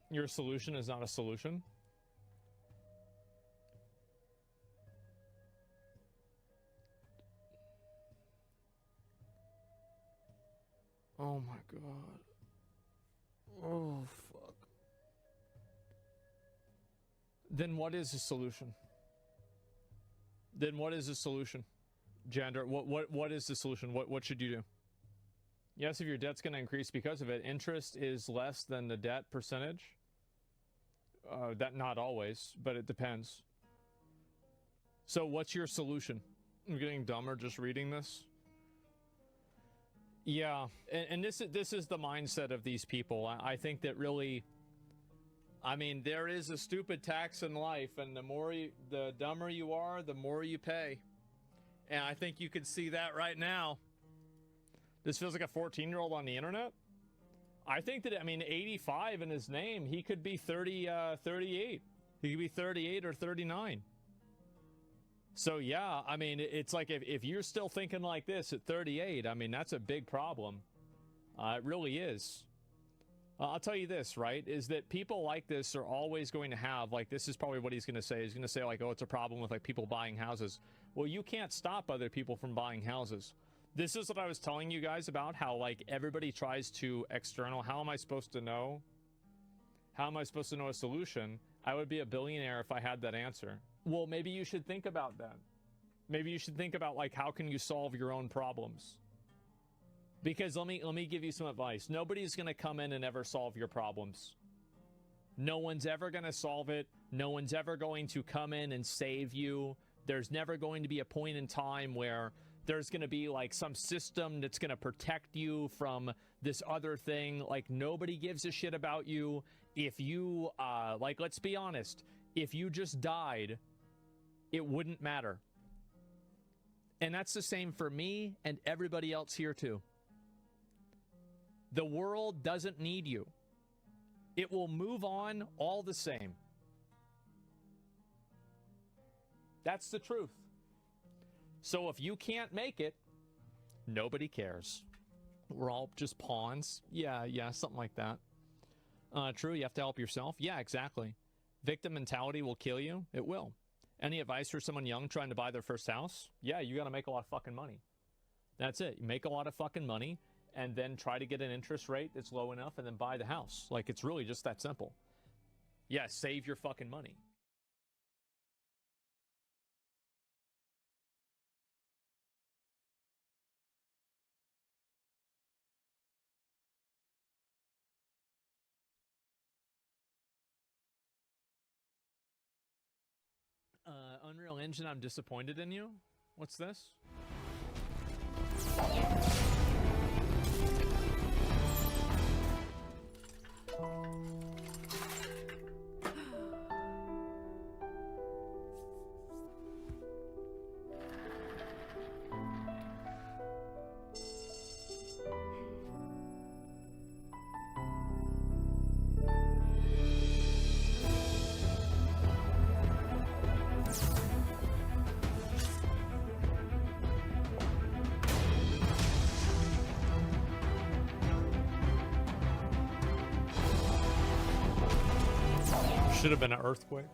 Your solution is not a solution? Oh my god. Oh fuck. Then what is the solution? Then what is the solution? Jander, what is the solution? What should you do? Yes, if your debt's going to increase because of it, interest is less than the debt percentage. That not always, but it depends. So what's your solution? I'm getting dumber just reading this. Yeah, and this is the mindset of these people. I think that really, I mean, there is a stupid tax in life, and the dumber you are, the more you pay. And I think you could see that right now. This feels like a 14-year-old on the internet. I think that, I mean, 85 in his name, he could be 38. He could be 38 or 39. So yeah, I mean, it's like if you're still thinking like this at 38, I mean, that's a big problem. It really is. I'll tell you this, right, is that people like this are always going to have, like, this is probably what he's going to say. He's going to say, like, oh, it's a problem with, like, people buying houses. Well, you can't stop other people from buying houses. This is what I was telling you guys about, how, like, everybody tries to external. How am I supposed to know? How am I supposed to know a solution? I would be a billionaire if I had that answer. Well, maybe you should think about that. Maybe you should think about, like, how can you solve your own problems? Because let me give you some advice. Nobody's going to come in and ever solve your problems. No one's ever going to solve it. No one's ever going to come in and save you. There's never going to be a point in time where there's going to be, like, some system that's going to protect you from this other thing. Like, nobody gives a shit about you. If you, like, let's be honest, if you just died, it wouldn't matter. And that's the same for me and everybody else here too. The world doesn't need you. It will move on all the same. That's the truth. So if you can't make it, nobody cares. We're all just pawns. Yeah, something like that. True, you have to help yourself. Yeah, exactly. Victim mentality will kill you. It will. Any advice for someone young trying to buy their first house? Yeah, you got to make a lot of fucking money. That's it. You make a lot of fucking money and then try to get an interest rate that's low enough and then buy the house. Like, it's really just that simple. Yeah, save your fucking money. Unreal Engine, I'm disappointed in you. What's this? Should have been an earthquake.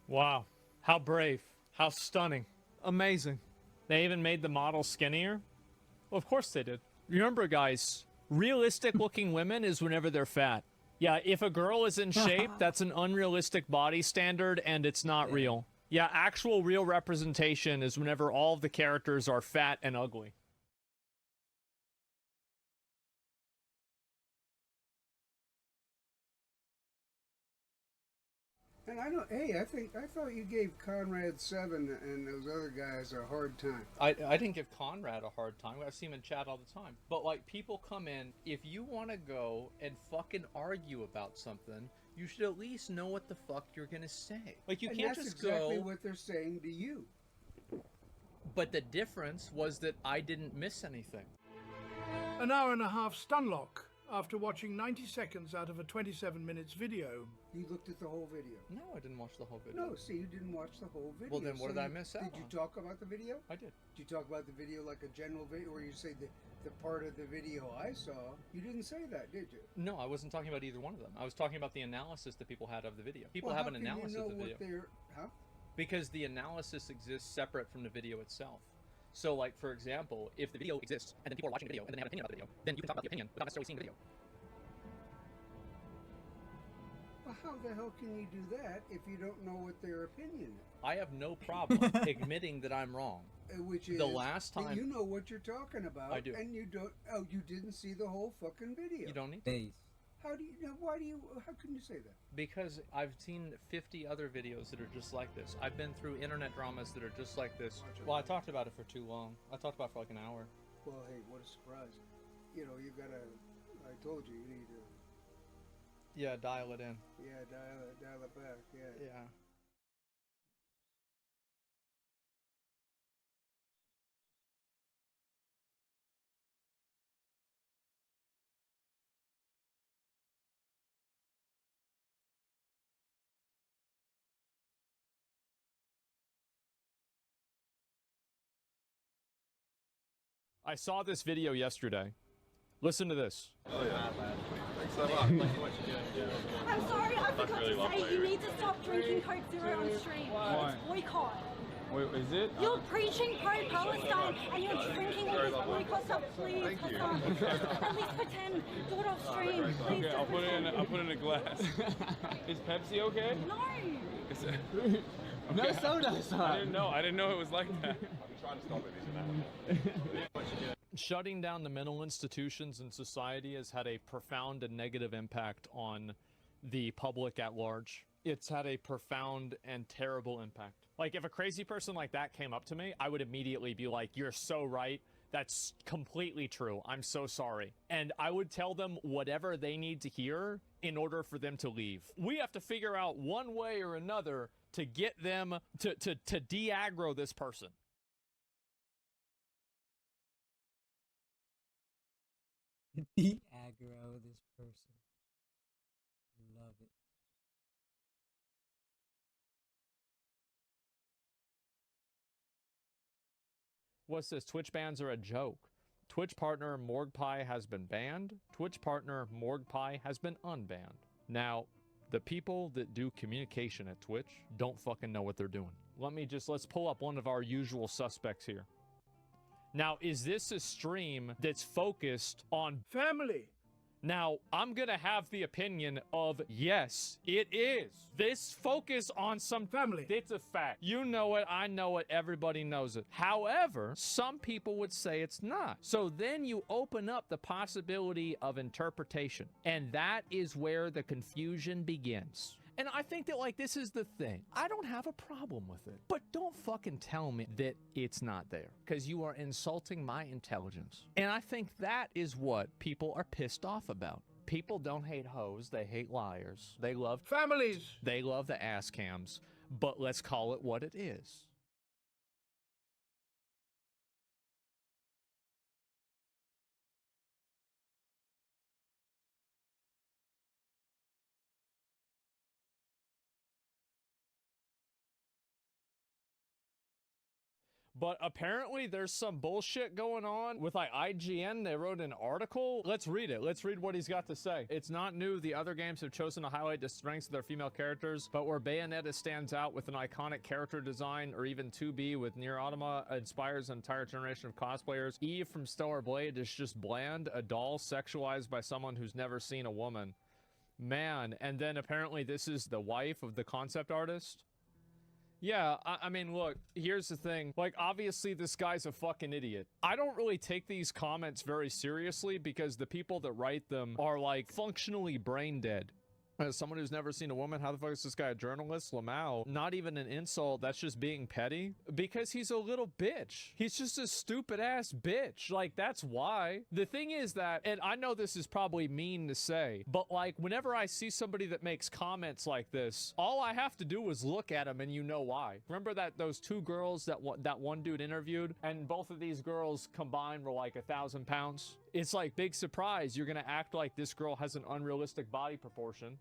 Wow. How brave. How stunning. Amazing. They even made the model skinnier? Well, of course they did. Remember, guys, realistic looking women is whenever they're fat. Yeah, if a girl is in shape, that's an unrealistic body standard and it's not real. Yeah, actual real representation is whenever all of the characters are fat and ugly. And I thought you gave Conrad 7 and those other guys a hard time. I didn't give Conrad a hard time. I see him in chat all the time. But, like, people come in, if you want to go and fucking argue about something, you should at least know what the fuck you're going to say. Like, you can't just go... that's exactly what they're saying to you. But the difference was that I didn't miss anything. An hour and a half stunlock after watching 90 seconds out of a 27 minutes video. You looked at the whole video? No, I didn't watch the whole video. No, see, you didn't watch the whole video. Well, then what did I miss out on? Did you talk about the video? I did. Did you talk about the video like a general video, or you say the part of the video I saw? You didn't say that, did you? No, I wasn't talking about either one of them. I was talking about the analysis that people had of the video. People have an analysis of the video. Huh? Because the analysis exists separate from the video itself. So, like, for example, if the video exists, and then people are watching the video, and then they have an opinion about the video, then you can talk about the opinion without necessarily seeing the video. Well, how the hell can you do that if you don't know what their opinion is? I have no problem admitting that I'm wrong. Which is the last time you know what you're talking about. I do. And you don't. Oh, you didn't see the whole fucking video. You don't need to. How do you? Why do you? How can you say that? Because I've seen 50 other videos that are just like this. I've been through internet dramas that are just like this. Well, I talked about it for too long. I talked about it for like an hour. Well, hey, what a surprise! You know, you gotta. I told you, you need to. Yeah, dial it in. Yeah, dial it back. Yeah. Yeah. I saw this video yesterday. Listen to this. Oh yeah. Thanks so much. I'm sorry, I forgot to say you need to stop drinking Coke Zero on stream. Why? It's boycott. Wait, is it? You're preaching pro-Palestine and you're drinking all this boycott stuff. Please, Hassan, at least pretend. Do it off stream. Please. Okay, I'll put it in a glass. Is Pepsi okay? No. Is it... Okay. No soda, I didn't know it was like that. I've been trying to stop it. Shutting down the mental institutions in society has had a profound and negative impact on the public at large. It's had a profound and terrible impact. Like, if a crazy person like that came up to me, I would immediately be like, you're so right. That's completely true. I'm so sorry. And I would tell them whatever they need to hear in order for them to leave. We have to figure out one way or another to get them to de-aggro this person. De-aggro this person. Love it. What's this? Twitch bans are a joke. Twitch partner MorgPie has been banned. Twitch partner MorgPie has been unbanned. Now, the people that do communication at Twitch don't fucking know what they're doing. Let's pull up one of our usual suspects here. Now, is this a stream that's focused on family? Now, I'm gonna have the opinion of, yes, it is. This focus on some family. It's a fact. You know it, I know it, everybody knows it. However, some people would say it's not. So then you open up the possibility of interpretation. And that is where the confusion begins. And I think that, like, this is the thing. I don't have a problem with it. But don't fucking tell me that it's not there. Because you are insulting my intelligence. And I think that is what people are pissed off about. People don't hate hoes. They hate liars. They love families. They love the ass cams. But let's call it what it is. But apparently there's some bullshit going on with like IGN. They wrote an article. Let's read it. Let's read what he's got to say. It's not new. The other games have chosen to highlight the strengths of their female characters, but where Bayonetta stands out with an iconic character design, or even 2B with Nier Automata inspires an entire generation of cosplayers, Eve from Stellar Blade is just bland, a doll sexualized by someone who's never seen a woman. Man, and then apparently this is the wife of the concept artist. Yeah, I mean, look, here's the thing. Like, obviously, this guy's a fucking idiot. I don't really take these comments very seriously because the people that write them are, like, functionally brain dead. As someone who's never seen a woman, how the fuck is this guy a journalist? Lamau, not even an insult, that's just being petty. Because he's a little bitch. He's just a stupid ass bitch. Like, that's why. The thing is that, and I know this is probably mean to say, but like, whenever I see somebody that makes comments like this, all I have to do is look at them and you know why. Remember that those two girls that one dude interviewed, and both of these girls combined were like 1,000 pounds? It's like, big surprise, you're gonna act like this girl has an unrealistic body proportion.